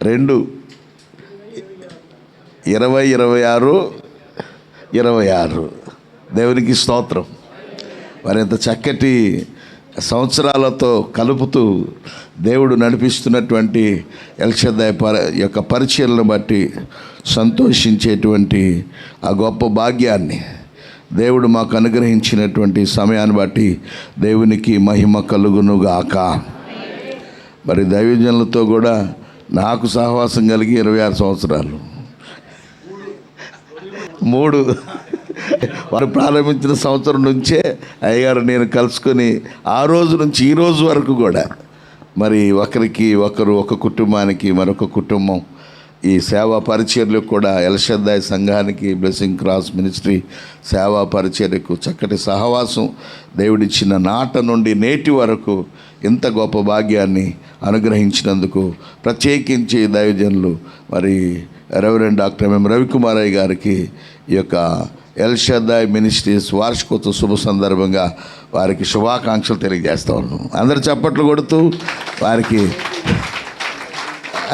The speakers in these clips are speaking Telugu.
2 20, 26 దేవునికి స్తోత్రం. మరింత చక్కటి సంవత్సరాలతో కలుపుతూ దేవుడు నడిపిస్తున్నటువంటి ఎల్షదాయ్ యొక్క పరిచయలను బట్టి సంతోషించేటువంటి ఆ గొప్ప భాగ్యాన్ని దేవుడు మాకు అనుగ్రహించినటువంటి సమయాన్ని బట్టి దేవునికి మహిమ కలుగునుగాక. మరి దైవజనులతో కూడా నాకు సహవాసం కలిగి 26 సంవత్సరాలు. 3 వారు ప్రారంభించిన సంవత్సరం నుంచే అయ్యగారు నేను కలుసుకొని ఆ రోజు నుంచి ఈ రోజు వరకు కూడా మరి ఒకరికి ఒకరు, ఒక కుటుంబానికి మరొక కుటుంబం ఈ సేవా పరిచర్యలకు కూడా ఎల్షదాయ్ సంఘానికి, బ్లెస్సింగ్ క్రాస్ మినిస్ట్రీ సేవా పరిచర్యకు చక్కటి సహవాసం దేవుడిచ్చిన నాట నుండి నేటి వరకు ఇంత గొప్ప భాగ్యాన్ని అనుగ్రహించినందుకు ప్రత్యేకించి దైవజనులు మరి రెవరెండ్ డాక్టర్ ఎంఎం రవికుమారయ్య గారికి ఈ యొక్క ఎల్షదాయ్ మినిస్ట్రీస్ వార్షికోత్సవ శుభ సందర్భంగా వారికి శుభాకాంక్షలు తెలియజేస్తా ఉన్నాం. అందరు చప్పట్లు కొడుతూ వారికి,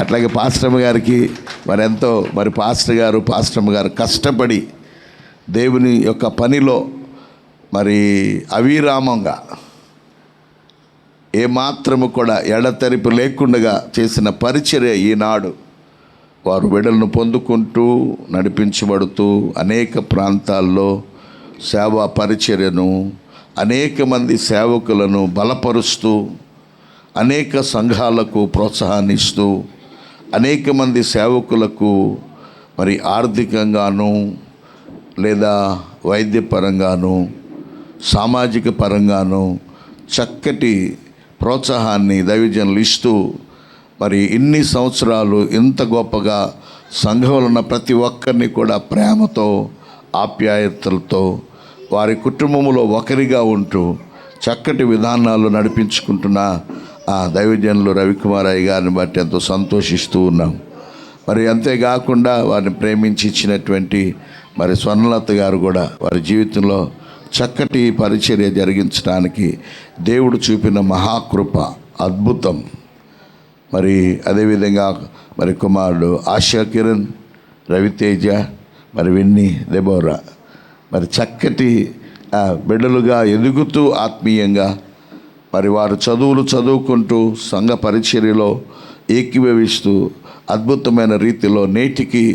అట్లాగే పాస్టమ్మ గారికి మరి ఎంతో మరి పాస్టమ్మ గారు కష్టపడి దేవుని యొక్క పనిలో మరి అవిరామంగా ఏమాత్రము కూడా ఎడతెరిపి లేకుండా చేసిన పరిచర్య ఈనాడు వారు విడుదలను పొందుకుంటూ నడిపించబడుతూ అనేక ప్రాంతాల్లో సేవా పరిచర్యను, అనేక మంది సేవకులను బలపరుస్తూ, అనేక సంఘాలకు ప్రోత్సాహాన్ని ఇస్తూ, అనేక మంది సేవకులకు మరి ఆర్థికంగాను లేదా వైద్యపరంగాను సామాజిక పరంగాను చక్కటి ప్రోత్సాహాన్ని దైవజనులు ఇస్తూ మరి ఇన్ని సంవత్సరాలు ఇంత గొప్పగా సంఘంలో ఉన్న ప్రతి ఒక్కరిని కూడా ప్రేమతో, ఆప్యాయతలతో వారి కుటుంబంలో ఒకరిగా ఉంటూ చక్కటి విధానాలు నడిపించుకుంటున్న ఆ దైవజనులు రవికుమారయ్య గారిని బట్టి ఎంతో సంతోషిస్తూ ఉన్నాం. మరి అంతేకాకుండా వారిని ప్రేమించి ఇచ్చినటువంటి మరి స్వర్ణలత గారు కూడా వారి జీవితంలో చక్కటి పరిచర్య జరిగించడానికి దేవుడు చూపిన మహాకృప, అద్భుతం. మరి అదేవిధంగా మరి కుమారుడు ఆశా కిరణ్, రవితేజ, మరి విన్ని, దెబోరా మరి చక్కటి బిడ్డలుగా ఎదుగుతూ ఆత్మీయంగా మరి వారు చదువులు చదువుకుంటూ సంఘ పరిచర్యలో ఏకీభవిస్తూ అద్భుతమైన రీతిలో నేటికి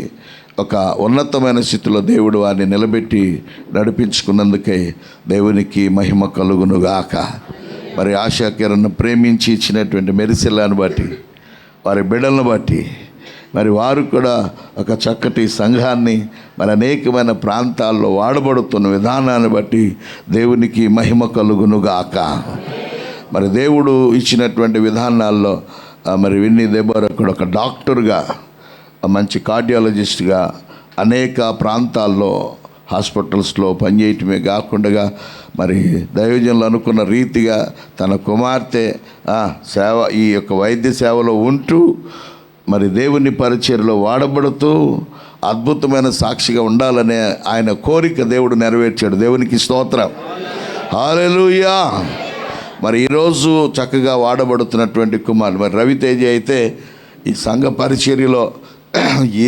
ఒక ఉన్నతమైన స్థితిలో దేవుడు వారిని నిలబెట్టి నడిపించుకున్నందుకై దేవునికి మహిమ కలుగునుగాక. మరి ఆశా కిరణ్ ప్రేమించి ఇచ్చినటువంటి మెరిసిల్లాను బట్టి, వారి బిడ్డలను బట్టి మరి వారు కూడా ఒక చక్కటి సంఘాన్ని మరి అనేకమైన ప్రాంతాల్లో వాడబడుతున్న విధానాన్ని బట్టి దేవునికి మహిమ కలుగునుగాక. మరి దేవుడు ఇచ్చినటువంటి విధానాల్లో మరి విన్ని దెబోరా కూడా ఒక డాక్టర్గా, మంచి కార్డియాలజిస్ట్గా అనేక ప్రాంతాల్లో హాస్పిటల్స్లో పనిచేయటమే కాకుండా మరి దైవజనులు అనుకున్న రీతిగా తన కుమార్తె ఈ యొక్క వైద్య సేవలో ఉంటూ మరి దేవుని పరిచర్యలో వాడబడుతూ అద్భుతమైన సాక్షిగా ఉండాలనే ఆయన కోరిక దేవుడు నెరవేర్చాడు. దేవునికి స్తోత్రం, హల్లెలూయా. మరి ఈరోజు చక్కగా వాడబడుతున్నటువంటి కుమారుడు మరి రవితేజ అయితే ఈ సంఘ పరిచర్యలో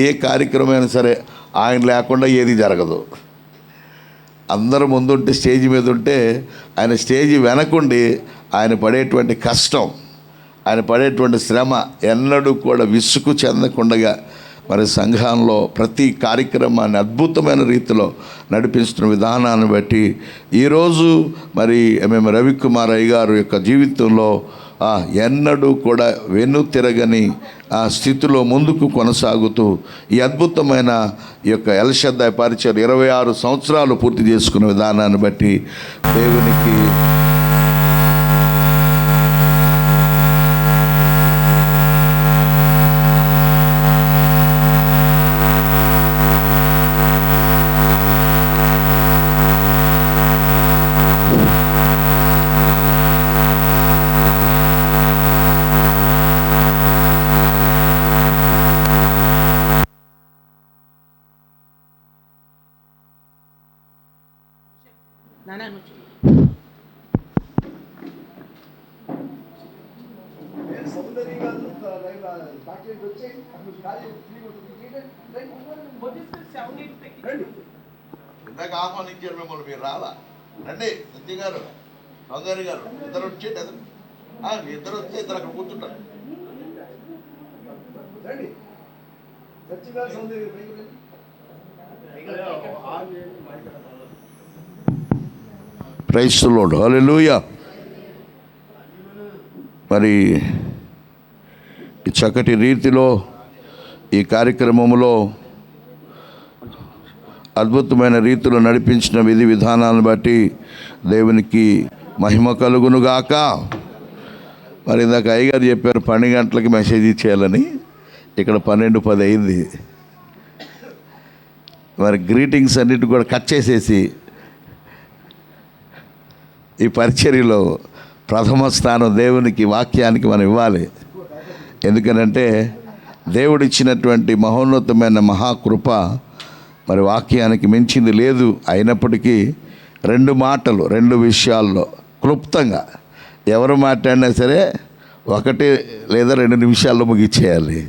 ఏ కార్యక్రమమైనా సరే ఆయన లేకుండా ఏది జరగదు. అందరూ ముందుంటే, స్టేజ్ మీద ఉంటే ఆయన స్టేజ్ వెనకుండి ఆయన పడేటువంటి కష్టం, ఆయన పడేటువంటి శ్రమ ఎన్నడూ కూడా విసుగు చెందకుండా మరి సంఘంలో ప్రతి కార్యక్రమాన్ని అద్భుతమైన రీతిలో నడిపిస్తున్న విధానాన్ని బట్టి ఈరోజు మరి మేము రవికుమారయ్య గారు యొక్క జీవితంలో ఎన్నడూ కూడా వెన్నుతిరగని ఆ స్థితిలో ముందుకు కొనసాగుతూ ఈ అద్భుతమైన ఈ యొక్క ఎల్షదాయ్ పరిచర్య 26 సంవత్సరాలు పూర్తి చేసుకున్న విధానాన్ని బట్టి దేవునికి ఇందాక ఆహ్వానించారు మిమ్మల్ని, మీరు రాలా. రండి సత్య గారు, సౌందర్య గారు, ఇద్దరు వచ్చేయండి. ఇద్దరు వస్తే ఇద్దరు అక్కడ కూర్చుంటారు. Praise the Lord, hallelujah. మరి ఈ చక్కటి రీతిలో ఈ కార్యక్రమంలో అద్భుతమైన రీతిలో నడిపించిన విధి విధానాలను బట్టి దేవునికి మహిమ కలుగునుగాక. మరి ఇందాక అయ్యగారు చెప్పారు 12 గంటలకి మెసేజ్ ఇచ్చేయాలని, ఇక్కడ 12:10 అయింది. మరి గ్రీటింగ్స్ అన్నిటి కూడా కట్ చేసేసి ఈ పరిచర్యలో ప్రథమ స్థానం దేవునికి, వాక్యానికి మనం ఇవ్వాలి. ఎందుకనంటే దేవుడిచ్చినటువంటి మహోన్నతమైన మహాకృప మరి వాక్యానికి మించింది లేదు. అయినప్పటికీ 2 మాటలు 2 విషయాల్లో క్లుప్తంగా ఎవరు మాట్లాడినా సరే 1 లేదా 2 నిమిషాల్లో ముగిచ్చేయాలి.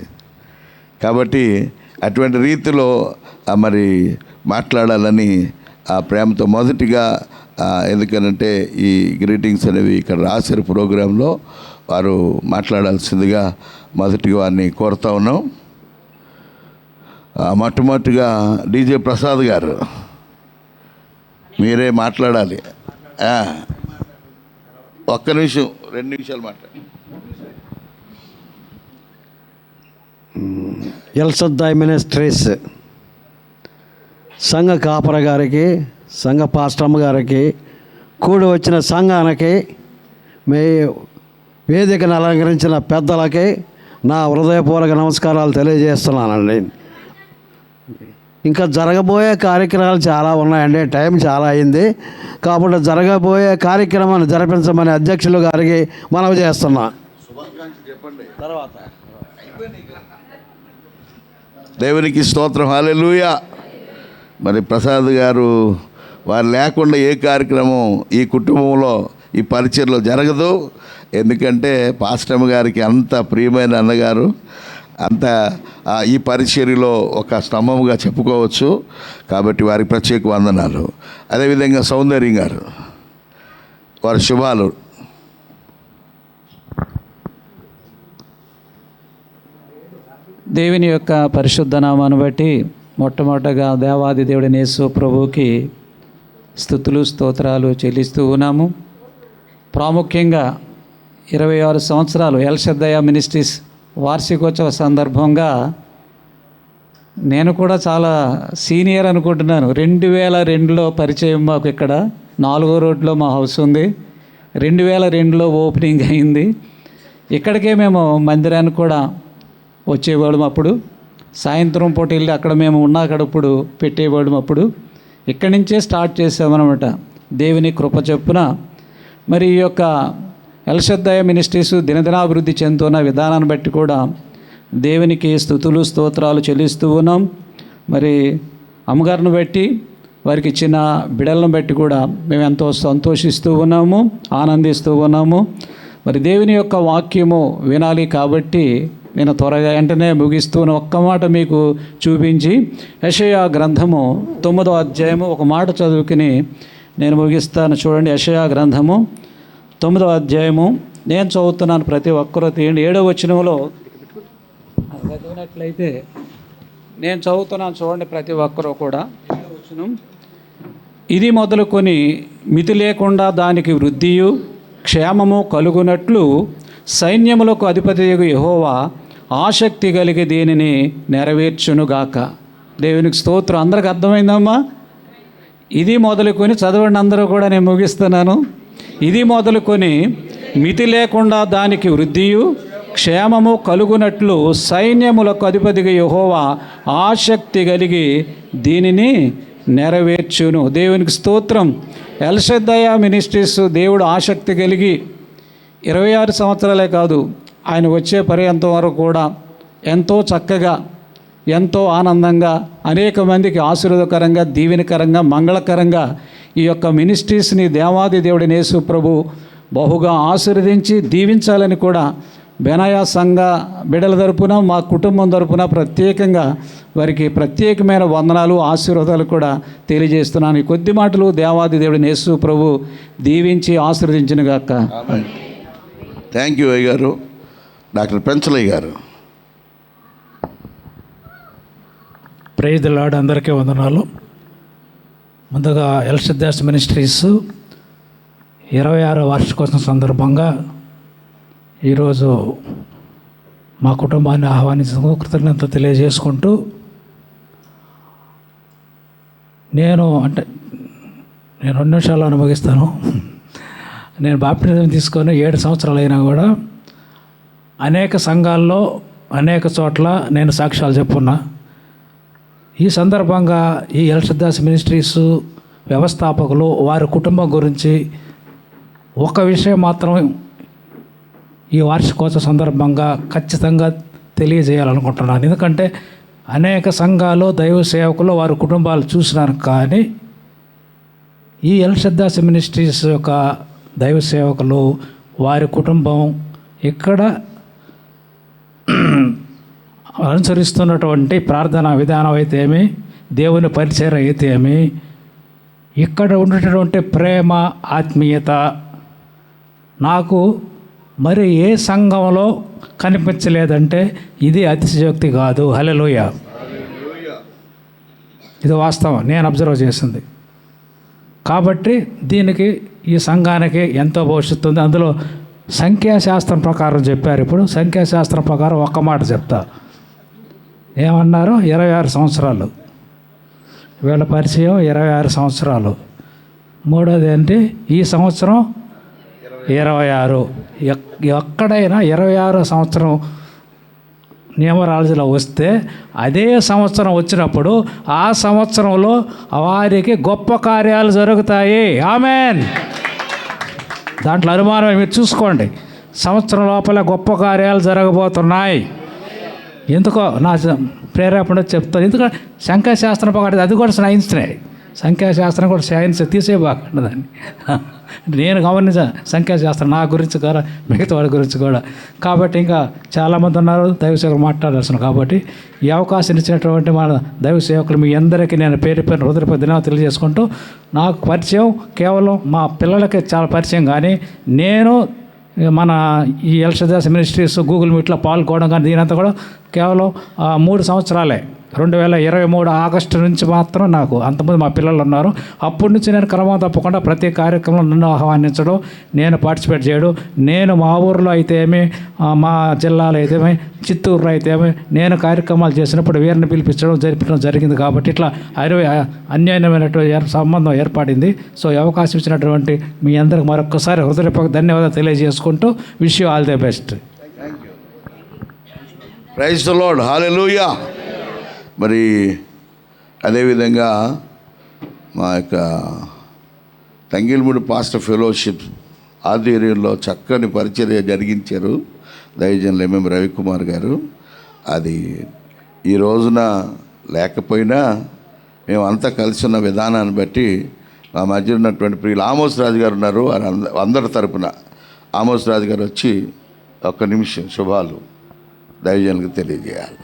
కాబట్టి అటువంటి రీతిలో మరి మాట్లాడాలని ఆ ప్రేమతో మొదటిగా, ఎందుకనంటే ఈ గ్రీటింగ్స్ అనేవి ఇక్కడ రాసిన ప్రోగ్రాంలో వారు మాట్లాడాల్సిందిగా మొదటిగా వారిని కోరుతా ఉన్నాం. మొట్టమొదటిగా డీజే ప్రసాద్ గారు మీరే మాట్లాడాలి. 1 నిమిషం 2 నిమిషాలు మాట్లాడండి. ఎల్ సద్దాయ్ మినిస్ట్రీస్ సంఘ కాపర గారికి, సంఘ పాస్టమ్మ గారికి, కూడి వచ్చిన సంఘానికి, మీ వేదికను అలంకరించిన పెద్దలకి నా హృదయపూర్వక నమస్కారాలు తెలియజేస్తున్నానండి. ఇంకా జరగబోయే కార్యక్రమాలు చాలా ఉన్నాయండి, టైం చాలా అయింది. కాబట్టి జరగబోయే కార్యక్రమాన్ని జరిపించమని అధ్యక్షులు గారికి మనవి చేస్తున్నా. తర్వాత దేవునికి స్తోత్రం, హల్లెలూయా. మరి ప్రసాద్ గారు వారు లేకుండా ఏ కార్యక్రమం ఈ కుటుంబంలో, ఈ పరిచర్లో జరగదు. ఎందుకంటే పాస్టమ్ గారికి అంత ప్రియమైన అన్నగారు, అంత ఈ పరిచర్యలో ఒక స్తంభముగా చెప్పుకోవచ్చు. కాబట్టి వారికి ప్రత్యేక వందనాలు. అదేవిధంగా సౌందర్య గారు, వారి శుభాలు. దేవుని యొక్క పరిశుద్ధ నామాన్ని బట్టి మొట్టమొదటగా దేవాది దేవుడైన యేసు ప్రభువుకి స్తుతులు స్తోత్రాలు చెల్లిస్తూ ఉన్నాము. ప్రాముఖ్యంగా 26 సంవత్సరాలు ఎల్ సద్దయ్య మినిస్ట్రీస్ వార్షికోత్సవ సందర్భంగా నేను కూడా చాలా సీనియర్ అనుకుంటున్నాను. 2002లో పరిచయం మాకు. ఇక్కడ 4వ రోడ్లో మా హౌస్ ఉంది. 2002లో ఓపెనింగ్ అయింది. ఇక్కడికే మేము మందిరానికి కూడా వచ్చేవాళ్ళం. అప్పుడు సాయంత్రం పూట వెళ్ళి అక్కడ మేము ఉన్నప్పుడు పెట్టేవాళ్ళం. అప్పుడు ఇక్కడి నుంచే స్టార్ట్ చేసామన్నమాట. దేవుని కృప చొప్పున మరి ఈ యొక్క ఎల్ సద్దయ్య మినిస్ట్రీస్ దినదినాభివృద్ధి చెందుతున్న విధానాన్ని బట్టి కూడా దేవునికి స్తుతులు స్తోత్రాలు చెల్లిస్తూ ఉన్నాం. మరి అమ్మగారిని బట్టి, వారికి ఇచ్చిన బిడలను బట్టి కూడా మేము ఎంతో సంతోషిస్తూ ఉన్నాము, ఆనందిస్తూ ఉన్నాము. మరి దేవుని యొక్క వాక్యము వినాలి కాబట్టి నేను త్వరగా వెంటనే ముగిస్తూనే ఒక్క మాట మీకు చూపించి యెషయా గ్రంథము 9వ అధ్యాయము ఒక మాట చదువుకుని నేను ముగిస్తాను. చూడండి, యెషయా గ్రంథము 9వ అధ్యాయము నేను చదువుతున్నాను. ప్రతి ఒక్కరూ తీయండి. 7వ వచనంలో చదివినట్లయితే నేను చదువుతున్నాను. చూడండి ప్రతి ఒక్కరూ కూడా. 7వ వచనం, ఇది మొదలుకొని మితి లేకుండా దానికి వృద్ధియు క్షేమము కలుగునట్లు సైన్యములకు అధిపతియగు యెహోవా ఆసక్తి కలిగి దీనిని నెరవేర్చునుగాక. దేవునికి స్తోత్రం. అందరికి అర్థమైందమ్మా? ఇది మొదలుకొని చదవండి అందరూ కూడా, నేను ముగిస్తున్నాను. ఇది మొదలుకొని మితి లేకుండా దానికి వృద్ధియు క్షేమము కలుగునట్లు సైన్యములకు అధిపతిగా యెహోవా ఆసక్తి కలిగి దీనిని నెరవేర్చును. దేవునికి స్తోత్రం. ఎల్ సద్దయ్య మినిస్ట్రీస్ దేవుడు ఆసక్తి కలిగి 26 సంవత్సరాలే కాదు, ఆయన వచ్చే పర్యంతం వరకు కూడా ఎంతో చక్కగా, ఎంతో ఆనందంగా, అనేక మందికి ఆశీర్వాదకరంగా, దీవెనకరంగా, మంగళకరంగా ఈ యొక్క మినిస్ట్రీస్ని దేవాది దేవుడైన యేసు ప్రభు బహుగా ఆశీర్వదించి దీవించాలని కూడా బెనాయా సంఘ బిడ్డల తరపున మా కుటుంబం తరపున ప్రత్యేకంగా వారికి ప్రత్యేకమైన వందనాలు ఆశీర్వాదాలు కూడా తెలియజేస్తున్నాను. ఈ కొద్ది మాటలు దేవాది దేవుడిని యేసు ప్రభు దీవించి ఆశీర్వదించును గాక. థ్యాంక్ యూ అయ్య గారు. డాక్టర్ పెంచలయ్య గారు. Praise the lord. అందరికీ వందనాలు. ముందుగా ఎల్షదాస్ మినిస్ట్రీస్ 26వ వార్షికోత్సవం సందర్భంగా ఈరోజు మా కుటుంబాన్ని ఆహ్వానించిన కృతజ్ఞత తెలియజేసుకుంటూ, నేను 2 నిమిషాల్లో అనుభవిస్తాను. నేను బాప్టిజం తీసుకొని 7 సంవత్సరాలు అయినా కూడా అనేక సంఘాల్లో అనేక చోట్ల నేను సాక్ష్యాలు చెప్పున్నా. ఈ సందర్భంగా ఈ ఎల్షదాస్ మినిస్ట్రీస్ వ్యవస్థాపకులు వారి కుటుంబం గురించి ఒక విషయం మాత్రం ఈ వార్షికోత్సవ సందర్భంగా ఖచ్చితంగా తెలియజేయాలనుకుంటున్నాను. ఎందుకంటే అనేక సంఘాలు దైవ సేవకులు వారి కుటుంబాలు చూసినాను, కానీ ఈ ఎల్షదాస్ మినిస్ట్రీస్ యొక్క దైవ సేవకులు వారి కుటుంబం ఇక్కడ అనుసరిస్తున్నటువంటి ప్రార్థనా విధానం అయితే ఏమి, దేవుని పరిచయం అయితే ఏమి, ఇక్కడ ఉండేటటువంటి ప్రేమ ఆత్మీయత నాకు మరి ఏ సంఘంలో కనిపించలేదంటే ఇది అతిశయోక్తి కాదు. హల్లెలూయా. ఇది వాస్తవం, నేను అబ్జర్వ్ చేసింది. కాబట్టి దీనికి ఈ సంఘానికి ఎంతో భవిష్యత్తు ఉంది. అందులో సంఖ్యాశాస్త్రం ప్రకారం చెప్పారు. ఇప్పుడు సంఖ్యాశాస్త్రం ప్రకారం ఒక్క మాట చెప్తా. ఏమన్నారు? 26 సంవత్సరాలు. వీళ్ళ పరిచయం 26 సంవత్సరాలు. మూడోది ఏంటి? ఈ సంవత్సరం 26. ఎక్కడైనా 26 సంవత్సరం న్యూమరాలజీలో వస్తే అదే సంవత్సరం వచ్చినప్పుడు ఆ సంవత్సరంలో వారికి గొప్ప కార్యాలు జరుగుతాయి. ఆమేన్. దాంట్లో అనుమానం మీరు చూసుకోండి. సంవత్సరం లోపల గొప్ప కార్యాలు జరగబోతున్నాయి. ఎందుకో నా ప్రేరేపణ చెప్తాను. ఎందుకంటే సంఖ్యాశాస్త్రం ప్రకారం అది కూడా సైన్స్నే. సంఖ్యాశాస్త్రం కూడా సైన్స్ తీసేయబాకండి దాన్ని. నేను గమనించాను సంఖ్యాశాస్త్రం నా గురించి కూడా మిగతా వాడి గురించి కూడా. కాబట్టి ఇంకా చాలామంది ఉన్నారు దైవ సేవకులు మాట్లాడాల్సిన. కాబట్టి ఈ అవకాశం ఇచ్చినటువంటి మన దైవ సేవకులు మీ అందరికీ నేను పేరు హృదయపూర్వక ధన్యవాదాలు తెలియజేసుకుంటూ, నాకు పరిచయం కేవలం మా పిల్లలకి చాలా పరిచయం, కానీ నేను మన ఈ ఎల్షదాస్ మినిస్ట్రీస్ గూగుల్ మీట్లో పాల్గొనడం కానీ దీనంతా కూడా కేవలం 3 సంవత్సరాలే. 2023 ఆగస్టు నుంచి మాత్రం నాకు అంతమంది మా పిల్లలు ఉన్నారు. అప్పటి నుంచి నేను క్రమం తప్పకుండా ప్రతి కార్యక్రమంలో నన్ను ఆహ్వానించడం, నేను పార్టిసిపేట్ చేయడం. నేను మా ఊరిలో అయితే ఏమి, మా జిల్లాలో అయితే ఏమి, చిత్తూరులో అయితే ఏమి నేను కార్యక్రమాలు చేసినప్పుడు వీరిని పిలిపించడం జరిపించడం జరిగింది. కాబట్టి ఇట్లా అన్యాయమైనటువంటి సంబంధం ఏర్పడింది. సో ఈ అవకాశం ఇచ్చినటువంటి మీ అందరికి మరొకసారి హృదయపూర్వక ధన్యవాదాలు తెలియజేసుకుంటూ wish you all the best. Praise the Lord. Hallelujah. మరి అదేవిధంగా మా యొక్క తంగిల్మూడి పాస్టర్ ఫెలోషిప్ ఆధ్వర్యంలో చక్కని పరిచర్య జరిగించారు దైవజనులు ఎంఎం రవికుమార్ గారు. అది ఈ రోజున లేకపోయినా మేమంతా కలిసి ఉన్న విధానాన్ని బట్టి మా మధ్య ఉన్నటువంటి ప్రియులు ఆమోస్ రాజు గారు ఉన్నారు. అందరి తరపున ఆమోస్ రాజు గారు వచ్చి 1 నిమిషం శుభాలు దైవజనులకు తెలియజేయాలి.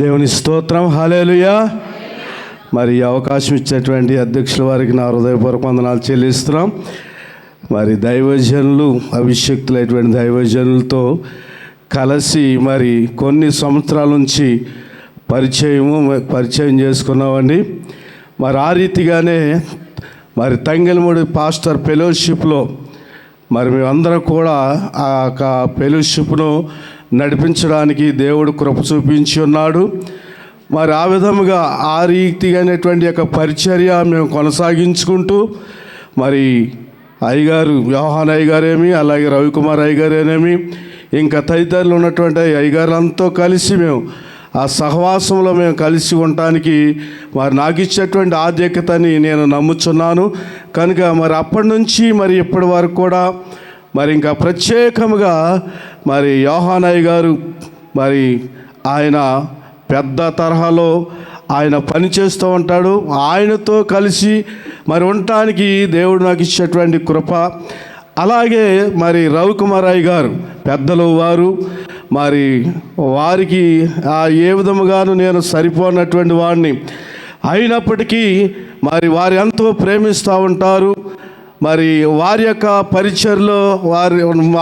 దేవుని స్తోత్రం. హల్లెలూయా. మరి ఈ అవకాశం ఇచ్చినటువంటి అధ్యక్షుల వారికి నా హృదయపూర్వక వందనాలు చెల్లిస్తున్నాం. మరి దైవజనులు, అభిషక్తులైనటువంటి దైవజనులతో కలిసి మరి కొన్ని సంవత్సరాల నుంచి పరిచయం చేసుకున్నామండి. మరి ఆ రీతిగానే మరి తంగిల్మూడి పాస్టర్ ఫెలోషిప్లో మరి మేమందరం కూడా ఆ ఫెలోషిప్ను నడిపించడానికి దేవుడు కృప చూపించి ఉన్నాడు. మరి ఆ విధముగా ఆ రీతిగానేటువంటి యొక్క పరిచర్య మేము కొనసాగించుకుంటూ మరి అయ్యగారు యోహాన్ అయ్యగారేమి, అలాగే రవికుమార్ అయ్యగారేనేమి, ఇంకా తదితరులు ఉన్నటువంటి అయ్యగారులంతా కలిసి మేము ఆ సహవాసంలో మేము కలిసి ఉండటానికి మరి నాకు ఇచ్చేటువంటి ఆధిక్యతని నేను నమ్ముచున్నాను. కనుక మరి అప్పటి నుంచి మరి ఇప్పటి వరకు కూడా మరి ఇంకా ప్రత్యేకముగా మరి యోహానయ్య గారు మరి ఆయన పెద్ద తరహాలో ఆయన పని చేస్తూ ఉంటాడు. ఆయనతో కలిసి మరి ఉండటానికి దేవుడు నాకు ఇచ్చేటువంటి కృప. అలాగే మరి రవికుమారయ్య గారు పెద్దలు వారు, మరి వారికి ఏ విధముగాను నేను సరిపోనటువంటి వాడిని అయినప్పటికీ మరి వారు ఎంతో ప్రేమిస్తూ ఉంటారు. మరి వారి యొక్క పరిచర్లో వారు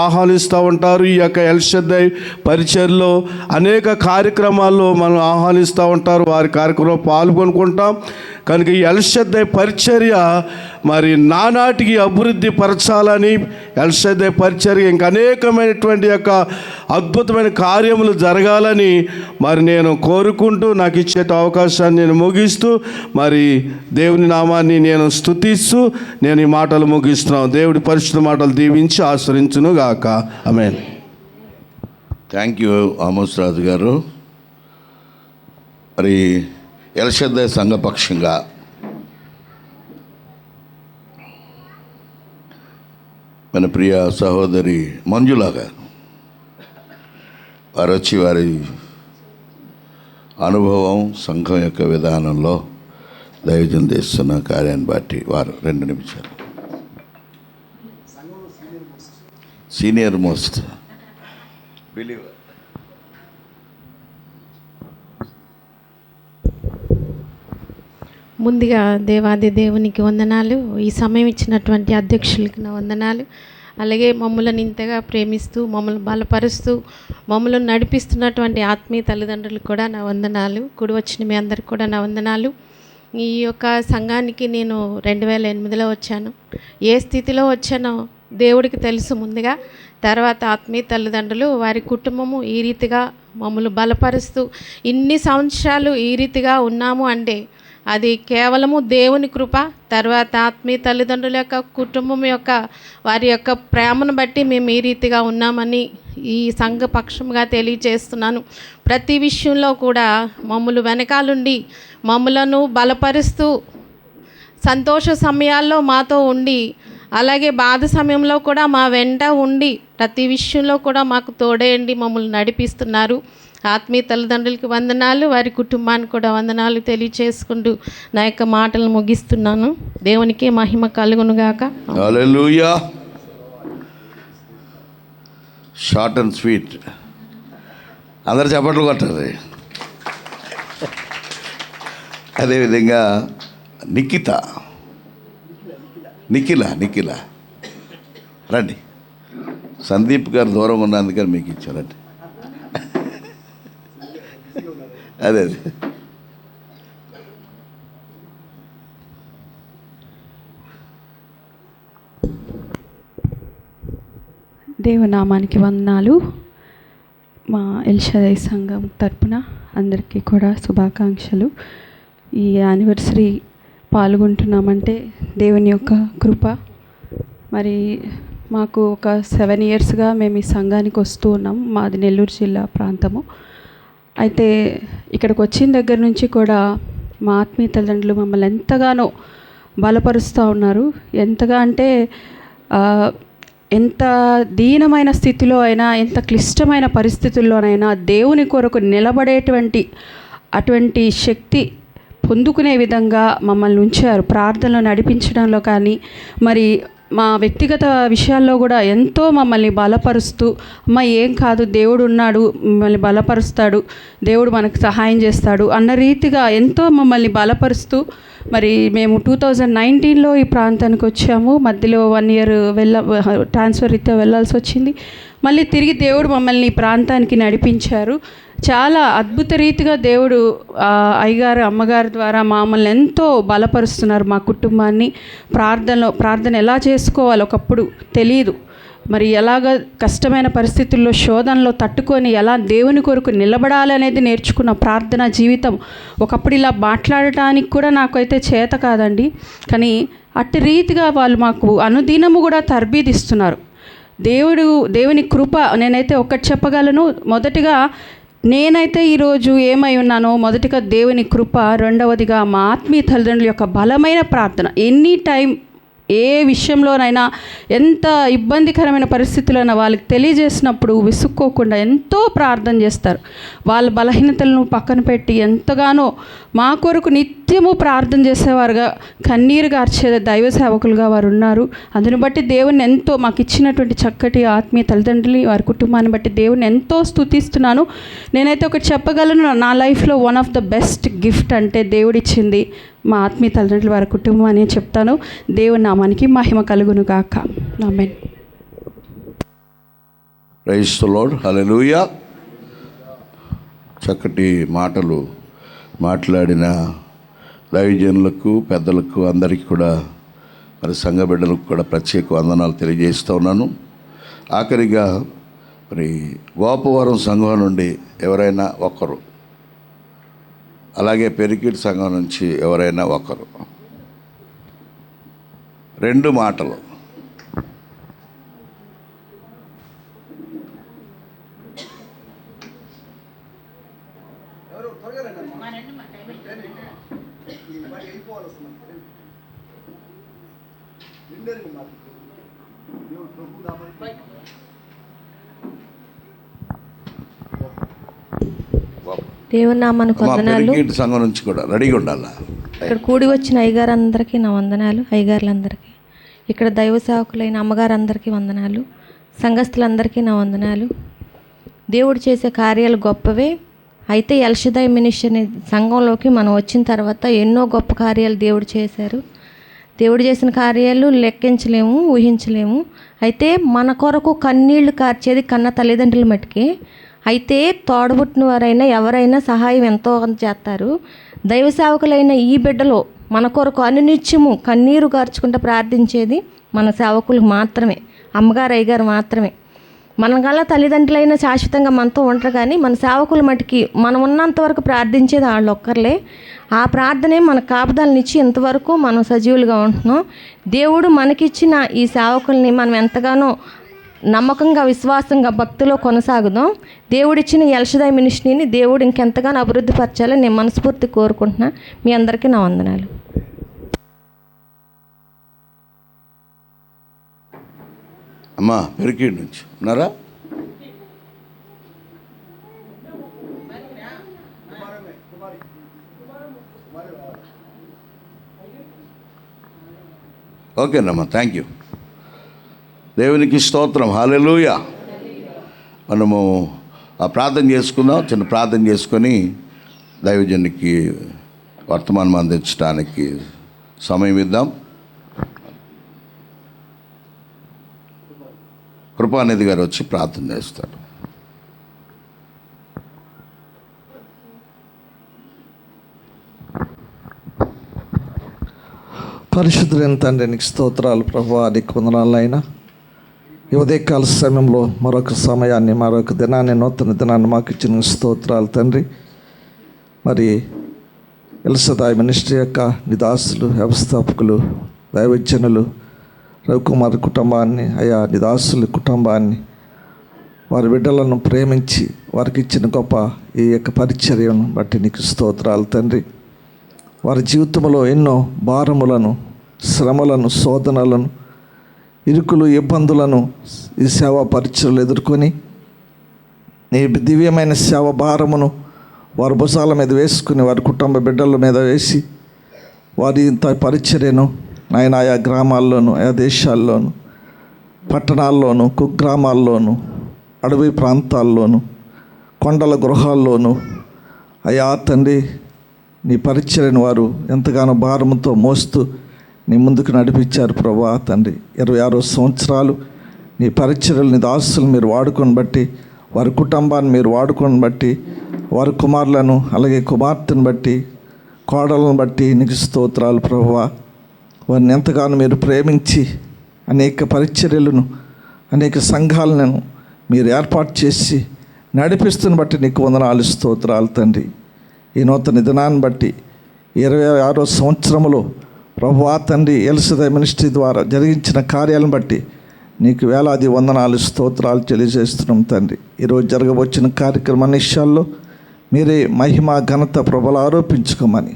ఆహ్వానిస్తూ ఉంటారు. ఈ యొక్క ఎల్షద్దై పరిచర్లో అనేక కార్యక్రమాల్లో మనం ఆహ్వానిస్తూ ఉంటారు. వారి కార్యక్రమంలో పాల్గొనుకుంటాం. కనుక ఈ ఎల్షద్దై పరిచర్య మరి నానాటికి అభివృద్ధి పరచాలని, ఎల్షద్దై పరిచర్య ఇంకా అనేకమైనటువంటి యొక్క అద్భుతమైన కార్యములు జరగాలని మరి నేను కోరుకుంటూ నాకు ఇచ్చే అవకాశాన్ని నేను ముగిస్తూ మరి దేవుని నామాన్ని నేను స్తుతిస్తూ నేను ఈ మాటలు ముగిస్తున్నాను. దేవుడి పరిశుద్ధ మాటలు దీవించి ఆశ్రయించును గాక. ఆమేన్. థ్యాంక్ యూ ఆమోస్ రాజు గారు. మరి ఎల్షద్దై సంఘపక్షంగా మన ప్రియ సహోదరి మంజులా గారు వారు వచ్చి వారి అనుభవం, సంఘం యొక్క విధానంలో దైవజనం చేస్తున్న కార్యాన్ని బట్టి వారు 2 నిమిషాలు. Senior most believer. ముందుగా దేవాది దేవునికి వందనాలు. ఈ సమయం ఇచ్చినటువంటి అధ్యక్షులకి నా వందనాలు. అలాగే మమ్మల్ని ఇంతగా ప్రేమిస్తూ మమ్మల్ని బలపరుస్తూ మమ్మల్ని నడిపిస్తున్నటువంటి ఆత్మీయ తల్లిదండ్రులకు కూడా నా వందనాలు. కూడి వచ్చిన మీ అందరికి కూడా నా వందనాలు. ఈ యొక్క సంఘానికి నేను 2008లో వచ్చాను. ఏ స్థితిలో వచ్చానో దేవుడికి తెలుసు ముందుగా. తర్వాత ఆత్మీయ తల్లిదండ్రులు వారి కుటుంబము ఈ రీతిగా మమ్మల్ని బలపరుస్తూ ఇన్ని సంవత్సరాలు ఈ రీతిగా ఉన్నాము అంటే అది కేవలము దేవుని కృప. తర్వాత ఆత్మీయ తల్లిదండ్రుల యొక్క కుటుంబం యొక్క వారి యొక్క ప్రేమను బట్టి మేము ఈ రీతిగా ఉన్నామని ఈ సంఘ పక్షంగా తెలియజేస్తున్నాను. ప్రతి విషయంలో కూడా మమ్మల్ని వెనకాలండి మమ్మలను బలపరుస్తూ సంతోష సమయాల్లో మాతో ఉండి, అలాగే బాధ సమయంలో కూడా మా వెంట ఉండి ప్రతి విషయంలో కూడా మాకు తోడేయండి మమ్మల్ని నడిపిస్తున్నారు. ఆత్మీయ తల్లిదండ్రులకి వందనాలు, వారి కుటుంబానికి కూడా వందనాలు తెలియచేసుకుంటూ నా యొక్క మాటలు ముగిస్తున్నాను. దేవునికి మహిమ కలుగునుగాక. హల్లెలూయా. Short and sweet. అందరు చప్పట్లు కొట్టారు. అదేవిధంగా నిఖిల రండి. సందీప్ గారు దూరంగా ఉన్నందుకని మీకు ఇచ్చారండి. అదే దేవనామానికి వందనాలు. మా ఎల్షద్దై సంఘం తరపున అందరికీ కూడా శుభాకాంక్షలు. ఈ యానివర్సరీ పాల్గొంటున్నామంటే దేవుని యొక్క కృప. మరి మాకు ఒక 7 ఇయర్స్గా మేము ఈ సంఘానికి వస్తూ ఉన్నాం. మాది నెల్లూరు జిల్లా ప్రాంతము. అయితే ఇక్కడికి వచ్చిన దగ్గర నుంచి కూడా మా ఆత్మీయ తల్లిదండ్రులు మమ్మల్ని ఎంతగానో బలపరుస్తూ ఉన్నారు. ఎంతగా అంటే ఎంత దీనమైన స్థితిలో అయినా, ఎంత క్లిష్టమైన పరిస్థితుల్లోనైనా దేవుని కొరకు నిలబడేటువంటి అటువంటి శక్తి పొందుకునే విధంగా మమ్మల్ని ఉంచారు. ప్రార్థనలో నడిపించడంలో కానీ, మరి మా వ్యక్తిగత విషయాల్లో కూడా ఎంతో మమ్మల్ని బలపరుస్తూ, అమ్మ ఏం కాదు, దేవుడు ఉన్నాడు, మిమ్మల్ని బలపరుస్తాడు, దేవుడు మనకు సహాయం చేస్తాడు అన్న రీతిగా ఎంతో మమ్మల్ని బలపరుస్తూ, మరి మేము 2019లో ఈ ప్రాంతానికి వచ్చాము. మధ్యలో 1 ఇయర్ ట్రాన్స్ఫర్ రీత్యా వెళ్ళాల్సి వచ్చింది. మళ్ళీ తిరిగి దేవుడు మమ్మల్ని ఈ ప్రాంతానికి నడిపించారు. చాలా అద్భుత రీతిగా దేవుడు అయ్యగారు అమ్మగారి ద్వారా మమ్మల్ని ఎంతో బలపరుస్తున్నారు. మా కుటుంబాన్ని ప్రార్థన ఎలా చేసుకోవాలో ఒకప్పుడు తెలియదు. మరి ఎలాగ కష్టమైన పరిస్థితుల్లో శోధనలో తట్టుకొని ఎలా దేవుని కొరకు నిలబడాలనేది నేర్చుకున్న ప్రార్థన జీవితం. ఒకప్పుడు ఇలా మాట్లాడటానికి కూడా నాకైతే చేత కాదండి. కానీ అట్టి రీతిగా వాళ్ళు మాకు అనుదినము కూడా తర్బీదిస్తున్నారు. దేవుని కృప. నేనైతే ఒకటి చెప్పగలను. మొదటిగా నేనైతే ఈరోజు ఏమై ఉన్నానో, మొదటిగా దేవుని కృప, రెండవదిగా మా ఆత్మీయ తల్లిదండ్రుల యొక్క బలమైన ప్రార్థన. ఎనీ టైం ఏ విషయంలోనైనా ఎంత ఇబ్బందికరమైన పరిస్థితులైనా వాళ్ళకి తెలియజేసినప్పుడు విసుక్కోకుండా ఎంతో ప్రార్థన చేస్తారు. వాళ్ళ బలహీనతలను పక్కన పెట్టి ఎంతగానో మా కొరకు నిత్యము ప్రార్థన చేసేవారుగా, కన్నీరు గార్చే దైవ సేవకులుగా వారు ఉన్నారు. అందుని బట్టి దేవుని ఎంతో మాకు ఇచ్చినటువంటి చక్కటి ఆత్మీయ తల్లిదండ్రులు, వారి కుటుంబాన్ని బట్టి దేవుని ఎంతో స్తుతిస్తున్నాను. నేనైతే ఒకటి చెప్పగలను, నా లైఫ్లో one of the best gift అంటే దేవుడిచ్చింది మా ఆత్మీయ తల్లిదండ్రులు, వారి కుటుంబం అని చెప్తాను. దేవుని నామానికి మహిమ కలుగును గాక. Amen. Praise the Lord. Hallelujah. చక్కటి మాటలు మాట్లాడిన దైవజనులకు, పెద్దలకు, అందరికీ కూడా, మరి సంఘ బిడ్డలకు కూడా ప్రత్యేక వందనాలు తెలియజేస్తూ ఉన్నాను. ఆఖరిగా మరి గోపవరం సంఘం నుండి ఎవరైనా ఒకరు, అలాగే పెరికిట్ సంఘం నుంచి ఎవరైనా ఒకరు, 2 మాటలు. దేవుని నామానికి వందనాలు. పెరికిట్ సంఘం నుంచి కూడా రెడీగా ఉండాలా. ఇక్కడ కూడి వచ్చిన అయ్యగారందరికీ నా వందనాలు. అయ్యగారులందరికీ, ఇక్కడ దైవ సేవకులైన అమ్మగారందరికీ వందనాలు. సంఘస్థులందరికీ నా వందనాలు. దేవుడు చేసే కార్యాలు గొప్పవే. అయితే ఎల్షదాయ్ మినిస్ట్రీ సంఘంలోకి మనం వచ్చిన తర్వాత ఎన్నో గొప్ప కార్యాలు దేవుడు చేశారు. దేవుడు చేసిన కార్యాలు లెక్కించలేము, ఊహించలేము. అయితే మన కొరకు కన్నీళ్లు కార్చేది కన్న తల్లిదండ్రుల మట్టుకే. అయితే తోడబుట్టిన వారైనా ఎవరైనా సహాయం ఎంతో చేస్తారు. దైవ సేవకులైన ఈ బిడ్డలో మన కొరకు అనునిత్యము కన్నీరు గార్చుకుంటూ ప్రార్థించేది మన సేవకులు మాత్రమే, అమ్మగారు అయ్యగారు మాత్రమే. మన గల తల్లిదండ్రులైనా శాశ్వతంగా మనతో ఉంటారు, కానీ మన సేవకుల మటుకి మనం ఉన్నంత వరకు ప్రార్థించేది వాళ్ళు ఒక్కర్లే. ఆ ప్రార్థనే మన కాపుదలనిచ్చి ఇంతవరకు మనం సజీవులుగా ఉంటున్నాం. దేవుడు మనకిచ్చిన ఈ సేవకుల్ని మనం ఎంతగానో నమ్మకంగా, విశ్వాసంగా, భక్తిలో కొనసాగుదాం. దేవుడిచ్చిన ఎల్షదాయ్ మినిస్ట్రీని దేవుడు ఇంకెంతగానో అభివృద్ధి పరచాలని నేను మనస్ఫూర్తి కోరుకుంటున్నా. మీ అందరికీ నా వందనాలు. అమ్మా పెరికిట్ నుంచి ఉన్నారా? ఓకేనమ్మా, థ్యాంక్ యూ. దేవునికి స్తోత్రం. హల్లెలూయా. మనము ఆ ప్రార్థన చేసుకుందాం. చిన్న ప్రార్థన చేసుకొని దైవజనునికి వర్తమానం అందించడానికి సమయం ఇద్దాం. కృపానిధి గారు వచ్చి ప్రార్థన చేస్తారు. పరిశుద్ధులైన తండ్రి, నీకు స్తోత్రాలు ప్రభువా, నీకు వందనాలైనా. ఈ ఉదయకాల సమయంలో మరొక సమయాన్ని, మరొక దినాన్ని, నూతన దినాన్ని మాకు ఇచ్చిన స్తోత్రాలు తండ్రి. మరి ఎల్షదాయ్ మినిస్ట్రీ యొక్క నిదాసులు, వ్యవస్థాపకులు, దైవజనులు రవికుమార్ కుటుంబాన్ని, అయా నిదాసుల కుటుంబాన్ని, వారి బిడ్డలను ప్రేమించి వారికి ఇచ్చిన గొప్ప ఈ యొక్క పరిచర్యను బట్టి నీకు స్తోత్రాలు తండ్రి. వారి జీవితంలో ఎన్నో భారములను, శ్రమలను, శోధనలను, ఇరుకులు, ఇబ్బందులను ఈ సేవా పరిచర్యలు ఎదుర్కొని నీ దివ్యమైన సేవ భారమును వారి భుజాల మీద వేసుకుని వారి కుటుంబ బిడ్డల మీద వేసి వారి ఇంత పరిచర్యను నాయన ఆయా గ్రామాల్లోనూ, ఆయా దేశాల్లోనూ, పట్టణాల్లోనూ, కుగ్రామాల్లోనూ, అడవి ప్రాంతాల్లోనూ, కొండల గృహాల్లోనూ అయా తండ్రి నీ పరిచర్యను వారు ఎంతగానో భారంతో మోస్తూ నీ ముందుకు నడిపించారు ప్రభా తండ్రి. 26 సంవత్సరాలు నీ పరిచర్యలు, నీ దాసులు మీరు వాడుకొని బట్టి, వారి కుటుంబాన్ని మీరు వాడుకొని బట్టి, వారి కుమారులను అలాగే కుమార్తెను బట్టి, కోడలను బట్టి నీకు స్తోత్రాలు ప్రభువా. వారిని ఎంతగానో మీరు ప్రేమించి అనేక పరిచర్యలను, అనేక సంఘాలను మీరు ఏర్పాటు చేసి నడిపిస్తున్న బట్టి నీకు వందనాలు, స్తోత్రాలు తండ్రి. ఈ నూతన దినాన్ని బట్టి 26వ సంవత్సరంలో ప్రభువా తండ్రి ఎల్షదాయ్ మినిస్ట్రీ ద్వారా జరిగించిన కార్యాలను బట్టి నీకు వేలాది వందనాలు, స్తోత్రాలు తెలియజేస్తున్నాం తండ్రి. ఈరోజు జరగవచ్చిన కార్యక్రమ విషయాల్లో మీరే మహిమ, ఘనత, ప్రభులు ఆరోపించుకోమని,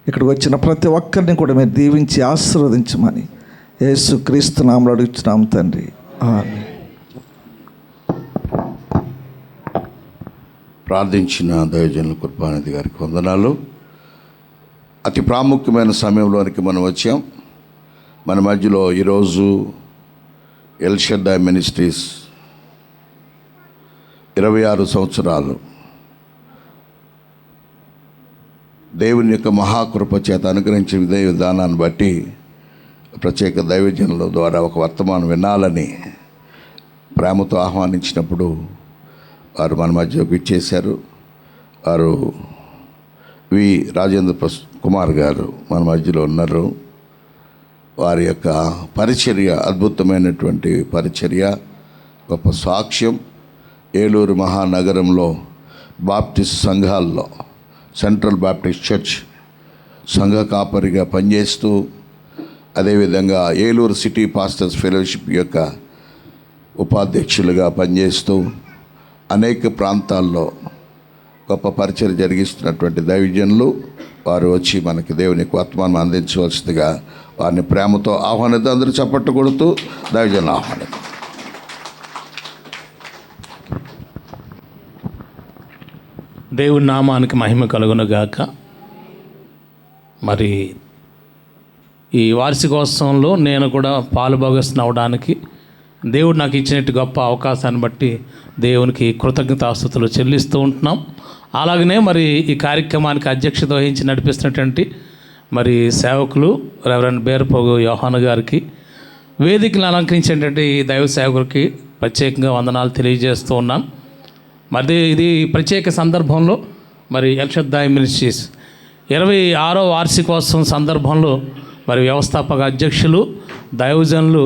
ఇక్కడికి వచ్చిన ప్రతి ఒక్కరిని కూడా మీరు దీవించి ఆశీర్వదించమని యేసు క్రీస్తు నామములో అడుగుచున్నాం తండ్రి, ఆమేన్. ప్రార్థించిన దైవజనుల కృపానిధి గారికి వందనాలు. అతి ప్రాముఖ్యమైన సమయంలోనికి మనం వచ్చాం. మన మధ్యలో ఈరోజు ఎల్ షడ్డాయ్ మినిస్ట్రీస్ 26 సంవత్సరాలు దేవుని యొక్క మహాకృప చేత అనుగ్రహించే విధానాన్ని బట్టి ప్రత్యేక దైవజనుల ద్వారా ఒక వర్తమానం వినాలని ప్రేమతో ఆహ్వానించినప్పుడు వారు మన మధ్యలోకి ఇచ్చేశారు. వారు వి రాజేంద్ర కుమార్ గారు మన మధ్యలో ఉన్నారు. వారి యొక్క పరిచర్య అద్భుతమైనటువంటి పరిచర్య, గొప్ప సాక్ష్యం. ఏలూరు మహానగరంలో బాప్టిస్ట్ సంఘాల్లో సెంట్రల్ బాప్టిస్ట్ చర్చ్ సంఘ కాపరిగా పనిచేస్తూ, అదేవిధంగా ఏలూరు సిటీ పాస్టర్స్ ఫెలోషిప్ యొక్క ఉపాధ్యక్షులుగా పనిచేస్తూ అనేక ప్రాంతాల్లో గొప్ప పరిచయం జరిగిస్తున్నటువంటి దైవజనులు వారు వచ్చి మనకి దేవునికి వర్తమానం అందించవలసిందిగా వారిని ప్రేమతో ఆహ్వానిద్దాం. అందరూ చప్పట్లు కొడుతూ దైవజనులు ఆహ్వానిద్దాం. దేవుని నామానికి మహిమ కలుగునుగాక. మరి ఈ వార్షికోత్సవంలో నేను కూడా పాలుభాగస్తుని అవడానికి దేవుడు నాకు ఇచ్చినట్టు గొప్ప అవకాశాన్ని బట్టి దేవునికి కృతజ్ఞతాస్తుతులు చెల్లిస్తూ ఉంటున్నాం. అలాగనే మరి ఈ కార్యక్రమానికి అధ్యక్షత వహించి నడిపిస్తున్నటువంటి మరి సేవకులు రెవరెండ్ బేరపోగు యోహాను గారికి, వేదికను అలంకరించేటువంటి ఈ దైవ సేవకుడికి ప్రత్యేకంగా వందనాలు తెలియజేస్తూ ఉన్నాను. మరి ఇది ప్రత్యేక సందర్భంలో మరి ఎల్ షడ్డాయ్ మినిస్ట్రీస్ 26వ వార్షికోత్సవం సందర్భంలో మరి వ్యవస్థాపక అధ్యక్షులు దైవజనులు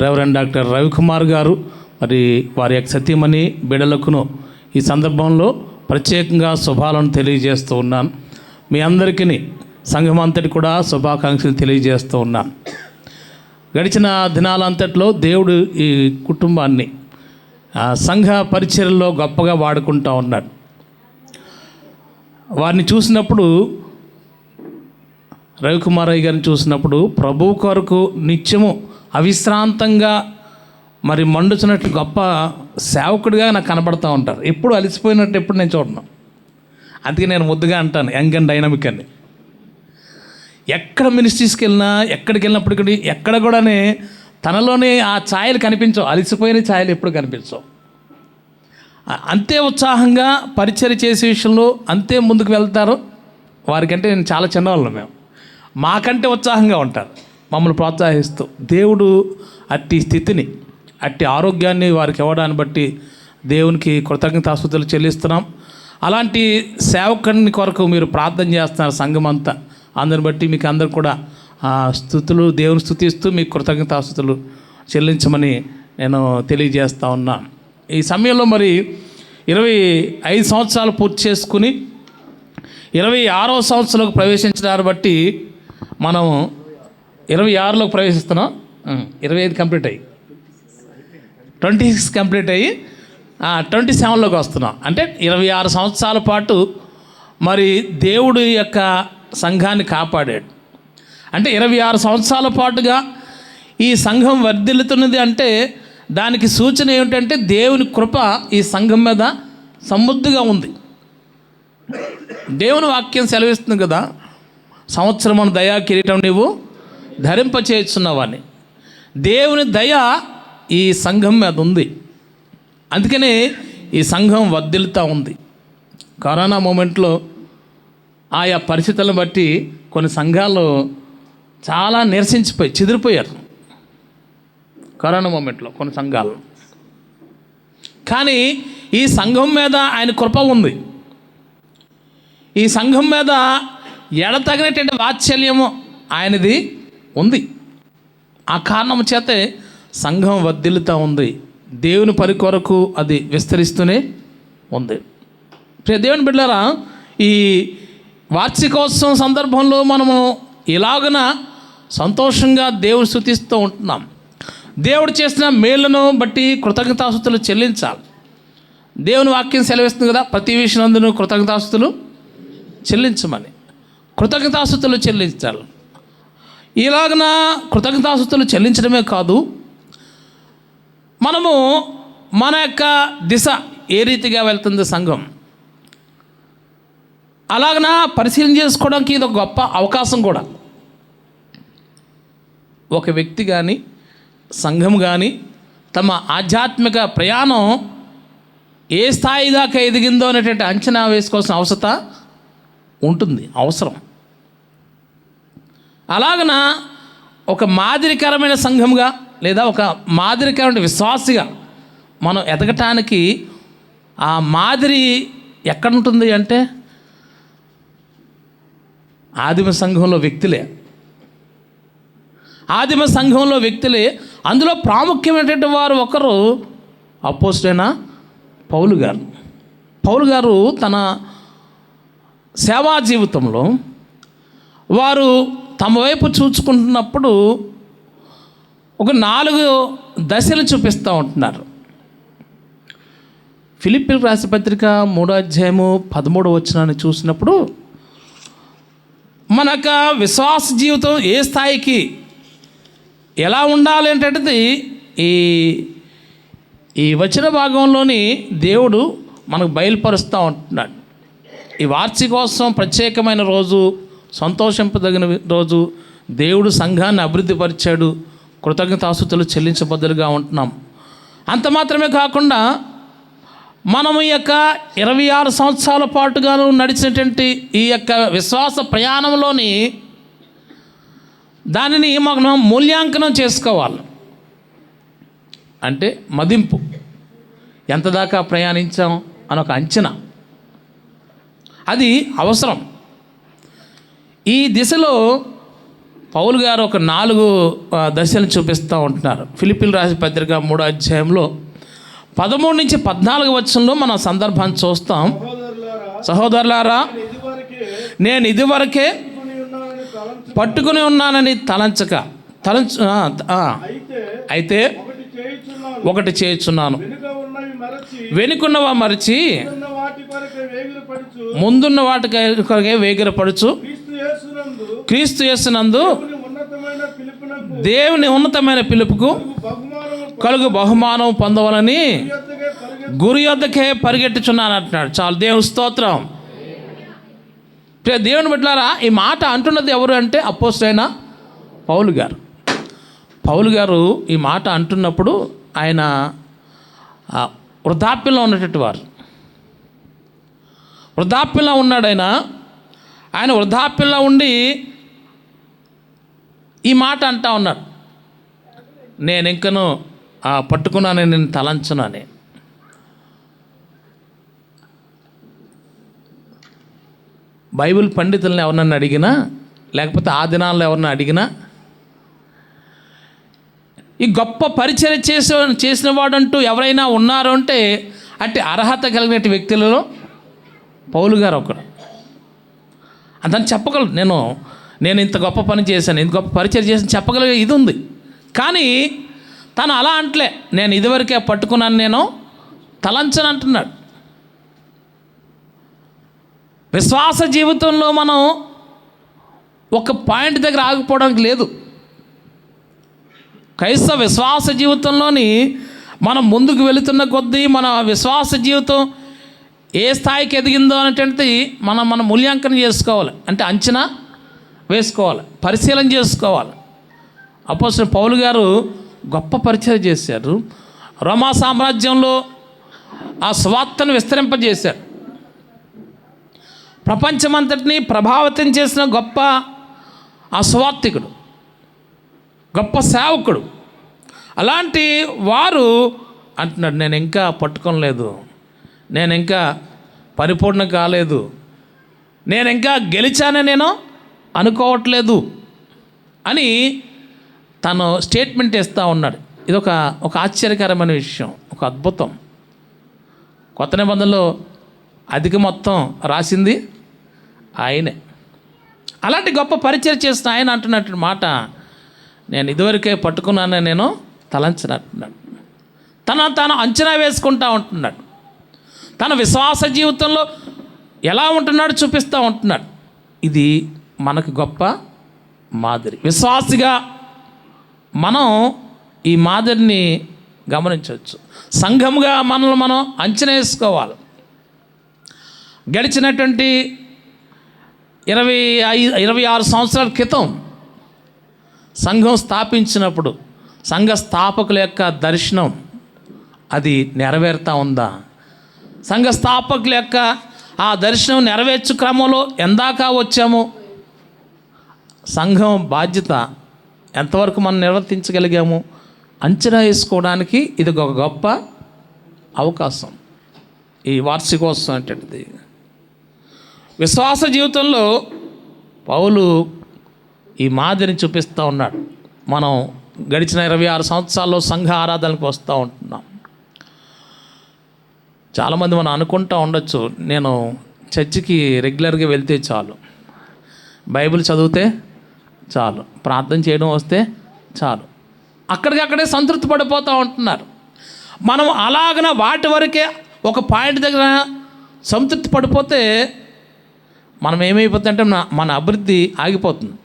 రెవరెండ్ డాక్టర్ రవికుమార్ గారు, మరి వారి యొక్క సతీమణి బిడ్డలకును ఈ సందర్భంలో ప్రత్యేకంగా శుభాలను తెలియజేస్తూ ఉన్నాను. మీ అందరికీ సంఘం అంతటి కూడా శుభాకాంక్షలు తెలియజేస్తూ ఉన్నాను. గడిచిన దినాలంతట్లో దేవుడు ఈ కుటుంబాన్ని సంఘ పరిచర్యలో గొప్పగా వాడుకుంటూ ఉన్నాడు. వారిని చూసినప్పుడు, రవికుమారయ్య గారిని చూసినప్పుడు ప్రభు కొరకు నిత్యము అవిశ్రాంతంగా మరి మండుచున్నట్టు గొప్ప సేవకుడిగా నాకు కనబడుతూ ఉంటారు. ఎప్పుడు అలసిపోయినట్టు ఎప్పుడు నేను చూడను. అందుకే నేను ముద్దుగా అంటాను యంగ్ అండ్ డైనమిక్ అని. ఎక్కడ మినిస్ట్రీస్కి వెళ్ళినా, ఎక్కడికి వెళ్ళినప్పటికీ ఎక్కడ కూడానే తనలోనే ఆ ఛాయలు కనిపించవు. అలసిపోయిన ఛాయలు ఎప్పుడు కనిపించవు. అంతే ఉత్సాహంగా పరిచర్య చేసే విషయంలో అంతే ముందుకు వెళ్తారు. వారికంటే నేను చాలా చిన్నవాళ్ళం, మేము మాకంటే ఉత్సాహంగా ఉంటారు, మమ్మల్ని ప్రోత్సహిస్తూ. దేవుడు అట్టి స్థితిని, అట్టి ఆరోగ్యాన్ని వారికి ఇవ్వడాన్ని బట్టి దేవునికి కృతజ్ఞతాస్తుతులు చెల్లిస్తున్నాం. అలాంటి సేవకుని కొరకు మీరు ప్రార్థన చేస్తున్నారు సంఘం అంతా. అందరిని బట్టి మీకు అందరు కూడా స్తుతులు, దేవుని స్తుతిస్తూ మీకు కృతజ్ఞతాస్తుతులు చెల్లించమని నేను తెలియజేస్తూ ఉన్నాను. ఈ సమయంలో మరి 25 సంవత్సరాలు పూర్తి చేసుకుని 26వ సంవత్సరంలోకి ప్రవేశించడాన్ని బట్టి మనం 26లోకి ప్రవేశిస్తున్నాం. 25 కంప్లీట్ అయ్యి 26 కంప్లీట్ అయ్యి 27లోకి వస్తున్నాం. అంటే 26 సంవత్సరాల పాటు మరి దేవుడు యొక్క సంఘాన్ని కాపాడాడు. అంటే 26 సంవత్సరాల పాటుగా ఈ సంఘం వర్ధిల్లుతున్నది. అంటే దానికి సూచన ఏమిటంటే దేవుని కృప ఈ సంఘం మీద సమృద్ధిగా ఉంది. దేవుని వాక్యం సెలవిస్తుంది కదా, సంవత్సరమున దయా కిరీటం నీవు ధరింపచేస్తున్నావని. దేవుని దయ ఈ సంఘం మీద ఉంది. అందుకనే ఈ సంఘం వర్ధిల్లుతూ ఉంది. కరోనా మూమెంట్లో ఆయా పరిస్థితులను బట్టి కొన్ని సంఘాలు చాలా నిరసించిపోయి చెదిరిపోయారు. కరోనా మూమెంట్లో కొన్ని సంఘాలు. కానీ ఈ సంఘం మీద ఆయన కృప ఉంది. ఈ సంఘం మీద ఎడతగినటువంటి వాత్సల్యము ఆయనది ఉంది. ఆ కారణం చేతే సంఘం వర్ధిల్లుతూ ఉంది. దేవుని పని కొరకు అది విస్తరిస్తూనే ఉంది. దేవుని బిడ్డలారా, ఈ వార్షికోత్సవం సందర్భంలో మనము ఇలాగన సంతోషంగా దేవుని స్తుతిస్తూ ఉంటున్నాం. దేవుడు చేసిన మేలును బట్టి కృతజ్ఞతాస్తుతులు చెల్లించాలి. దేవుని వాక్యం సెలవిస్తుంది కదా, ప్రతి విషయంలో కృతజ్ఞతాస్తుతులు చెల్లించమని. కృతజ్ఞతాస్తుతులు చెల్లించాలి. ఇలాగన కృతజ్ఞతాస్తుతులు చెల్లించడమే కాదు, మనము మన యొక్క దిశ ఏ రీతిగా వెళ్తుంది సంఘం, అలాగన పరిశీలన చేసుకోవడానికి ఇది ఒక గొప్ప అవకాశం కూడా. ఒక వ్యక్తి కానీ సంఘం కానీ తమ ఆధ్యాత్మిక ప్రయాణం ఏ స్థాయి దాకా ఎదిగిందో అనేటువంటి అంచనా వేసుకోవాల్సిన అవసరం. అలాగన ఒక మాదిరికరమైన సంఘంగా లేదా ఒక మాదిరికరమైన విశ్వాసిగా మనం ఎదగటానికి ఆ మాదిరి ఎక్కడ ఉంటుంది అంటే ఆదిమ సంఘంలో వ్యక్తులే. అందులో ప్రాముఖ్యమైనటువంటి వారు ఒకరు అపోస్తలుడైన పౌలు గారు తన సేవా జీవితంలో వారు తమ వైపు చూసుకుంటున్నప్పుడు ఒక 4 దశలు చూపిస్తూ ఉంటున్నారు. ఫిలిప్పీలకు రాసిన పత్రిక 3వ అధ్యాయము 13వ వచనాన్ని చూసినప్పుడు మనకు విశ్వాస జీవితం ఏ స్థాయికి ఎలా ఉండాలి అంటే ఈ వచన భాగంలోని దేవుడు మనకు బయలుపరుస్తూ ఉంటున్నాడు. ఈ వార్షికోత్సవం ప్రత్యేకమైన రోజు, సంతోషింపదగిన రోజు. దేవుడు సంఘాన్ని అభివృద్ధిపరిచాడు, కృతజ్ఞతాస్తుతులు చెల్లించబద్దులుగా ఉంటున్నాం. అంత మాత్రమే కాకుండా మనం ఈ యొక్క 26 సంవత్సరాల పాటుగాను నడిచినటువంటి ఈ యొక్క విశ్వాస ప్రయాణంలోని దానిని మనం మూల్యాంకనం చేసుకోవాలి. అంటే మదింపు, ఎంత దాకా ప్రయాణించాం అని ఒక అంచనా, అది అవసరం. ఈ దిశలో పౌలు గారు ఒక 4 దశలు చూపిస్తూ ఉంటున్నారు. ఫిలిప్పీలకు రాసిన పత్రిక 3వ అధ్యాయంలో 13 నుంచి 14 వచనంలో మన సందర్భాన్ని చూస్తాం. సహోదరులారా, నేను ఇదివరకే పట్టుకుని ఉన్నానని అయితే ఒకటి చేయుచున్నాను, వెనుకున్నవా మరచి ముందున్న వాటి కొరకే వేగిరపడుచు క్రీస్తు యేసునందు దేవుని ఉన్నతమైన పిలుపుకు కలుగు బహుమానం పొందవాలని గురి యొద్దకే పరిగెట్టుచున్నాను అంటున్నాడు. చాలు, దేవుని స్తోత్రం. దేవుని బిడ్డలారా, ఈ మాట అంటున్నది ఎవరు అంటే అపోస్తలుడైన పౌలు గారు ఈ మాట అంటున్నప్పుడు ఆయన వృద్ధాప్యంలో ఉన్నటువంటి వారు. వృద్ధాప్యంలో ఉన్నాడు ఆయన వృద్ధాప్యంలో ఉండి ఈ మాట అంటా ఉన్నాడు, నేను ఇంకను పట్టుకున్నాను, నేను తలంచునని. బైబిల్ పండితులను ఎవరినన్నా అడిగినా, లేకపోతే ఆ దినాల్లో ఎవరినన్నా అడిగినా, ఈ గొప్ప పరిచయం చేసిన వాడంటూ ఎవరైనా ఉన్నారు అంటే అట్టి అర్హత కలిగిన వ్యక్తులలో పౌలు గారు ఒకడు. అతను చెప్పగలడు, నేను ఇంత గొప్ప పని చేశాను, ఇంత గొప్ప పరిచయం చేశాను చెప్పగలిగే ఇది ఉంది. కానీ తను అలా అంటలే, నేను ఇదివరకే పట్టుకున్నాను, నేను తలంచను అంటున్నాడు. విశ్వాస జీవితంలో మనం ఒక పాయింట్ దగ్గర ఆగిపోవడానికి లేదు. క్రైస్తవ విశ్వాస జీవితంలోని మనం ముందుకు వెళుతున్న కొద్దీ మన విశ్వాస జీవితం ఏ స్థాయికి ఎదిగిందో అనేటువంటిది మనం మూల్యాంకనం చేసుకోవాలి. అంటే అంచనా వేసుకోవాలి, పరిశీలన చేసుకోవాలి. అపోస్తలుడైన పౌలు గారు గొప్ప పరిచయం చేశారు. రోమా సామ్రాజ్యంలో ఆ సువార్తను విస్తరింపజేశారు. ప్రపంచమంతటిని ప్రభావితం చేసిన గొప్ప ఆ సువార్తికుడు, గొప్ప సేవకుడు. అలాంటి వారు అంటున్నాడు, నేను ఇంకా పట్టుకోలేదు, నేను ఇంకా పరిపూర్ణ కాలేదు, నేను ఇంకా గెలిచానని నేను అనుకోవట్లేదు అని తను స్టేట్మెంట్ ఇస్తూ ఉన్నాడు. ఇది ఒక ఆశ్చర్యకరమైన విషయం, ఒక అద్భుతం. కొత్త నిబంధనలో అధిక మొత్తం రాసింది ఆయనే. అలాంటి గొప్ప పరిచయం చేసిన ఆయన అంటున్నట్టు మాట, నేను ఇదివరకే పట్టుకున్నానని నేను తలంచినట్టున్నాడు. తాను అంచనా వేసుకుంటా ఉంటున్నాడు. తన విశ్వాస జీవితంలో ఎలా ఉంటున్నాడు చూపిస్తూ ఉంటున్నాడు. ఇది మనకు గొప్ప మాదిరి. విశ్వాసిగా మనం ఈ మాదిరిని గమనించవచ్చు. సంఘముగా మనల్ని మనం అంచనా వేసుకోవాలి. గడిచినటువంటి 26 సంవత్సరాల క్రితం సంఘం స్థాపించినప్పుడు సంఘ స్థాపకుల యొక్క దర్శనం అది నెరవేరుతా ఉందా? సంఘ స్థాపకుల యొక్క ఆ దర్శనం నెరవేర్చు క్రమంలో ఎందాకా వచ్చాము? సంఘం బాధ్యత ఎంతవరకు మనం నిర్వర్తించగలిగాము అంచనా వేసుకోవడానికి ఇది ఒక గొప్ప అవకాశం. ఈ వార్షికోత్సవం అంటే విశ్వాస జీవితంలో పౌలు ఈ మాదిరిని చూపిస్తూ ఉన్నాడు. మనం గడిచిన 26 సంవత్సరాల్లో సంఘ ఆరాధనకు వస్తూ ఉంటున్నాం. చాలామంది మనం అనుకుంటూ ఉండొచ్చు, నేను చర్చికి రెగ్యులర్గా వెళ్తే చాలు, బైబిల్ చదివితే చాలు, ప్రార్థన చేయడం వస్తే చాలు, అక్కడికక్కడే సంతృప్తి పడిపోతూ ఉంటున్నారు. మనం అలాగన వాటి వరకే ఒక పాయింట్ దగ్గర సంతృప్తి పడిపోతే మనం ఏమైపోతుందంటే మన అభివృద్ధి ఆగిపోతుంది.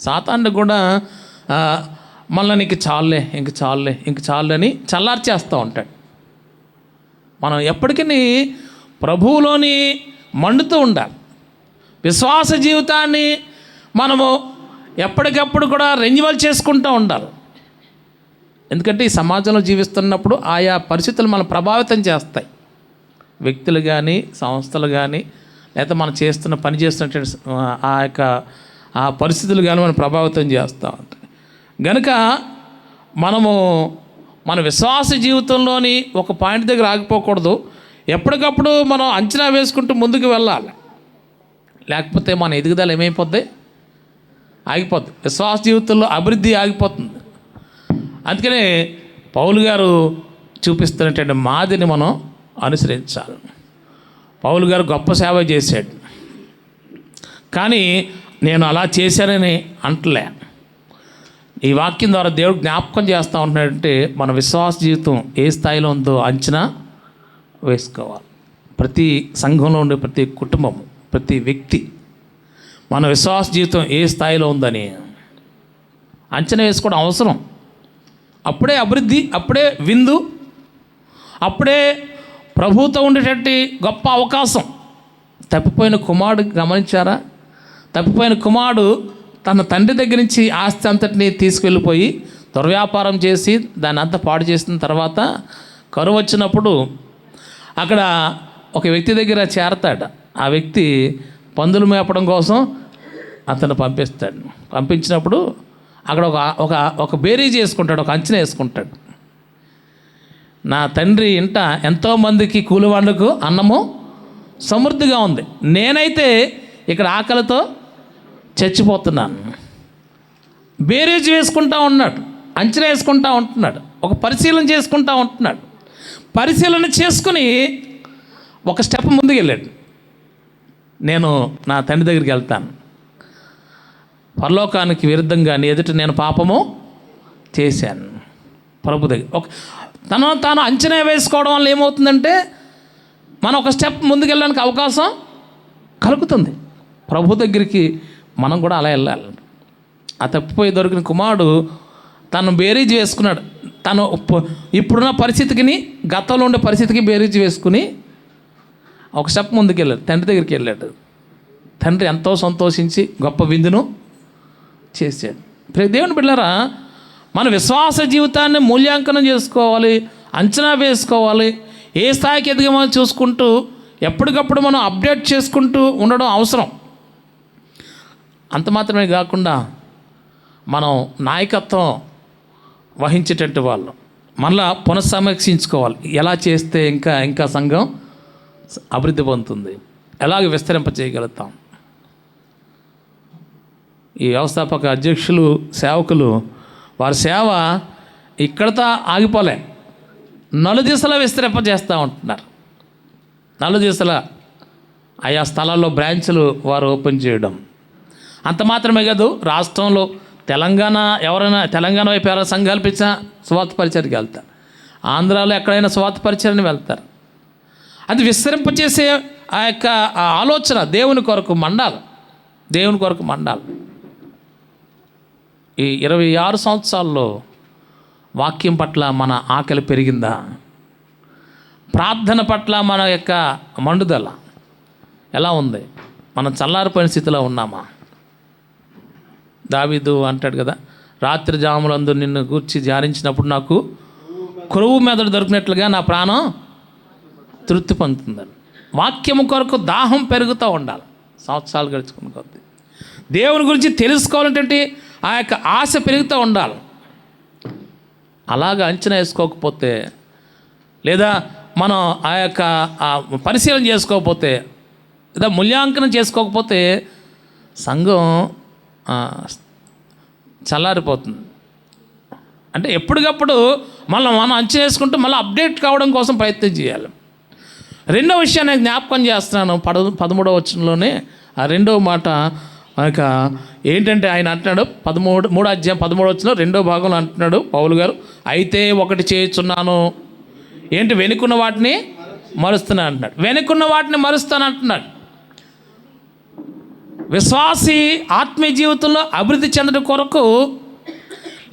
సాతాను కూడా మళ్ళీ నీకు చాలులే ఇంక చాలులే అని చల్లార్చేస్తూ ఉంటాడు. మనం ఎప్పటికీ ప్రభువులోని మండుతూ ఉండాలి. విశ్వాస జీవితాన్ని మనము ఎప్పటికప్పుడు కూడా రెన్యువల్ చేసుకుంటూ ఉండాలి. ఎందుకంటే ఈ సమాజంలో జీవిస్తున్నప్పుడు ఆయా పరిస్థితులు మనం ప్రభావితం చేస్తాయి. వ్యక్తులు కానీ, సంస్థలు కానీ, లేకపోతే మనం పని చేస్తున్నటువంటి ఆ పరిస్థితులు కానీ మనం ప్రభావితం చేస్తూ ఉంటాయి. కనుక మనము మన విశ్వాస జీవితంలోని ఒక పాయింట్ దగ్గర ఆగిపోకూడదు. ఎప్పటికప్పుడు మనం అంచనా వేసుకుంటూ ముందుకు వెళ్ళాలి. లేకపోతే మన ఎదుగుదల ఏమైపోద్ది? ఆగిపోద్ది. విశ్వాస జీవితంలో అభివృద్ధి ఆగిపోతుంది. అందుకనే పౌలు గారు చూపిస్తున్నటువంటి మాదిరిని మనం అనుసరించాలి. పౌలు గారు గొప్ప సేవ చేశాడు, కానీ నేను అలా చేశానని అంటలే. ఈ వాక్యం ద్వారా దేవుడు జ్ఞాపకం చేస్తూ ఉంటున్నాడంటే మన విశ్వాస జీవితం ఏ స్థాయిలో ఉందో అంచనా వేసుకోవాలి. ప్రతి సంఘంలో ఉండే ప్రతి కుటుంబం, ప్రతి వ్యక్తి మన విశ్వాస జీవితం ఏ స్థాయిలో ఉందని అంచనా వేసుకోవడం అవసరం. అప్పుడే అభివృద్ధి, అప్పుడే విందు, అప్పుడే ప్రభువుతో ఉండేటటువంటి గొప్ప అవకాశం. తప్పిపోయిన కుమారుడు గమనించారా? తప్పిపోయిన కుమారుడు తన తండ్రి దగ్గర నుంచి ఆస్తి అంతటిని తీసుకెళ్ళిపోయి దుర్వ్యాపారం చేసి దాన్ని అంతా పాడు చేసిన తర్వాత కరువు వచ్చినప్పుడు అక్కడ ఒక వ్యక్తి దగ్గర చేరతాడు. ఆ వ్యక్తి పందులు మేపడం కోసం అతను పంపించినప్పుడు అక్కడ ఒక బేరీజ్ వేసుకుంటాడు, ఒక అంచనా వేసుకుంటాడు. నా తండ్రి ఇంట ఎంతోమందికి కూలివాళ్ళకు అన్నము సమృద్ధిగా ఉంది, నేనైతే ఇక్కడ ఆకలితో చచ్చిపోతున్నాను. బేరీజ్ వేసుకుంటా ఉన్నాడు, అంచనా వేసుకుంటా ఉంటున్నాడు, ఒక పరిశీలన చేసుకుంటా ఉంటున్నాడు. పరిశీలన చేసుకుని ఒక స్టెప్ ముందుకు వెళ్ళాడు. నేను నా తండ్రి దగ్గరికి వెళ్తాను, పరలోకానికి విరుద్ధంగా నీ ఎదుట నేను పాపము చేశాను. ప్రభు దగ్గర తాను అంచనా వేసుకోవడం వల్ల ఏమవుతుందంటే మనం ఒక స్టెప్ ముందుకెళ్ళడానికి అవకాశం కలుగుతుంది. ప్రభు దగ్గరికి మనం కూడా అలా వెళ్ళాలి. ఆ తప్పిపోయి దొరికిన కుమారుడు తను బేరీజ్ వేసుకున్నాడు. తను ఇప్పుడున్న పరిస్థితికి, గతంలో ఉండే పరిస్థితికి బేరీజ్ వేసుకుని ఒక స్టెప్ ముందుకు వెళ్ళాడు, తండ్రి దగ్గరికి వెళ్ళాడు. తండ్రి ఎంతో సంతోషించి గొప్ప విందును చేశాడు. దేవుని బిడ్డలారా, మన విశ్వాస జీవితాన్ని మూల్యాంకనం చేసుకోవాలి, అంచనా వేసుకోవాలి. ఏ స్థాయికి ఎదిగామో చూసుకుంటూ ఎప్పటికప్పుడు మనం అప్డేట్ చేసుకుంటూ ఉండడం అవసరం. అంత మాత్రమే కాకుండా మనం నాయకత్వం వహించేటట్టు వాళ్ళు మళ్ళా పునఃసమీక్షించుకోవాలి. ఎలా చేస్తే ఇంకా సంఘం అభివృద్ధి పొందుతుంది, ఎలాగ విస్తరింపచేయగలుగుతాం. ఈ వ్యవస్థాపక అధ్యక్షులు, సేవకులు, వారి సేవ ఇక్కడతో ఆగిపోలే, నలుదిశలా విస్తరింపజేస్తూ ఉంటున్నారు. నలుదిశలా ఆయా స్థలాల్లో బ్రాంచ్లు వారు ఓపెన్ చేయడం. అంత మాత్రమే కాదు, రాష్ట్రంలో ఎవరైనా తెలంగాణ వైపు ఎవరైనా సంఘాలు పిలిచినా స్వార్థ పరిచర్కి వెళ్తారు, ఆంధ్రాలో ఎక్కడైనా స్వార్థ పరిచర్ని వెళ్తారు. అది విస్తరింపచేసే ఆ యొక్క ఆలోచన దేవుని కొరకు మండాలి. ఈ 26 సంవత్సరాల్లో వాక్యం పట్ల మన ఆకలి పెరిగిందా? ప్రార్థన పట్ల మన యొక్క మండుదల ఎలా ఉంది? మనం చల్లారిపోయిన స్థితిలో ఉన్నామా? దావీదు అంటాడు కదా, రాత్రి జాములందు నిన్ను గూర్చి ధ్యానించినప్పుడు నాకు కొరువు మెదడు దొరికినట్లుగా నా ప్రాణం తృప్తి పొందుతుందని. వాక్యము కొరకు దాహం పెరుగుతూ ఉండాలి సంవత్సరాలు గడుచుకున్న కొద్దీ. దేవుని గురించి తెలుసుకోవాలంటే ఆ యొక్క ఆశ పెరుగుతూ ఉండాలి. అలాగ అంచనా వేసుకోకపోతే, లేదా మనం ఆ యొక్క పరిశీలన చేసుకోకపోతే, లేదా మూల్యాంకనం చేసుకోకపోతే సంఘం చల్లారిపోతుంది. అంటే ఎప్పటికప్పుడు మనం అంచనా వేసుకుంటూ మళ్ళీ అప్డేట్ కావడం కోసం ప్రయత్నం చేయాలి. రెండో విషయాన్ని నేను జ్ఞాపకం చేస్తున్నాను. 13వ వచనంలోనే ఆ రెండవ మాట ఏంటంటే ఆయన అంటున్నాడు, 3వ అధ్యాయం 13వ వచనంలో రెండో భాగంలో అంటున్నాడు పౌలు గారు, అయితే ఒకటి చేయుచున్నాను, ఏంటి? వెనుకున్న వాటిని మరుస్తున్నాను అంటున్నాడు. వెనుకున్న వాటిని మరుస్తాను అంటున్నాడు. విశ్వాసి ఆత్మీయ జీవితంలో అభివృద్ధి చెందడం కొరకు,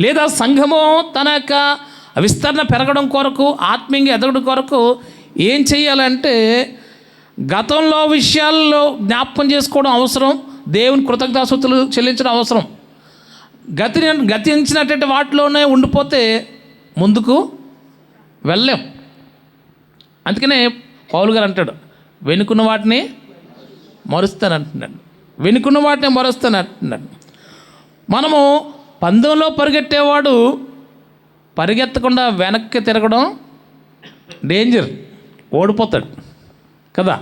లేదా సంఘము తన యొక్క విస్తరణ పెరగడం కొరకు, ఆత్మీయంగా ఎదగడం కొరకు ఏం చేయాలంటే గతంలో విషయాల్లో జ్ఞాపకం చేసుకోవడం అవసరం. దేవుని కృతజ్ఞతాస్తుతులు చెల్లించడం అవసరం. గతించినటువంటి వాటిలోనే ఉండిపోతే ముందుకు వెళ్ళలేం. అందుకనే పౌలు గారు అంటాడు, వెనుకున్న వాటిని మరుస్తానంటున్నాడు. వెనుకున్న వాటిని మరుస్తానంటున్నాడు. మనము పందెంలో పరిగెట్టేవాడు పరిగెత్తకుండా వెనక్కి తిరగడం డేంజర్, ఓడిపోతాడు కదా.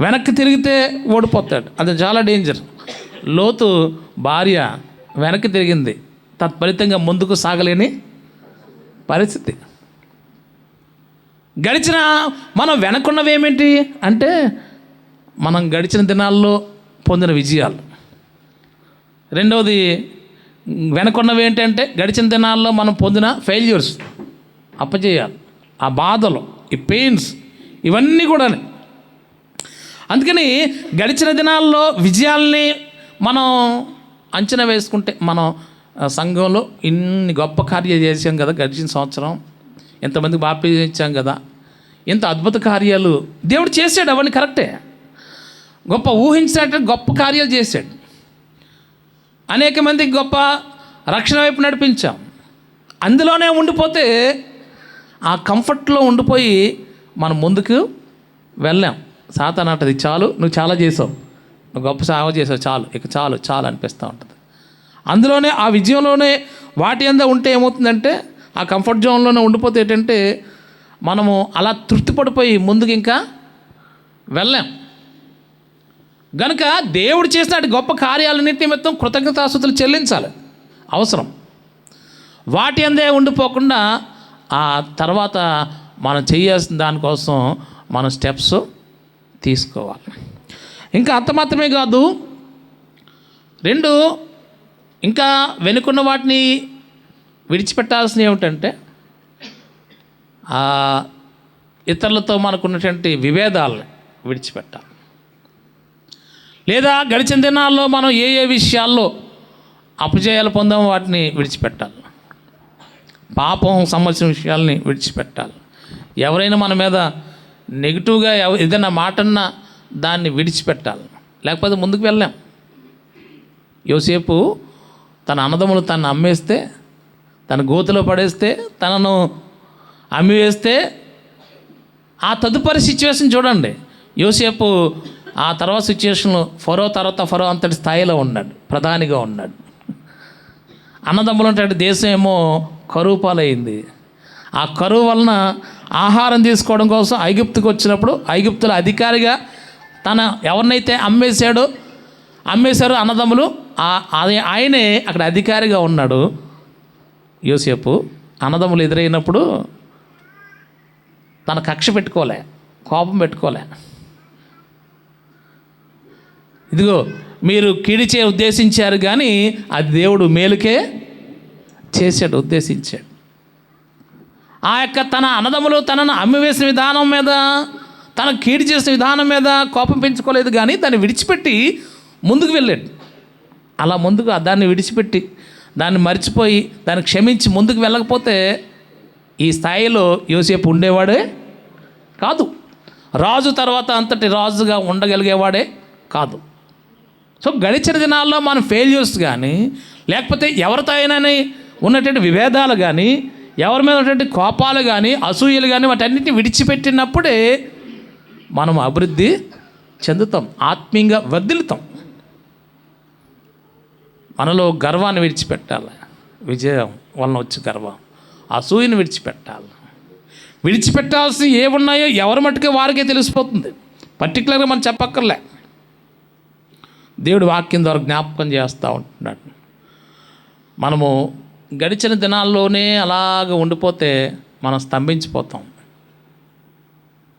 వెనక్కి తిరిగితే ఓడిపోతాడు, అది చాలా డేంజర్. లోతు భార్య వెనక్కి తిరిగింది, తత్ఫలితంగా ముందుకు సాగలేని పరిస్థితి. మనం వెనకున్నవి ఏమిటి అంటే మనం గడిచిన దినాల్లో పొందిన విజయాలు. రెండవది వెనకున్నవి ఏంటంటే గడిచిన దినాల్లో మనం పొందిన ఫెయిల్యూర్స్, అప్పజేయాలి, ఆ బాధలు, ఈ పెయిన్స్, ఇవన్నీ కూడా. అందుకని గడిచిన దినాల్లో విజయాల్ని మనం అంచనా వేసుకుంటే, మనం సంఘంలో ఇన్ని గొప్ప కార్యాలు చేసాం కదా గడిచిన సంవత్సరం, ఎంతమందికి బాప్టిజం ఇచ్చాం కదా, ఎంత అద్భుత కార్యాలు దేవుడు చేశాడు, అవన్నీ కరెక్టే. గొప్ప ఊహించినట్టు గొప్ప కార్యాలు చేశాడు. అనేక మందికి గొప్ప రక్షణ వైపు నడిపించాం. అందులోనే ఉండిపోతే, ఆ కంఫర్ట్లో ఉండిపోయి మనం ముందుకు వెళ్ళాం. సాతాను అంటది, చాలు నువ్వు చాలా చేసావు, నువ్వు గొప్ప సేవ చేసావు, చాలు ఇక చాలు చాలు అనిపిస్తూ ఉంటుంది. అందులోనే ఆ విజయంలోనే వాటి అంతా ఉంటే ఏమవుతుందంటే, ఆ కంఫర్ట్ జోన్లోనే ఉండిపోతే ఏంటంటే మనము అలా తృప్తి పడిపోయి ముందుకు ఇంకా వెళ్ళాం. గనుక దేవుడు చేసిన గొప్ప కార్యాలన్నింటి నిమిత్తం కృతజ్ఞతాస్తుతులు చెల్లించాలి, అవసరం. వాటి అందే ఉండిపోకుండా ఆ తర్వాత మనం చేయాల్సిన దానికోసం మనం స్టెప్స్ తీసుకోవాలి. ఇంకా అంత మాత్రమే కాదు, రెండు, ఇంకా వెనుకున్న వాటిని విడిచిపెట్టాల్సినవి ఏమిటంటే ఇతరులతో మనకున్నటువంటి విభేదాలని విడిచిపెట్టాలి. లేదా గడిచిన దినాల్లో మనం ఏ ఏ విషయాల్లో అపజయాలు పొందామో వాటిని విడిచిపెట్టాలి. పాపం సంబంధించిన విషయాల్ని విడిచిపెట్టాలి. ఎవరైనా మన మీద నెగిటివ్గా ఏదైనా మాటన్నా దాన్ని విడిచిపెట్టాలి, లేకపోతే ముందుకు వెళ్ళాం. యోసేపు తన అన్నదమ్ములు తను అమ్మేస్తే, తన గోతిలో పడేస్తే, తనను అమ్మివేస్తే, ఆ తదుపరి సిచ్యువేషన్ చూడండి. యోసేపు ఆ తర్వాత సిచ్యువేషన్లో ఫరో అంతటి స్థాయిలో ఉన్నాడు, ప్రధానిగా ఉన్నాడు. అన్నదమ్ములు అంటే దేశం ఏమో కరువు పాలైంది. ఆ కరువు వలన ఆహారం తీసుకోవడం కోసం ఐగుప్తుకు వచ్చినప్పుడు ఐగుప్తుల అధికారిగా తన ఎవరినైతే అమ్మేశారో అన్నదమ్ములు, ఆయనే అక్కడ అధికారిగా ఉన్నాడు యోసేపు. అన్నదమ్ములు ఎదురైనప్పుడు తన కక్ష పెట్టుకోలే, కోపం పెట్టుకోలే. ఇదిగో మీరు కీడిచే ఉద్దేశించారు కానీ అది దేవుడు మేలుకే చేశాడు, ఉద్దేశించాడు. ఆ యొక్క తన అన్నదమ్ములు తనను అమ్మివేసిన విధానం మీద, తన కీడి చేసిన విధానం మీద కోపం పెంచుకోలేదు, కానీ దాన్ని విడిచిపెట్టి ముందుకు వెళ్ళాడు. అలా ముందుకు దాన్ని విడిచిపెట్టి దాన్ని మర్చిపోయి దాన్ని క్షమించి ముందుకు వెళ్ళకపోతే ఈ స్థాయిలో యోసేపు ఉండేవాడే కాదు, రాజు తర్వాత అంతటి రాజుగా ఉండగలిగేవాడే కాదు. సో గడిచిన దినాల్లో మనం ఫెయిల్యూర్స్ కానీ, లేకపోతే ఎవరితో అయినా ఉన్నటువంటి విభేదాలు కానీ, ఎవరి మీద ఉన్నటువంటి కోపాలు కానీ, అసూయలు కానీ, వాటన్నిటిని విడిచిపెట్టినప్పుడే మనం అభివృద్ధి చెందుతాం, ఆత్మీయంగా వర్ధిల్లుతాం. మనలో గర్వాన్ని విడిచిపెట్టాలి, విజయం వలన వచ్చే గర్వం, అసూయను విడిచిపెట్టాలి. విడిచిపెట్టాల్సి ఏమున్నాయో ఎవరి మట్టుకే వారికే తెలిసిపోతుంది, పర్టికులర్గా మనం చెప్పక్కర్లే. దేవుడు వాక్యం ద్వారా జ్ఞాపకం చేస్తూ ఉంటున్నాడు. మనము గడిచిన దినాల్లోనే అలాగ ఉండిపోతే మనం స్తంభించిపోతాం.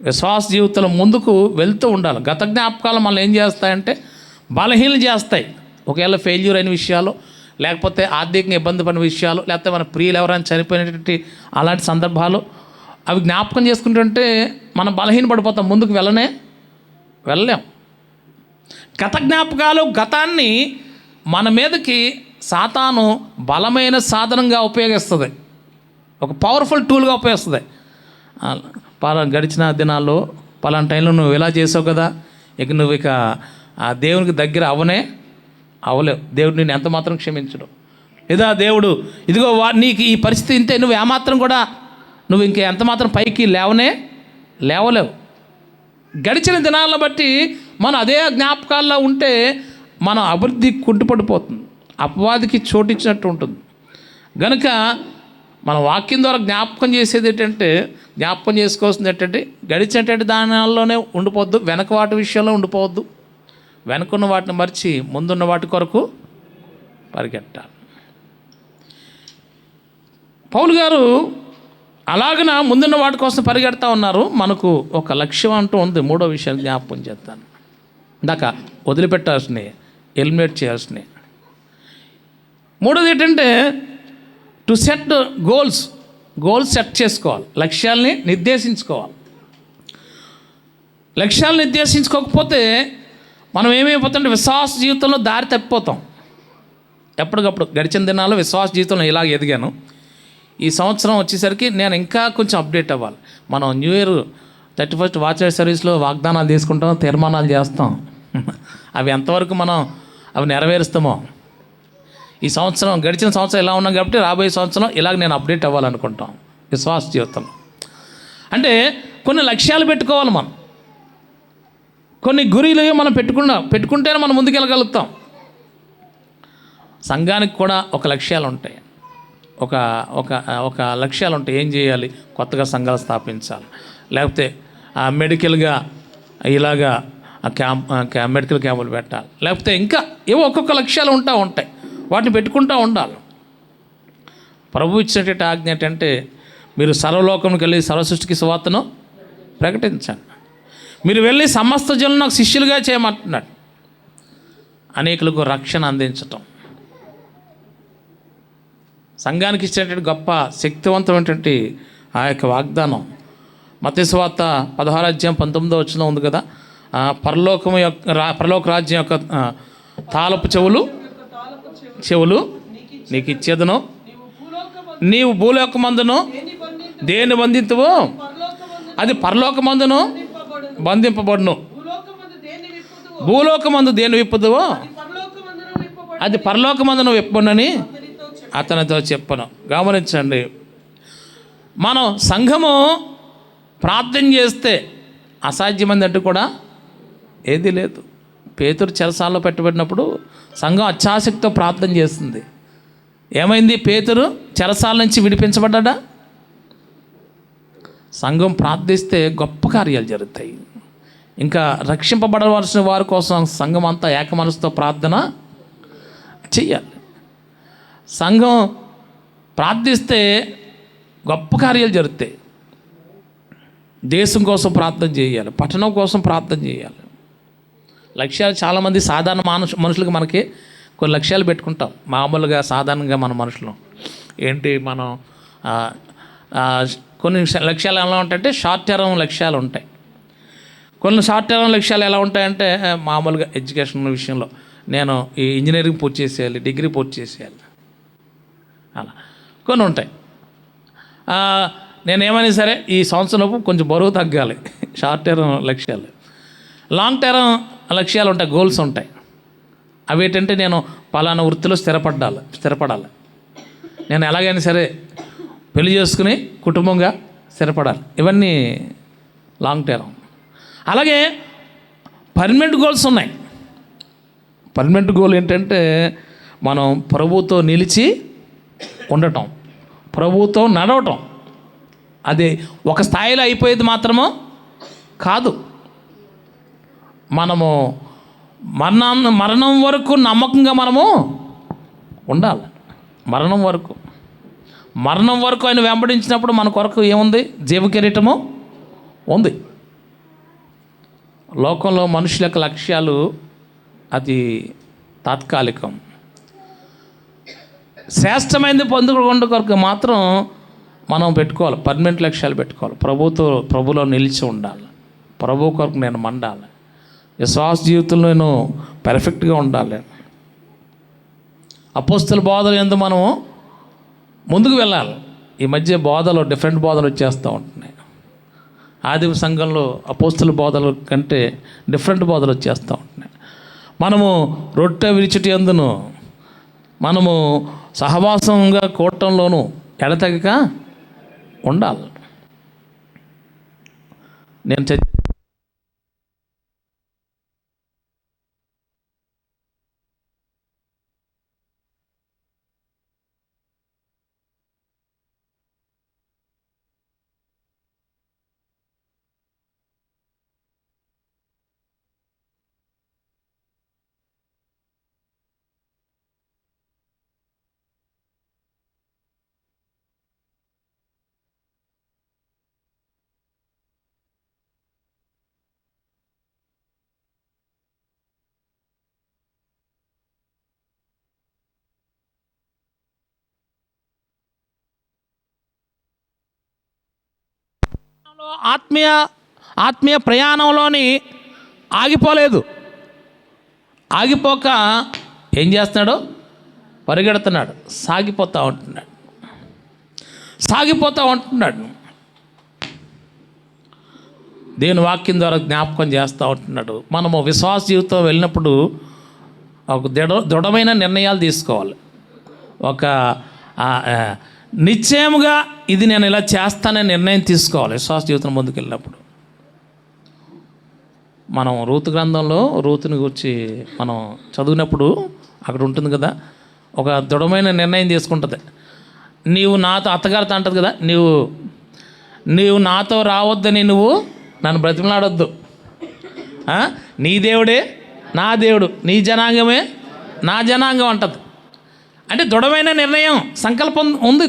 విశ్వాస జీవితంలో ముందుకు వెళ్తూ ఉండాలి. గత జ్ఞాపకాలు మనం ఏం చేస్తాయంటే బలహీనలు చేస్తాయి. ఒకవేళ ఫెయిల్యూర్ అయిన విషయాలు, లేకపోతే ఆర్థికంగా ఇబ్బంది పడిన విషయాలు, లేకపోతే మన ప్రియులు ఎవరైనా చనిపోయినటువంటి అలాంటి సందర్భాలు అవి జ్ఞాపకం చేసుకుంటుంటే మనం బలహీనపడిపోతాం, ముందుకు వెళ్ళలేం. గత జ్ఞాపకాలు గతాన్ని మన మీదకి సాతాను బలమైన సాధనంగా ఉపయోగిస్తుంది, ఒక పవర్ఫుల్ టూల్గా ఉపయోగిస్తుంది. గడిచిన దినాల్లో పలానా టైంలో నువ్వు ఇలా చేసావు కదా, ఇక నువ్వు ఆ దేవునికి దగ్గర అవ్వలేవు, దేవుడు నేను ఎంత మాత్రం క్షమించడు. లేదా దేవుడు ఇదిగో నీకు ఈ పరిస్థితి ఇంతే, నువ్వు ఏమాత్రం కూడా నువ్వు ఇంక ఎంత మాత్రం పైకి లేవలేవు. గడిచిన దినాలను బట్టి మనం అదే జ్ఞాపకాల్లో ఉంటే మన అభివృద్ధి కుంటుపడిపోతుంది, అపవాదికి చోటిచ్చినట్టు ఉంటుంది. గనుక మన వాక్యం ద్వారా జ్ఞాపకం చేసుకోవాల్సింది ఏంటంటే గడిచేటటువంటి దానిలోనే ఉండిపోవద్దు, వెనక వాటి విషయంలో ఉండిపోవద్దు. వెనకున్న వాటిని మర్చి ముందున్న వాటి కొరకు పరిగెట్టాలి. పౌలు గారు అలాగన ముందున్న వాటి కోసం పరిగెడతా ఉన్నారు. మనకు ఒక లక్ష్యం అంటూ ఉంది. మూడో విషయాన్ని జ్ఞాపకం చేస్తాను. ఇందాక వదిలిపెట్టాల్సినవి, ఎలిమినేట్ చేయాల్సినవి. మూడోది ఏంటంటే టు సెట్ గోల్స్ సెట్ చేసుకోవాలి, లక్ష్యాల్ని నిర్దేశించుకోవాలి. లక్ష్యాలు నిర్దేశించుకోకపోతే మనం ఏమైపోతుంటే విశ్వాస జీవితంలో దారి తప్పిపోతాం. ఎప్పటికప్పుడు గడిచిన దినాల్లో విశ్వాస జీవితంలో ఇలాగ ఎదిగాను. ఈ సంవత్సరం వచ్చేసరికి నేను ఇంకా కొంచెం అప్డేట్ అవ్వాలి. మనం న్యూ ఇయర్ 31st వాచ్ సర్వీస్లో వాగ్దానాలు తీసుకుంటాం, తీర్మానాలు చేస్తాం. అవి ఎంతవరకు మనం అవి నెరవేరుస్తామో. ఈ సంవత్సరం గడిచిన సంవత్సరం ఇలా ఉన్నాం కాబట్టి రాబోయే సంవత్సరం ఇలాగ నేను అప్డేట్ అవ్వాలనుకుంటాం విశ్వాస జీవితంలో. అంటే కొన్ని లక్ష్యాలు పెట్టుకోవాలి మనం, కొన్ని గురీలు మనం పెట్టుకుంటేనే మనం ముందుకెళ్ళగలుగుతాం. సంఘానికి కూడా ఒక లక్ష్యాలు ఉంటాయి, ఒక లక్ష్యాలు ఉంటాయి. ఏం చేయాలి? కొత్తగా సంఘాలు స్థాపించాలి, లేకపోతే మెడికల్గా ఇలాగా మెడికల్ క్యాంపులు పెట్టాలి, లేకపోతే ఇంకా ఏవో ఒక్కొక్క లక్ష్యాలు ఉంటాయి. వాటిని పెట్టుకుంటూ ఉండాలి. ప్రభు ఇచ్చినటువంటి ఆజ్ఞ ఏంటంటే మీరు సర్వలోకంకి వెళ్ళి సర్వసృష్టికి సువార్తను ప్రకటించండి. మీరు వెళ్ళి సమస్త జనులను నాకు శిష్యులుగా చేయమంటున్నాడు. అనేకులకు రక్షణ అందించటం సంఘానికి ఇచ్చినటువంటి గొప్ప శక్తివంతమైనటువంటి ఆ యొక్క వాగ్దానం. మత్తయి సువార్త 16:19 ఉంది కదా, పరలోక రాజ్యం యొక్క తాళపు చెవులు నీకు ఇచ్చేదను, నీవు భూలోకమందును దేన్ని బంధింతువో అది పరలోకమందును బంధింపబడును, భూలోకమందు దేన్ని విప్పుదువో అది పరలోకమందును విప్పనని అతనితో చెప్పను. గమనించండి, మనం సంఘము ప్రార్థన చేస్తే అసాధ్యమైంది అంటూ కూడా ఏదీ లేదు. పేతురు చెరసాలలో పెట్టబడినప్పుడు సంఘం అత్యాసక్తితో ప్రార్థన చేస్తుంది. ఏమైంది? పేతురు చెరసాల నుంచి విడిపించబడ్డా? సంఘం ప్రార్థిస్తే గొప్ప కార్యాలు జరుగుతాయి. ఇంకా రక్షింపబడవలసిన వారి కోసం సంఘం అంతా ఏక మనసుతో ప్రార్థన చెయ్యాలి. సంఘం ప్రార్థిస్తే గొప్ప కార్యాలు జరుగుతాయి. దేశం కోసం ప్రార్థన చేయాలి, పట్టణం కోసం ప్రార్థన చేయాలి. లక్ష్యాలు చాలామంది సాధారణ మనుషులకు మనకి కొన్ని లక్ష్యాలు పెట్టుకుంటాం. మామూలుగా సాధారణంగా మన మనుషులు ఏంటి, మనం కొన్ని లక్ష్యాలు ఎలా ఉంటాయంటే షార్ట్ టర్మ్ లక్ష్యాలు ఉంటాయి. కొన్ని షార్ట్ టర్మ్ లక్ష్యాలు ఎలా ఉంటాయంటే మామూలుగా ఎడ్యుకేషన్ విషయంలో నేను ఈ ఇంజనీరింగ్ పూర్తి చేసేయాలి, డిగ్రీ పూర్తి చేసేయాలి. అలా కొన్ని ఉంటాయి. నేనేమైనా సరే ఈ సంవత్సరంలోపు కొంచెం బరువు తగ్గాలి, షార్ట్ టర్మ్ లక్ష్యాలు. లాంగ్ టర్మ్ లక్ష్యాలు ఉంటాయి, గోల్స్ ఉంటాయి. అవి ఏంటంటే నేను పలానా వృత్తిలో స్థిరపడాలి, నేను ఎలాగైనా సరే పెళ్లి చేసుకుని కుటుంబంగా స్థిరపడాలి. ఇవన్నీ లాంగ్ టర్మ్. అలాగే పర్మనెంట్ గోల్స్ ఉన్నాయి. పర్మనెంట్ గోల్ ఏంటంటే మనం ప్రభువుతో నిలిచి ఉండటం, ప్రభువుతో నడవటం. అది ఒక స్థాయిలో అయిపోయేది మాత్రమో కాదు. మనము మరణం వరకు నమ్మకంగా మనము ఉండాలి. మరణం వరకు ఆయన వెంబడించినప్పుడు మన కొరకు ఏముంది? జీవ కిరీటము ఉంది. లోకంలో మనుషుల యొక్క లక్ష్యాలు అది తాత్కాలికం. శ్రేష్టమైనది పొందుకోవడం కొరకు మాత్రం మనం పెట్టుకోవాలి, పర్మనెంట్ లక్ష్యాలు పెట్టుకోవాలి. ప్రభులో నిలిచి ఉండాలి, ప్రభు కొరకు నేను మండాలి, విశ్వాస జీవితంలో నేను పర్ఫెక్ట్గా ఉండాలి. అపోస్తల బోధలు ఎందు మనము ముందుకు వెళ్ళాలి. ఈ మధ్య బోధలు డిఫరెంట్ బోధలు వచ్చేస్తూ ఉంటున్నాయి. ఆదిమ సంఘంలో అపోస్తల బోధల కంటే డిఫరెంట్ బోధలు వచ్చేస్తూ ఉంటున్నాయి. మనము రొట్టె విరిచిటి అందును మనము సహవాసంగా కూడటంలోనూ ఎడతెగక ఉండాలి. నేను ఆత్మీయ ప్రయాణంలోని ఆగిపోక ఏం చేస్తున్నాడు? పరిగెడుతున్నాడు, సాగిపోతూ ఉంటున్నాడు. దేవుని వాక్యం ద్వారా జ్ఞాపకం చేస్తూ ఉంటున్నాడు. మనము విశ్వాస జీవితం వెళ్ళినప్పుడు ఒక దృఢమైన నిర్ణయాలు తీసుకోవాలి. ఒక నిశ్చయముగా ఇది నేను ఇలా చేస్తానని నిర్ణయం తీసుకోవాలి. విశ్వాస జీవితం ముందుకు వెళ్ళినప్పుడు మనం రూతు గ్రంథంలో రూతుని గురించి మనం చదివినప్పుడు అక్కడ ఉంటుంది కదా, ఒక దృఢమైన నిర్ణయం తీసుకుంటుంది. నీవు నాతో అత్తగారితో అంటది కదా, నీవు నాతో రావద్దని నువ్వు నన్ను బ్రతిమలాడొద్దు, నీ దేవుడే నా దేవుడు, నీ జనాంగమే నా జనాంగం అంటది. అంటే దృఢమైన నిర్ణయం, సంకల్పం ఉంది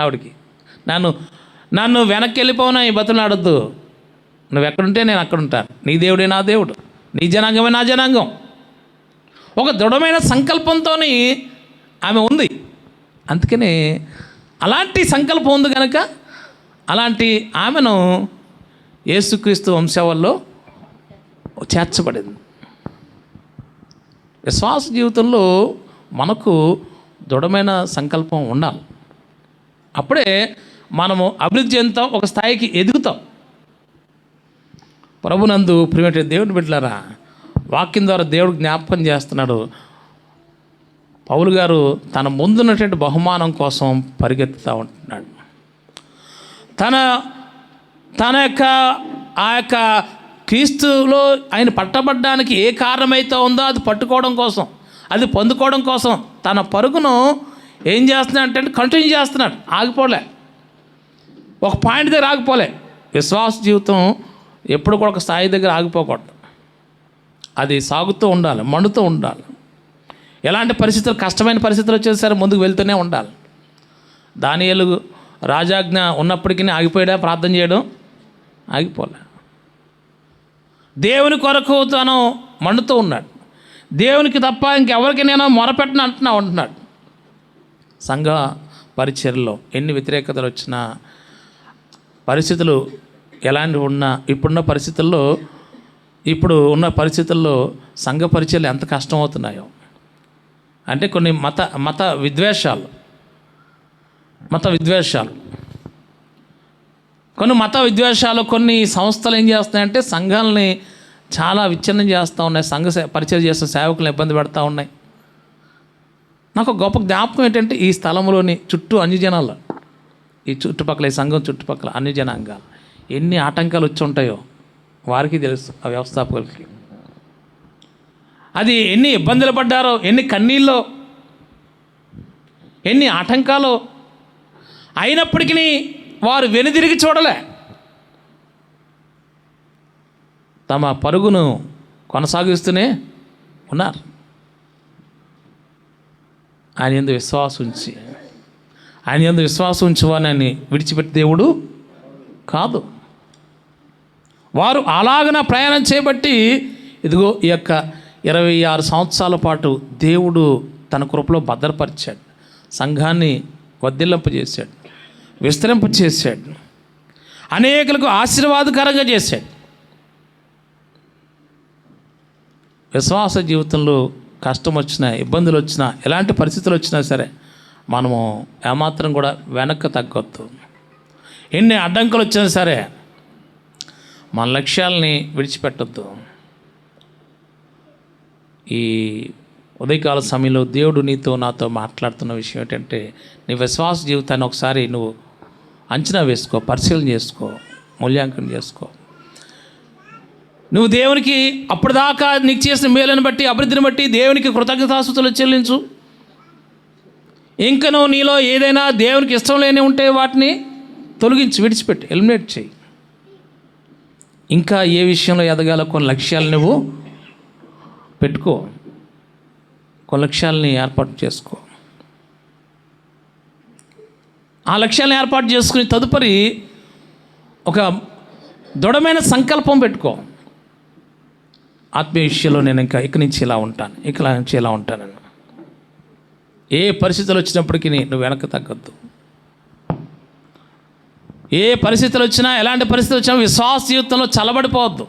ఆవిడికి. నన్ను వెనక్కి వెళ్ళిపోయినా ఈ బతులాడొద్దు, నువ్వు ఎక్కడుంటే నేను అక్కడ ఉంటాను, నీ దేవుడే నా దేవుడు, నీ జనాంగమే నా జనాంగం. ఒక దృఢమైన సంకల్పంతో ఆమె ఉంది. అందుకని అలాంటి సంకల్పం ఉంది కనుక అలాంటి ఆమెను యేసుక్రీస్తు వంశావళిలో చేర్చబడింది. విశ్వాస జీవితంలో మనకు దృఢమైన సంకల్పం ఉండాలి. అప్పుడే మనము అభివృద్ధి చెందుతాం, ఒక స్థాయికి ఎదుగుతాం. ప్రభునందు ప్రియమైన దేవుని బిడ్డలారా, వాక్యం ద్వారా దేవుడు జ్ఞాపకం చేస్తున్నాడు. పౌలు గారు తన ముందున్నటువంటి బహుమానం కోసం పరిగెత్తుతూ ఉంటున్నాడు. తన యొక్క ఆ యొక్క క్రీస్తులో ఆయన పట్టబడ్డానికి ఏ కారణమైతే ఉందో అది పట్టుకోవడం కోసం, అది పొందుకోవడం కోసం తన పరుగును ఏం చేస్తున్నాడు అంటే కంటిన్యూ చేస్తున్నాడు. ఆగిపోలే, ఒక పాయింట్ దగ్గర ఆగిపోలే. విశ్వాస జీవితం ఎప్పుడు కూడా ఒక స్థాయి దగ్గర ఆగిపోకూడదు. అది సాగుతూ ఉండాలి, మండుతూ ఉండాలి. ఎలాంటి పరిస్థితులు, కష్టమైన పరిస్థితులు వచ్చేసరి ముందుకు వెళ్తూనే ఉండాలి. దానియేలు రాజాజ్ఞ ఉన్నప్పటికీ ఆగిపోయాడా ప్రార్థన చేయడం? ఆగిపోలే. దేవుని కొరకు తను మండుతూ ఉన్నాడు. దేవునికి తప్ప ఇంకెవరికి నేను మొరపెట్టను ఉంటున్నాడు. సంఘ పరిచర్యలో ఎన్ని వ్యతిరేకతలు వచ్చినా, పరిస్థితులు ఎలాంటివి ఉన్నా, ఇప్పుడు ఉన్న పరిస్థితుల్లో సంఘ పరిచర్యలు ఎంత కష్టమవుతున్నాయో. అంటే కొన్ని మత విద్వేషాలు, మత విద్వేషాలు, కొన్ని సంస్థలు ఏం చేస్తున్నాయంటే సంఘాలని చాలా విచ్ఛిన్నం చేస్తూ ఉన్నాయి, పరిచయం చేస్తున్న సేవకులను ఇబ్బంది పెడతా ఉన్నాయి. నాకు గొప్ప జ్ఞాపకం ఏంటంటే ఈ స్థలంలోని చుట్టూ అన్ని జనాలు, ఈ చుట్టుపక్కల ఈ సంఘం చుట్టుపక్కల అన్ని జనాంగాలు ఎన్ని ఆటంకాలు వచ్చి ఉంటాయో వారికి తెలుసు, ఆ వ్యవస్థాపకులకి. అది ఎన్ని ఇబ్బందులు పడ్డారో, ఎన్ని కన్నీళ్ళు, ఎన్ని ఆటంకాలు అయినప్పటికీ వారు వెనుదిరిగి చూడలే. తమ పరుగును కొనసాగిస్తూనే ఉన్నారు. ఆయన యందు విశ్వాసం ఉంచువానని విడిచిపెట్టి దేవుడు కాదు. వారు అలాగన ప్రయాణం చేయబట్టి ఇదిగో ఈ యొక్క 26 సంవత్సరాల పాటు దేవుడు తన కృపలో భద్రపరిచాడు, సంఘాన్ని వర్ధిల్లింపజేశాడు, విస్తరింపజేశాడు, అనేకులకు ఆశీర్వాదకరంగా చేశాడు. విశ్వాస జీవితంలో కష్టం వచ్చినా, ఇబ్బందులు వచ్చినా, ఎలాంటి పరిస్థితులు వచ్చినా సరే మనము ఏమాత్రం కూడా వెనక్కి తగ్గొద్దు. ఎన్ని అడ్డంకులు వచ్చినా సరే మన లక్ష్యాలని విడిచిపెట్టొద్దు. ఈ ఉదయకాల సమయంలో దేవుడు నాతో మాట్లాడుతున్న విషయం ఏంటంటే, నీ విశ్వాస జీవితాన్ని ఒకసారి నువ్వు అంచనా వేసుకో, పరిశీలన చేసుకో, మూల్యాంకనం చేసుకో. నువ్వు దేవునికి అప్పటిదాకా నీకు చేసిన మేలుని బట్టి, అభివృద్ధిని బట్టి దేవునికి కృతజ్ఞతాస్తుతులు చెల్లించు. ఇంకా నువ్వు నీలో ఏదైనా దేవునికి ఇష్టం లేని ఉంటే వాటిని తొలగించి, విడిచిపెట్టి, ఎలిమినేట్ చేయి. ఇంకా ఏ విషయంలో ఎదగాలో కొన్ని లక్ష్యాలు నువ్వు పెట్టుకో, కొన్ని లక్ష్యాలని ఏర్పాటు చేసుకో. ఆ లక్ష్యాలను ఏర్పాటు చేసుకుని తదుపరి ఒక దృఢమైన సంకల్పం పెట్టుకో. ఆత్మీయ విషయంలో నేను ఇక్కడి నుంచి ఇలా ఉంటాను, ఇక్కడి నుంచి ఇలా ఉంటానని. ఏ పరిస్థితులు వచ్చినప్పటికీ నువ్వు వెనక్కి తగ్గద్దు. ఏ పరిస్థితులు వచ్చినా, ఎలాంటి పరిస్థితులు వచ్చినా విశ్వాస జీవితంలో చల్లబడిపోవద్దు.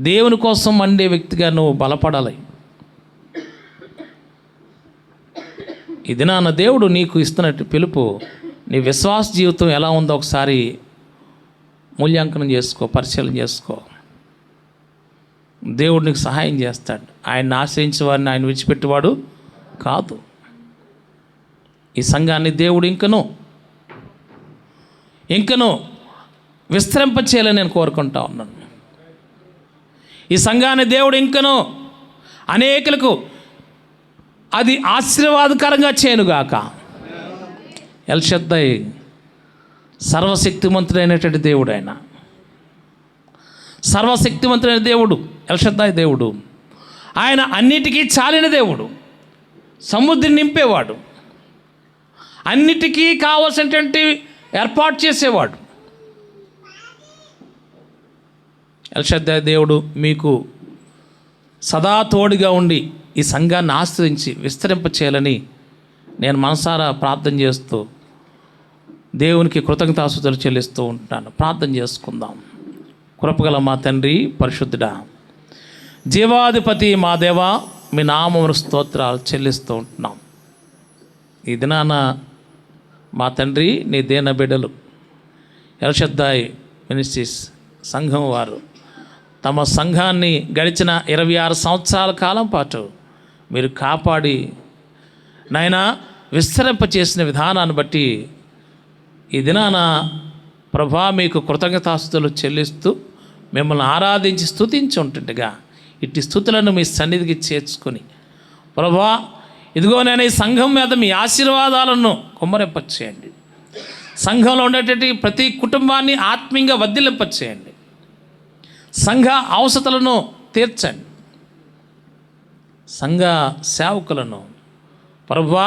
దేవుని కోసం మండే వ్యక్తిగా నువ్వు బలపడాలి. ఈ దినాన దేవుడు నీకు ఇస్తున్నట్టు పిలుపు, నీ విశ్వాస జీవితం ఎలా ఉందో ఒకసారి మూల్యాంకనం చేసుకో, పరిశీలన చేసుకో. దేవుడు నీకు సహాయం చేస్తాడు. ఆయన్ని ఆశ్రయించే వారిని ఆయన విడిచిపెట్టేవాడు కాదు. ఈ సంఘాన్ని దేవుడు ఇంకనూ విస్తరింపచేయాలని నేను కోరుకుంటా ఉన్నాను. ఈ సంఘాన్ని దేవుడు ఇంకనూ అనేకులకు అది ఆశీర్వాదకరంగా చేయనుగాక. ఎల్ షద్దై సర్వశక్తిమంతుడైనటువంటి దేవుడు, ఆయన సర్వశక్తిమంతుడైన దేవుడు, ఎల్ షద్దై దేవుడు. ఆయన అన్నిటికీ చాలిన దేవుడు, సముద్రం నింపేవాడు, అన్నిటికీ కావలసినటువంటి ఏర్పాటు చేసేవాడు. ఎల్ షద్దై దేవుడు మీకు సదా తోడుగా ఉండి ఈ సంఘాన్ని ఆశ్రయించి విస్తరింపచేయాలని నేను మనసారా ప్రార్థన చేస్తూ దేవునికి కృతజ్ఞతాస్తుతులు చెల్లిస్తూ ఉంటాను. ప్రార్థన చేసుకుందాం. కృపగల మా తండ్రి, పరిశుద్ధుడా, జీవాధిపతి మా దేవ, మీ నామమును స్తోత్రాలు చెల్లిస్తూ ఉంటున్నాం. ఈ దినాన మా తండ్రి, నీ దేన బిడ్డలు ఎల్ షద్దై మినిస్ట్రీస్ సంఘం వారు తమ సంఘాన్ని గడిచిన 26 సంవత్సరాల కాలం పాటు మీరు కాపాడి నాయనా విస్తరింపచేసిన విధానాన్ని బట్టి ఈ దినాన ప్రభా మీకు కృతజ్ఞతాస్తుతులు చెల్లిస్తూ మిమ్మల్ని ఆరాధించి స్తుతించి ఉంటుండగా ఇట్టి స్తుతులను మీ సన్నిధికి చేర్చుకొని ప్రభా ఇదిగో నేను ఈ సంఘం మీద మీ ఆశీర్వాదాలను కుమ్మరింపచేయండి. సంఘంలో ఉండేటువంటి ప్రతి కుటుంబాన్ని ఆత్మీయంగా వర్ధిల్లింపచేయండి. సంఘ అవసరతలను తీర్చండి. సంఘ సేవకులను ప్రభువా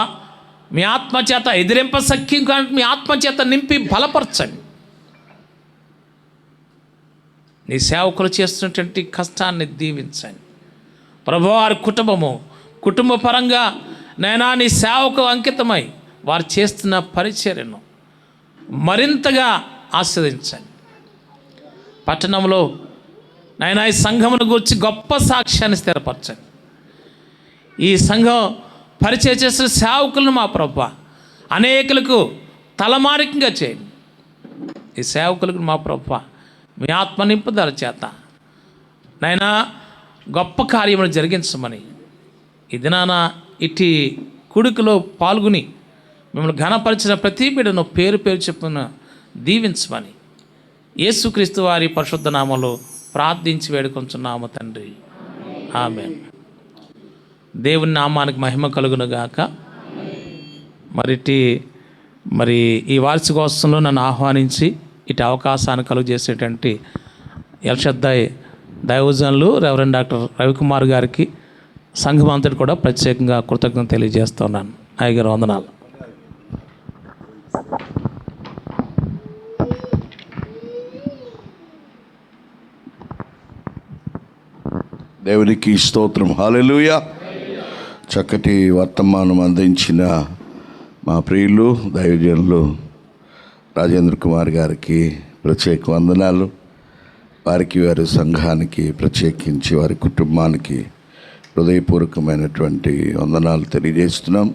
మీ ఆత్మచేత ఎదిరింప సఖ్యం కానీ మీ ఆత్మచేత నింపి బలపరచండి. నీ సేవకులు చేస్తున్నటువంటి కష్టాన్ని దీవించండి ప్రభువా. వారి కుటుంబ పరంగా నైనా నీ సేవకు అంకితమై వారు చేస్తున్న పరిచర్యను మరింతగా ఆస్వాదించండి. పట్టణంలో నైనా ఈ సంఘమును గురించి గొప్ప సాక్ష్యాన్ని స్థిరపరచండి. ఈ సంఘం పరిచయం చేసిన సేవకులను మా ప్రభువా అనేకులకు తలమానికంగా చేయండి. ఈ సేవకులకు మా ప్రభువా మీ ఆత్మ నింపుదల చేత నాయనా గొప్ప కార్యములు జరిగించమని ఈ దినాన ఇట్టి కుడికలో పాల్గొని మిమ్మల్ని ఘనపరిచిన ప్రతి బిడ్డను పేరు పేరు చెప్పున దీవించమని యేసుక్రీస్తు వారి పరిశుద్ధ నామములో ప్రార్థించి వేడుకొంచున్నాము తండ్రి, ఆమేన్. దేవుని నామానికి మహిమ కలుగునుగాక. మరి ఈ వార్షికోత్సవంలో నన్ను ఆహ్వానించి ఇటు అవకాశాన్ని కలుగజేసేటువంటి ఎల్షద్దాయ్ దైవజనులు రెవరెండ్ డాక్టర్ రవికుమార్ గారికి సంఘం అంతటి కూడా ప్రత్యేకంగా కృతజ్ఞత తెలియజేస్తున్నాను. అయ్యగారు వందనాలు. దేవునికి స్తోత్రం. హల్లెలూయా. చక్కటి వర్తమానం అందించిన మా ప్రియులు దైవజనులు రాజేంద్ర కుమార్ గారికి ప్రత్యేక వందనాలు. వారికి, వారి సంఘానికి, ప్రత్యేకించి వారి కుటుంబానికి హృదయపూర్వకమైనటువంటి వందనాలు తెలియజేస్తున్నాం.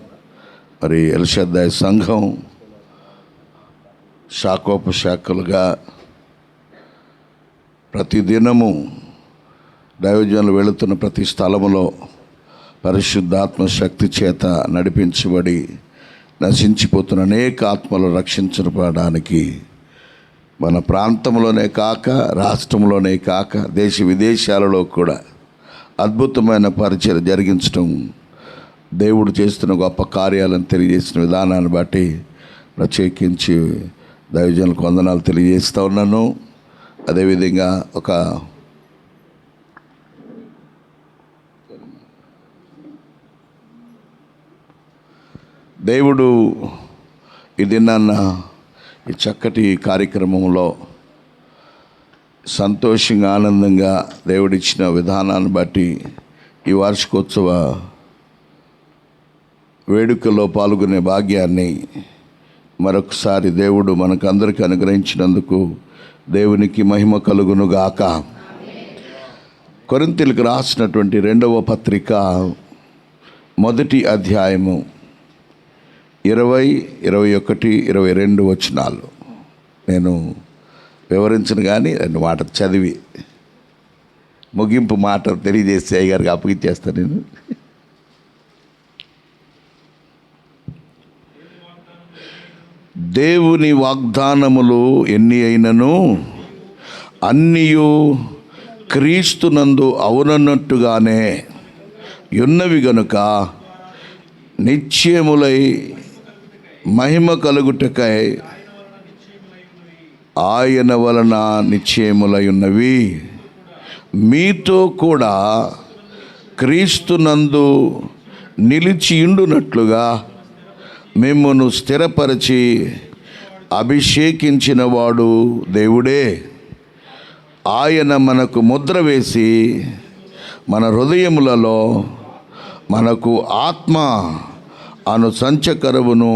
మరి ఎల్షద్దాయ్ సంఘం శాఖోపశాఖలుగా ప్రతిదినము దైవజనులు వెళుతున్న ప్రతి స్థలములో పరిశుద్ధాత్మ శక్తి చేత నడిపించబడి నశించిపోతున్న అనేక ఆత్మలు రక్షించబడడానికి మన ప్రాంతంలోనే కాక, రాష్ట్రంలోనే కాక, దేశ విదేశాలలో కూడా అద్భుతమైన పరిచయం జరిగించడం, దేవుడు చేస్తున్న గొప్ప కార్యాలను తెలియజేసిన విధానాన్ని బట్టి ప్రత్యేకించి దైవజనులకు వందనాలు తెలియజేస్తూ ఉన్నాను. అదేవిధంగా ఒక దేవుడు ఇది నన్న ఈ చక్కటి కార్యక్రమంలో సంతోషంగా, ఆనందంగా దేవుడిచ్చిన విధానాన్ని బట్టి ఈ వార్షికోత్సవ వేడుకలో పాల్గొనే భాగ్యాన్ని మరొకసారి దేవుడు మనకందరికీ అనుగ్రహించినందుకు దేవునికి మహిమ కలుగునుగాక. కొరింథీయులకు రాసినటువంటి 2వ పత్రిక 1వ అధ్యాయము 20, 21, 22 వచనాలు నేను వివరించను, కానీ 2 మాటలు చదివి ముగింపు మాట తెలియజేసి అయ్యగారికి అప్పగిచ్చేస్తాను. నేను దేవుని వాగ్దానములు ఎన్ని అయినను అన్నియు క్రీస్తునందు అవునన్నట్టుగానే ఉన్నవి గనుక నిశ్చయములై మహిమ కలుగుటకై ఆయన వలన నిశ్చయములై ఉన్నవి. మీతో కూడా క్రీస్తునందు నిలిచియుండునట్లుగా మిమ్మును స్థిరపరిచి అభిషేకించిన వాడు దేవుడే. ఆయన మనకు ముద్ర వేసి మన హృదయములలో మనకు ఆత్మ అను సంచకరువును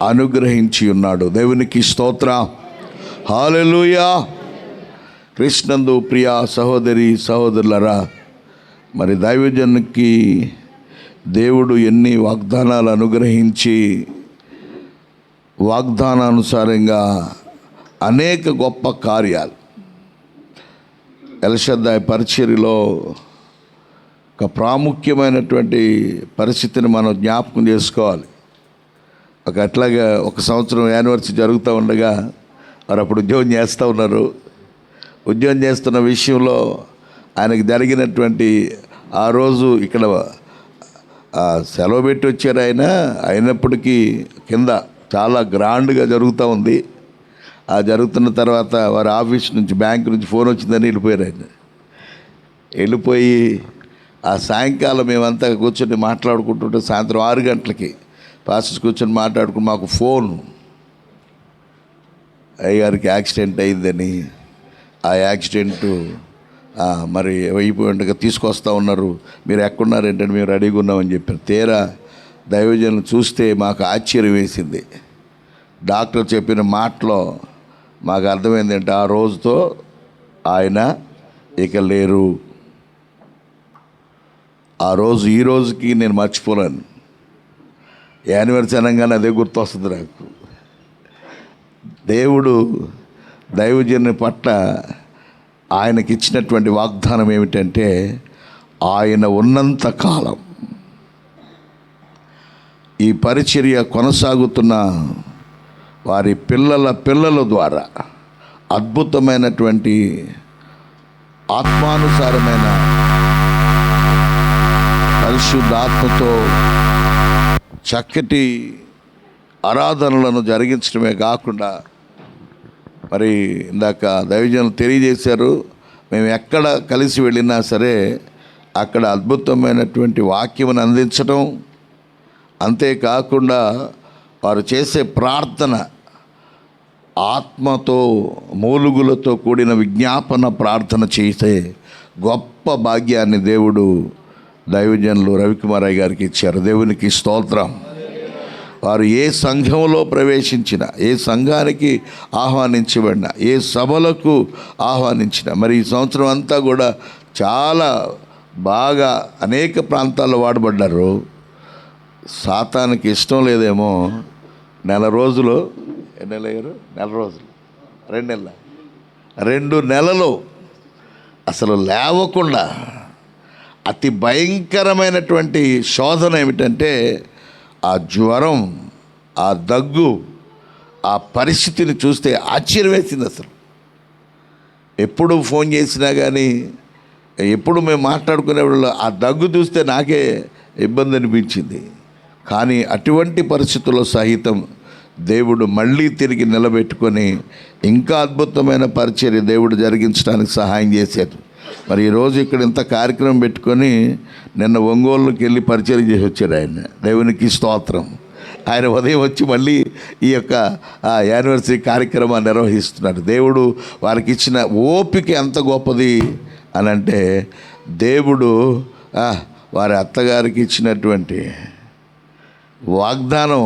అనుగ్రహించి ఉన్నాడు. దేవునికి స్తోత్రం. హల్లెలూయా. కృష్ణందు ప్రియ సహోదరి సహోదరులరా, మరి దైవజనునికి దేవుడు ఎన్ని వాగ్దానాలు అనుగ్రహించి వాగ్దానానుసారంగా అనేక గొప్ప కార్యాలు ఎల్షద్దాయ్ పరిచర్యలో ఒక ప్రాముఖ్యమైనటువంటి పరిస్థితిని మనం జ్ఞాపకం చేసుకోవాలి. అట్లాగా 1 సంవత్సరం యానివర్సరీ జరుగుతూ ఉండగా మరి అప్పుడు ఉద్యోగం చేస్తూ ఉన్నారు. ఉద్యోగం చేస్తున్న విషయంలో ఆయనకు జరిగినటువంటి ఆ రోజు ఇక్కడ సెలవు పెట్టి వచ్చారు ఆయన. అయినప్పటికీ కింద చాలా గ్రాండ్గా జరుగుతూ ఉంది. ఆ జరుగుతున్న తర్వాత వారి ఆఫీస్ నుంచి, బ్యాంక్ నుంచి ఫోన్ వచ్చిందని వెళ్ళిపోయారు ఆయన. వెళ్ళిపోయి ఆ సాయంకాలం మేమంతా కూర్చొని మాట్లాడుకుంటుంటే సాయంత్రం 6 గంటలకి పాస్టర్స్ కూర్చొని మాట్లాడుకుని మాకు ఫోన్, అయ్యగారికి యాక్సిడెంట్ అయిందని, ఆ యాక్సిడెంటు మరి అయిపోయినట్టుగా తీసుకొస్తూ ఉన్నారు, మీరు ఎక్కడున్నారు ఏంటంటే మేము రెడీగా ఉన్నామని చెప్పారు. తీరా దైవజనులు చూస్తే మాకు ఆశ్చర్యం వేసింది. డాక్టర్ చెప్పిన మాటలో మాకు అర్థమైంది అంటే ఆ రోజుతో ఆయన ఇక లేరు. ఆ రోజు ఈ రోజుకి నేను మర్చిపోలేను. యానివర్సరీ అనగానే అదే గుర్తొస్తుంది నాకు. దేవుడు దైవజనుని పట్ల ఆయనకిచ్చినటువంటి వాగ్దానం ఏమిటంటే, ఆయన ఉన్నంత కాలం ఈ పరిచర్య కొనసాగుతున్న వారి పిల్లల ద్వారా అద్భుతమైనటువంటి ఆత్మానుసారమైన పరిశుద్ధాత్మతో చక్కటి ఆరాధనలను జరిగించడమే కాకుండా, మరి ఇందాక దైవజనులు తెలియజేశారు, మేము ఎక్కడ కలిసి వెళ్ళినా సరే అక్కడ అద్భుతమైనటువంటి వాక్యమును అందించడం, అంతేకాకుండా వారు చేసే ప్రార్థన ఆత్మతో మూలుగులతో కూడిన విజ్ఞాపన ప్రార్థన చేసే గొప్ప భాగ్యాన్ని దేవుడు దైవజనులు రవికుమారయ్య గారికి ఇచ్చారు. దేవునికి స్తోత్రం. వారు ఏ సంఘంలో ప్రవేశించినా, ఏ సంఘానికి ఆహ్వానించబడినా, ఏ సభలకు ఆహ్వానించినా, మరి ఈ సంవత్సరం అంతా కూడా చాలా బాగా అనేక ప్రాంతాల్లో వాడబడ్డారు. సాతానికి ఇష్టం లేదేమో, నెల రోజులు, ఎన్ని నెలలు, నెల రోజులు, 2 నెలలు అసలు లేవకుండా అతి భయంకరమైనటువంటి శోధన ఏమిటంటే, ఆ జ్వరం, ఆ దగ్గు, ఆ పరిస్థితిని చూస్తే ఆశ్చర్యం వేసింది. అసలు ఎప్పుడు ఫోన్ చేసినా కానీ, ఎప్పుడు మేము మాట్లాడుకునేవాళ్ళు ఆ దగ్గు చూస్తే నాకే ఇబ్బంది అనిపించింది. కానీ అటువంటి పరిస్థితుల్లో సహితం దేవుడు మళ్ళీ తిరిగి నిలబెట్టుకొని ఇంకా అద్భుతమైన పరిచర్య దేవుడు జరిగించడానికి సహాయం చేశారు. మరి ఈరోజు ఇక్కడ ఇంత కార్యక్రమం పెట్టుకొని నిన్న ఒంగోలుకి వెళ్ళి పరిచర్య చేసి వచ్చాడు ఆయన. దేవునికి స్తోత్రం. ఆయన ఉదయం వచ్చి మళ్ళీ ఈ యొక్క యానివర్సరీ కార్యక్రమాన్ని నిర్వహిస్తున్నాడు. దేవుడు వారికి ఇచ్చిన ఓపిక ఎంత గొప్పది అని అంటే, దేవుడు వారి అత్తగారికి ఇచ్చినటువంటి వాగ్దానం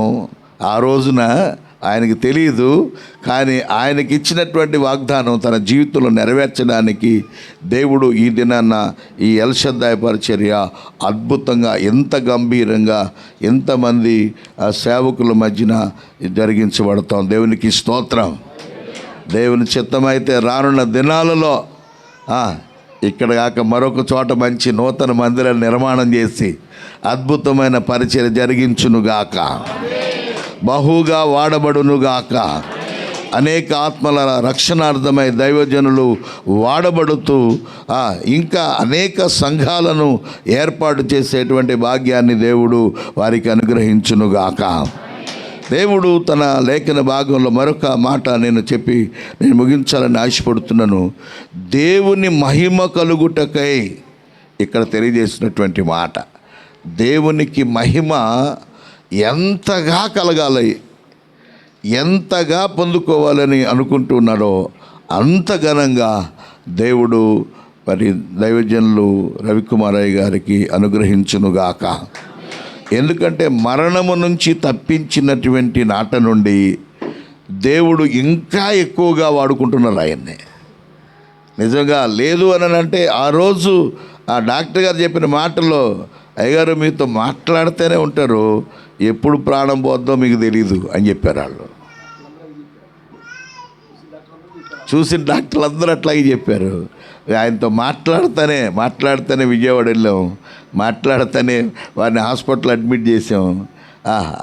ఆ రోజున ఆయనకి తెలియదు, కానీ ఆయనకి ఇచ్చినటువంటి వాగ్దానం తన జీవితంలో నెరవేర్చడానికి దేవుడు ఈ దినాన్న ఈ ఎల్షద్దాయి పరిచర్య అద్భుతంగా, ఎంత గంభీరంగా, ఎంతమంది సేవకుల మధ్యన జరిగించబడతాం. దేవునికి స్తోత్రం. దేవుని చిత్తమైతే రానున్న దినాలలో ఇక్కడ కాక మరొక చోట మంచి నూతన మందిరాన్ని నిర్మాణం చేసి అద్భుతమైన పరిచర్య జరిగించునుగాక, బహుగా వాడబడునుగాక. అనేక ఆత్మల రక్షణార్థమై దైవజనులు వాడబడుతూ ఇంకా అనేక సంఘాలను ఏర్పాటు చేసేటువంటి భాగ్యాన్ని దేవుడు వారికి అనుగ్రహించునుగాక. దేవుడు తన లేఖన భాగంలో మరొక మాట నేను ముగించాలని ఆశపడుతున్నాను. దేవుని మహిమ కలుగుటకై ఇక్కడ తెలియజేసినటువంటి మాట, దేవునికి మహిమ ఎంతగా కలగాలి, ఎంతగా పొందుకోవాలని అనుకుంటున్నాడో అంత ఘనంగా దేవుడు మరి దైవజనులు రవికుమారయ్య గారికి అనుగ్రహించునుగాక. ఎందుకంటే మరణము నుంచి తప్పించినటువంటి నాట నుండి దేవుడు ఇంకా ఎక్కువగా వాడుకుంటున్నారు ఆయన్ని. నిజంగా లేదు అని అంటే, ఆ రోజు ఆ డాక్టర్ గారు చెప్పిన మాటలో, అయ్యగారు మీతో మాట్లాడుతూనే ఉంటారు, ఎప్పుడు ప్రాణం పోద్దో మీకు తెలీదు అని చెప్పారు వాళ్ళు. చూసిన డాక్టర్లు అందరూ అట్లాగే చెప్పారు. ఆయనతో మాట్లాడుతూనే విజయవాడ వెళ్ళాం, మాట్లాడుతూనే వారిని హాస్పిటల్ అడ్మిట్ చేసాం.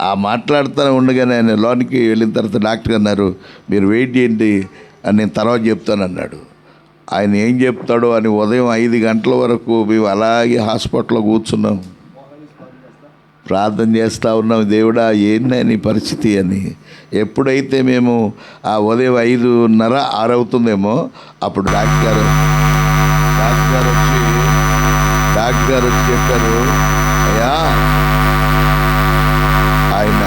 ఆ మాట్లాడుతూనే ఉండగానే ఆయన లోనికి వెళ్ళిన తర్వాత డాక్టర్ అన్నారు, మీరు వెయిట్ చేయండి అని నేను తర్వాత చెప్తానన్నాడు. ఆయన ఏం చెప్తాడో అని ఉదయం 5 గంటల వరకు మేము అలాగే హాస్పిటల్లో కూర్చున్నాం, ప్రార్థన చేస్తూ ఉన్నాం. దేవుడా ఏంటి నీ పరిస్థితి అని. ఎప్పుడైతే మేము ఆ ఉదయం 5:30, 6 అవుతుందేమో అప్పుడు డాక్టర్ గారు వచ్చి చెప్పారు, అయ్యా ఆయన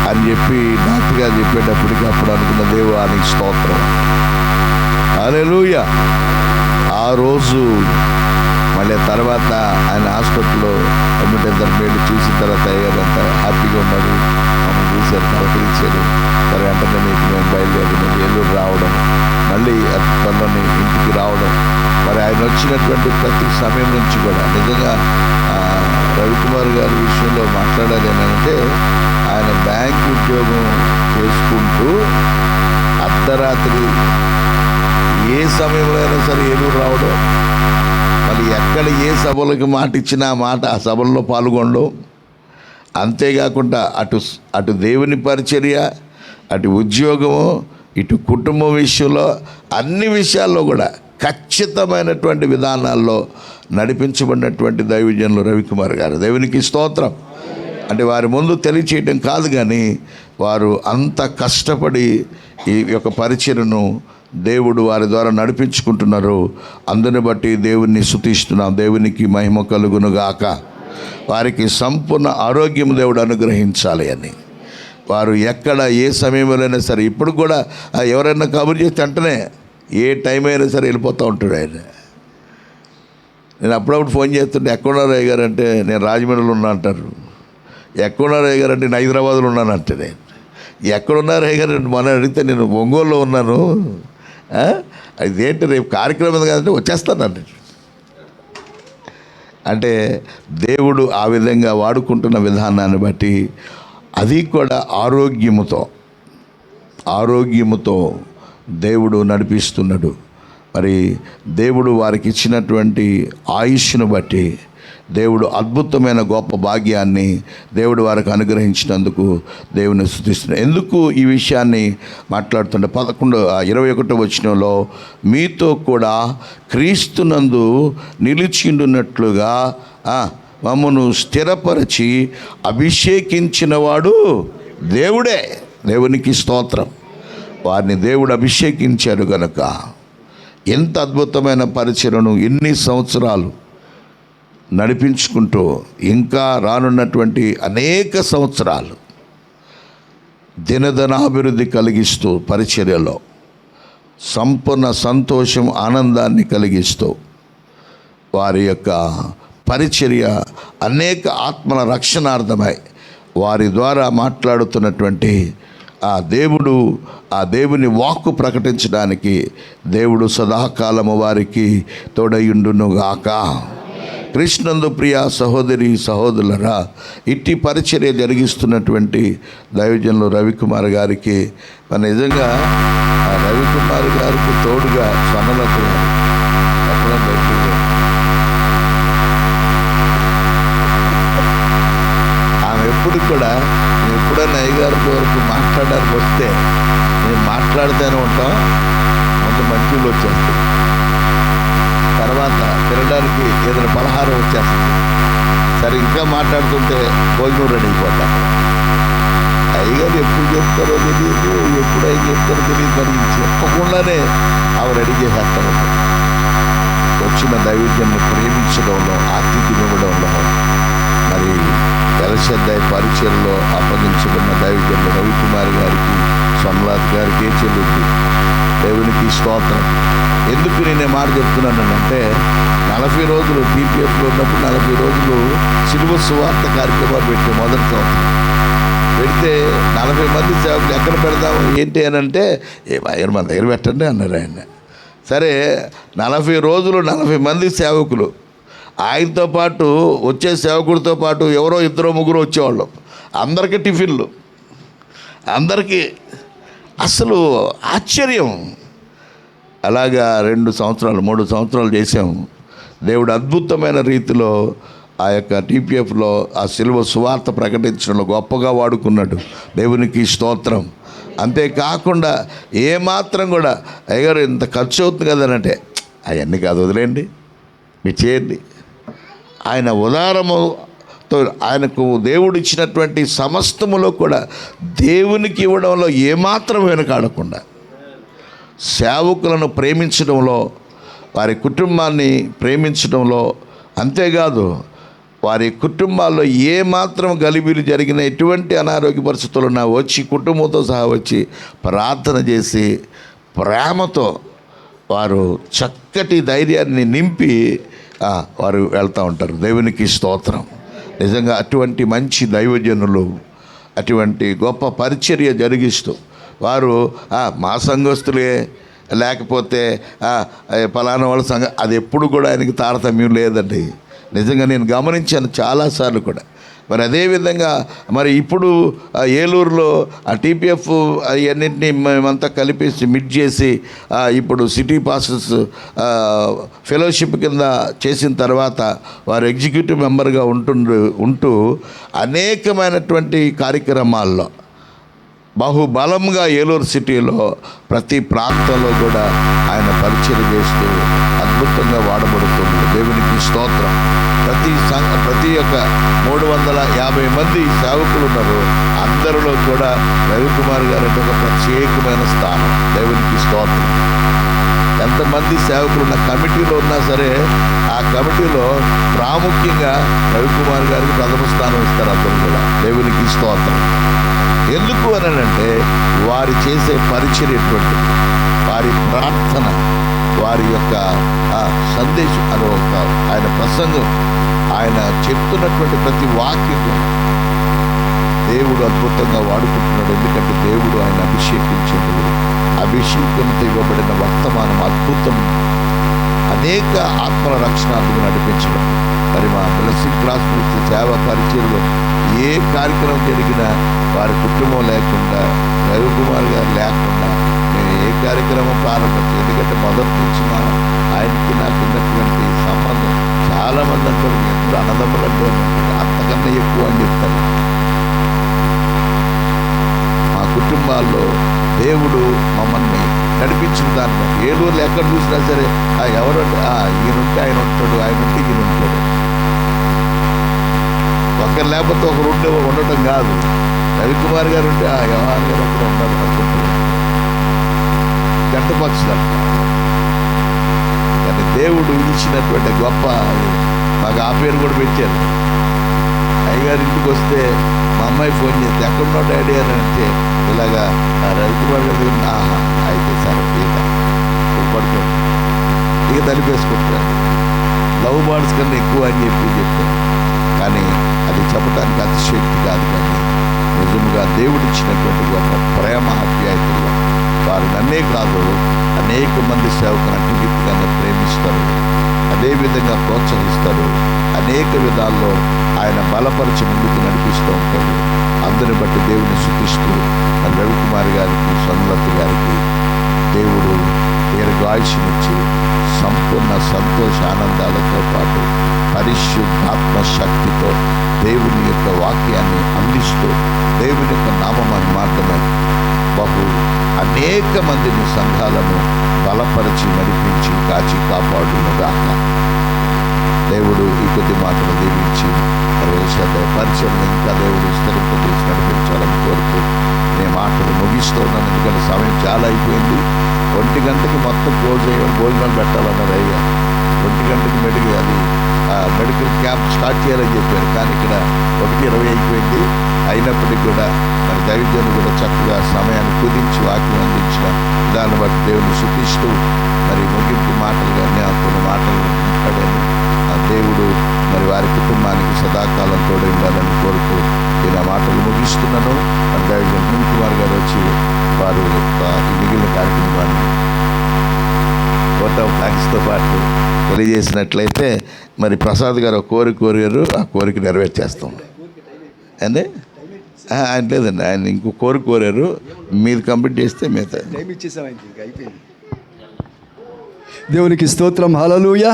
అని చెప్పి డాక్టర్ గారు చెప్పేటప్పటికి అప్పుడు అనుకున్న దేవునికి స్తోత్రం, హల్లెలూయా. ఆ రోజు మళ్ళీ తర్వాత ఆయన హాస్పిటల్లో ఇద్దరు మేలు చూసిన తర్వాత అయ్యారంతా హ్యాపీగా ఉన్నారు. మమ్మల్ని చూశారు, పలకరించారు. సరే వెంటనే మీకు మేము బయలుదేరి ఏలూరు రావడం, మళ్ళీ తన ఇచ్చినటువంటి ప్రతి సమయం నుంచి కూడా నిజంగా రవికుమార్ గారి విషయంలో మాట్లాడాలి ఏంటంటే, ఆయన బ్యాంక్ ఉద్యోగం చేసుకుంటూ అర్ధరాత్రి ఏ సమయంలో అయినా సరే ఏలూరు రావడం, మళ్ళీ ఎక్కడ ఏ సభలకు మాట ఇచ్చినా ఆ సభల్లో పాల్గొనడం, అంతేకాకుండా అటు దేవుని పరిచర్య, అటు ఉద్యోగము, ఇటు కుటుంబం విషయంలో, అన్ని విషయాల్లో కూడా ఖచ్చితమైనటువంటి విధానాల్లో నడిపించబడినటువంటి దైవజనులు రవికుమార్ గారు. దేవునికి స్తోత్రం. అంటే వారి ముందు తెలియచేయడం కాదు, కానీ వారు అంత కష్టపడి ఈ యొక్క పరిచర్యను దేవుడు వారి ద్వారా నడిపించుకుంటున్నారు. అందుని బట్టి దేవుణ్ణి స్తుతిస్తున్నాం. దేవునికి మహిమ కలుగునుగాక. వారికి సంపూర్ణ ఆరోగ్యం దేవుడు అనుగ్రహించాలి అని, వారు ఎక్కడ ఏ సమయంలోనైనా సరే, ఇప్పుడు కూడా ఎవరైనా కబురు చేస్తే వెంటనే ఏ టైం అయినా సరే వెళ్ళిపోతూ ఉంటాడు ఆయన. నేను అప్పుడప్పుడు ఫోన్ చేస్తుంటే, ఎక్కడున్నారు అయ్య గారు అంటే, నేను రాజమండ్రిలో ఉన్నా అంటారు. ఎక్కడున్నారు అయ్య గారు అంటే, నేను హైదరాబాద్లో ఉన్నాను అంటే, నేను ఎక్కడున్నారు అయ్య గారు అంటే మొన్న అడిగితే నేను ఒంగోలులో ఉన్నాను. అదేంటి రేపు కార్యక్రమం కాదంటే వచ్చేస్తానండి. అంటే దేవుడు ఆ విధంగా వాడుకుంటున్న విధానాన్ని బట్టి, అది కూడా ఆరోగ్యముతో దేవుడు నడిపిస్తున్నాడు. మరి దేవుడు వారికి ఇచ్చినటువంటి ఆయుష్ను బట్టి దేవుడు అద్భుతమైన గొప్ప భాగ్యాన్ని దేవుడు వారికి అనుగ్రహించినందుకు దేవుని స్తుతిస్తున్నాడు. ఎందుకు ఈ విషయాన్ని మాట్లాడుతుంటే 21వ వచనంలో, మీతో కూడా క్రీస్తునందు నిలిచిండున్నట్లుగా మమ్మను స్థిరపరిచి అభిషేకించినవాడు దేవుడే. దేవునికి స్తోత్రం. వారిని దేవుడు అభిషేకించారు గనుక ఎంత అద్భుతమైన పరిచర్యను ఎన్ని సంవత్సరాలు నడిపించుకుంటూ, ఇంకా రానున్నటువంటి అనేక సంవత్సరాలు దినదినాభివృద్ధి కలిగిస్తూ, పరిచర్యలో సంపూర్ణ సంతోషం, ఆనందాన్ని కలిగిస్తూ, వారి యొక్క పరిచర్య అనేక ఆత్మల రక్షణార్థమై వారి ద్వారా మాట్లాడుతున్నటువంటి ఆ దేవుని వాక్కు ప్రకటించడానికి దేవుడు సదాకాలము వారికి తోడయుండునుగాక. కృష్ణందు ప్రియ సహోదరి సహోదరులరా, ఇట్టి పరిచర్య జరిగిస్తున్నటువంటి దైవజనులు రవికుమార్ గారికి, మన నిజంగా రవికుమార్ గారికి తోడుగా సన్నలత ఆమె ఎప్పుడు కూడా, ఎప్పుడైనా అయ్యగారి వరకు మాట్లాడడానికి వస్తే మేము మాట్లాడుతూనే ఉంటాం. ముందు మంచిలో వచ్చేస్తుంది, తర్వాత తినడానికి ఏదైనా పలహారం వచ్చేస్తుంది. సరే ఇంకా మాట్లాడుతుంటే భోజనం రెడీ అయిపోతాం. అయ్యగారు ఎప్పుడు చెప్తారో తెలియదు, ఎప్పుడు అయ్యి చెప్తారో తెలియదు, మరి చెప్పకుండానే ఆమె రెడీ చేసేస్తారు. వచ్చిన దైవజన్ని ప్రేమించడంలో, ఆతిథ్యం ఇవ్వడంలో, మరి ఎలశ్రద్ధ పరిచయలో అప్పగించబడిన దైవజనులు రవికుమార్ గారికి, సోమనాథ్ గారికి చెల్లుద్ది. దేవునికి స్తోత్రం. ఎందుకు నేను మాట చెప్తున్నానంటే, 40 రోజులు టీపీఎఫ్లో ఉన్నప్పుడు 40 రోజులు సిలువ సువార్త కార్యక్రమాలు పెట్టి మొదటి సంవత్సరం పెడితే 40 మంది సేవకులు ఎక్కడ పెడదాము ఏంటి అని అంటే, మన దగ్గర పెట్టండి అన్నారు ఆయన. సరే 40 రోజులు 40 మంది సేవకులు, ఆయనతో పాటు వచ్చే సేవకుడితో పాటు ఎవరో 2-3 వచ్చేవాళ్ళం. అందరికీ టిఫిన్లు, అందరికీ అసలు ఆశ్చర్యం. అలాగా 2 సంవత్సరాలు 3 సంవత్సరాలు చేసాము. దేవుడు అద్భుతమైన రీతిలో ఆ యొక్క టీపీఎఫ్లో ఆ సిలువ సువార్త ప్రకటించడంలో గొప్పగా వాడుకున్నాడు. దేవునికి స్తోత్రం. అంతేకాకుండా ఏమాత్రం కూడా అయ్యగారు ఇంత ఖర్చు అవుతుంది కదనంటే, అవన్నీ కాదు, వదిలేండి, మీరు చేయండి. ఆయన ఉదారముతో ఆయనకు దేవుడు ఇచ్చినటువంటి సమస్తములో కూడా దేవునికి ఇవ్వడంలో ఏమాత్రం వెనుకాడకుండా, సేవకులను ప్రేమించడంలో, వారి కుటుంబాన్ని ప్రేమించడంలో, అంతేకాదు వారి కుటుంబాల్లో ఏమాత్రం గలిబిలి జరిగిన ఎటువంటి అనారోగ్య పరిస్థితులు ఉన్నా వచ్చి కుటుంబంతో సహా వచ్చి ప్రార్థన చేసి ప్రేమతో వారు చక్కటి ధైర్యాన్ని నింపి వారు వెళ్తూ ఉంటారు. దేవునికి స్తోత్రం. నిజంగా అటువంటి మంచి దైవజనులు, అటువంటి గొప్ప పరిచర్య జరిగిస్తూ వారు మా సంఘస్థులే, లేకపోతే పలానా వాళ్ళ సంఘం, అది ఎప్పుడు కూడా ఆయనకి తారతమ్యం లేదండి. నిజంగా నేను గమనించాను చాలాసార్లు కూడా. మరి అదేవిధంగా మరి ఇప్పుడు ఏలూరులో ఆ టీపీఎఫ్ అవన్నింటినీ మేమంతా కలిపేసి మిడ్ చేసి ఇప్పుడు సిటీ పాస్టర్స్ ఫెలోషిప్ కింద చేసిన తర్వాత వారు ఎగ్జిక్యూటివ్ మెంబర్గా ఉంటూ అనేకమైనటువంటి కార్యక్రమాల్లో బహుబలంగా ఏలూరు సిటీలో ప్రతి ప్రాంతంలో కూడా ఆయన పరిచయం చేస్తూ అద్భుతంగా వాడబడుతున్నాడు. దేవునికి స్తోత్రం. ప్రతి ఒక్క 350 మంది సేవకులు ఉన్నారు. అందరిలో కూడా రవికుమార్ గారు అంటే ఒక ప్రత్యేకమైన స్థానం. దేవునికి స్తోత్రం. ఎంతమంది సేవకులు ఉన్న కమిటీలో ఉన్నా సరే ఆ కమిటీలో ప్రాముఖ్యంగా రవికుమార్ గారికి ప్రథమ స్థానం ఇస్తారు అందరూ కూడా. దేవునికి స్తోత్రం. ఎందుకు అనంటే వారు చేసే పరిచయం ఎటువంటి, వారి ప్రార్థన, వారి యొక్క సందేశం అని ఒక ఆయన ప్రసంగం, ఆయన చెప్తున్నటువంటి ప్రతి వాక్యం దేవుడు అద్భుతంగా వాడుకుంటున్నాడు. ఎందుకంటే దేవుడు ఆయన అభిషేకించాడు. అభిషేకంతో ఇవ్వబడిన వర్తమానం అద్భుతం, అనేక ఆత్మల రక్షణార్థం నడిపించడం. మరి మా బ్లెస్సింగ్ క్రాస్ సేవ పరిచయంలో ఏ కార్యక్రమం జరిగినా వారి కుటుంబం లేకుండా, రవికుమార్ గారు లేకుండా మేము ఏ కార్యక్రమం ప్రారంభించాం. ఎందుకంటే మొదటి నుంచి ఆయనకి నాకు ఉన్నటువంటి సంబంధం చాలామంది అంటారు, ఎప్పుడు అన్నదమ్ములు అంటే అంతకన్నా ఎక్కువ అని చెప్తాను. మా కుటుంబాల్లో దేవుడు మమ్మల్ని నడిపించిన దాన్ని బట్టి ఏలూరులో ఎక్కడ చూసినా సరే ఎవరంటే ఈయనుంటే ఆయన ఉంటాడు, ఆయన ఉంటే ఈయన ఉంటాడు. ఒకరు లేకపోతే ఒకరు ఉండటం కాదు. రవికుమార్ గారు ఉంటే వ్యవహార్ గారు అక్కడ ఉన్నారు అనుకుంటున్నారు. జంటపక్షులు. కానీ దేవుడు ఇచ్చినటువంటి గొప్ప, మాకు ఆ పేరు కూడా పెట్టారు. అయ్యగారి ఇంటికి వస్తే మా అమ్మాయి ఫోన్ చేస్తే ఎక్కడున్నావు డాడీ అని అంటే ఇలాగా రవికుమార్ గారు అయితే సరే పడుకోండి, ఇక తలిపేసుకుంటారు. లవ్ బర్డ్స్ కన్నా ఎక్కువ అని చెప్పారు. కానీ అది చెప్పడానికి అతిశక్తి కాదు, కానీ నిజంగా దేవుడిచ్చినటువంటి గొప్ప ప్రేమ ఆప్యాయతలు వారు నన్నే కాదు అనేక మంది సేవకులు అన్నిటిగా ప్రేమిస్తారు, అదేవిధంగా ప్రోత్సహిస్తారు. అనేక విధాల్లో ఆయన బలపరిచి ముందుకు నడిపిస్తూ ఉంటాడు. అందరిని బట్టి దేవుని స్తుతిస్తూ రవికుమార్ గారికి, సొన్నలత గారికి దేవుడు దీర్ఘాయుష్నిచ్చి సంపూర్ణ సంతోష ఆనందాలతో పాటు పరిశుద్ధాత్మ శక్తితో దేవుని యొక్క వాక్యాన్ని అందిస్తూ దేవుని యొక్క నామమాన్ని మాత్రమే అనేక మందిని సంఘాలను బలపరిచి నడిపించి కాచి కాపాడునుగాక. దేవుడు ఈ కొద్ది మాటలు దీవించి పరిచయం ఇంకా దేవుడు విస్తరింపజేసి నడిపించాలని కోరుతూ నేను మాటలు ముగిస్తూ ఉన్నాను. ఎందుకంటే సమయం చాలా అయిపోయింది. 1 గంటకి మొత్తం క్లోజ్ అయ్యాం, భోజనాలు పెట్టాలన్నారు. అయ్యా 1 గంటకి మెడికల్ క్యాంప్ స్టార్ట్ చేయాలని చెప్పారు. కానీ ఇక్కడ 1:20 అయిపోయింది. అయినప్పటికీ కూడా మరి దైవజనులు కూడా చక్కగా సమయాన్ని కుదించి వాక్యం అందించిన దాన్ని బట్టి దేవుని స్తుతిస్తూ మరి ముగింపు మాటలుగా కొన్ని మాటలు మాట్లాడాను. దేవుడు మరి వారి కుటుంబానికి సదాకాలం తోడు ఉండాలని కోరుతూ నేను ఆ మాటలు ముగిస్తున్నాను. మరి దైవజనులు కుమార్ గారు వచ్చి వారు మిగిలిన కార్యక్రమాన్ని థ్యాంక్స్తో పాటు తెలియజేసినట్లయితే మరి ప్రసాద్ గారు ఒక కోరికారు, ఆ కోరిక నెరవేర్చేస్తాం అండి. ఆయన లేదండి, ఆయన ఇంకో కోరారు, మీరు కంప్లీట్ చేస్తే మిగతా అయిపోయింది. దేవునికి స్తోత్రం. హల్లెలూయా,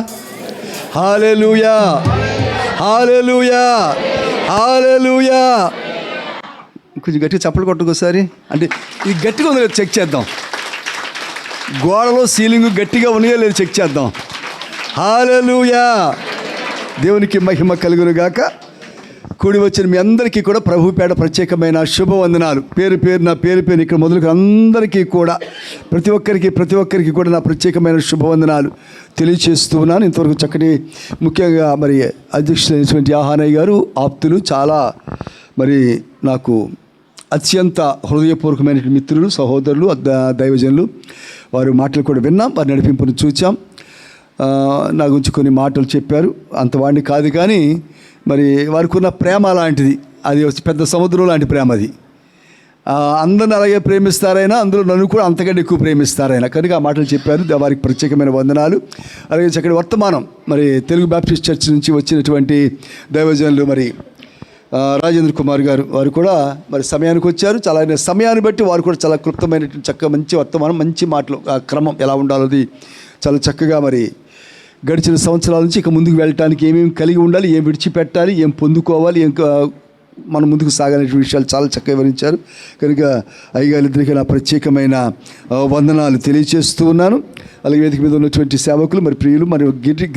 హల్లెలూయా, హల్లెలూయా, హల్లెలూయా. కొంచెం గట్టిగా చప్పలు కొట్టుకోసారి. అంటే ఇది గట్టిగా ఉందో లేదు చెక్ చేద్దాం. గోడలో సీలింగ్ గట్టిగా ఉన్నాయో లేదు చెక్ చేద్దాం. హల్లెలూయా. దేవునికి మహిమ కలుగును గాక. కూడి వచ్చిన మీ అందరికీ కూడా ప్రభుపేట ప్రత్యేకమైన శుభవందనాలు. పేరు ఇక్కడ మొదలుకు అందరికీ కూడా ప్రతి ఒక్కరికి కూడా నా ప్రత్యేకమైన శుభవందనాలు తెలియచేస్తూ ఉన్నాను. ఇంతవరకు చక్కటి ముఖ్యంగా మరి అధ్యక్షులైనటువంటి ఆహానయ్య గారు ఆప్తులు, చాలా మరి నాకు అత్యంత హృదయపూర్వకమైన మిత్రులు, సహోదరులు, దైవజనులు, వారి మాటలు కూడా విన్నాం, వారి నడిపింపును చూచాం. నా గురించి కొన్ని మాటలు చెప్పారు. అంత వాడిని కాదు, కానీ మరి వారికి ఉన్న ప్రేమ లాంటిది, అది పెద్ద సముద్రం లాంటి ప్రేమ. అది అందరిని అలాగే ప్రేమిస్తారైనా, అందులో నన్ను కూడా అంతకంటే ఎక్కువ ప్రేమిస్తారైనా. కనుక ఆ మాటలు చెప్పారు. వారికి ప్రత్యేకమైన వందనాలు. అలాగే చక్కటి వర్తమానం మరి తెలుగు బాప్టిస్ట్ చర్చ్ నుంచి వచ్చినటువంటి దైవజనులు మరి రాజేంద్ర కుమార్ గారు, వారు కూడా మరి సమయానికి వచ్చారు. చాలా సమయాన్ని బట్టి వారు కూడా చాలా క్లుప్తమైనటువంటి చక్కగా మంచి వర్తమానం, మంచి మాటలు, ఆ క్రమం ఎలా ఉండాలో అది చాలా చక్కగా మరి గడిచిన సంవత్సరాల నుంచి ఇక ముందుకు వెళ్ళటానికి ఏమేమి కలిగి ఉండాలి, ఏం విడిచిపెట్టాలి, ఏం పొందుకోవాలి, ఇంకా మనం ముందుకు సాగనే విషయాలు చాలా చక్కగా వివరించారు. కనుక అయ్యగారిద్దరికీ నా ప్రత్యేకమైన వందనాలు తెలియజేస్తూ ఉన్నాను. అలాగే వేదిక మీద ఉన్నటువంటి సేవకులు మరి ప్రియులు మరి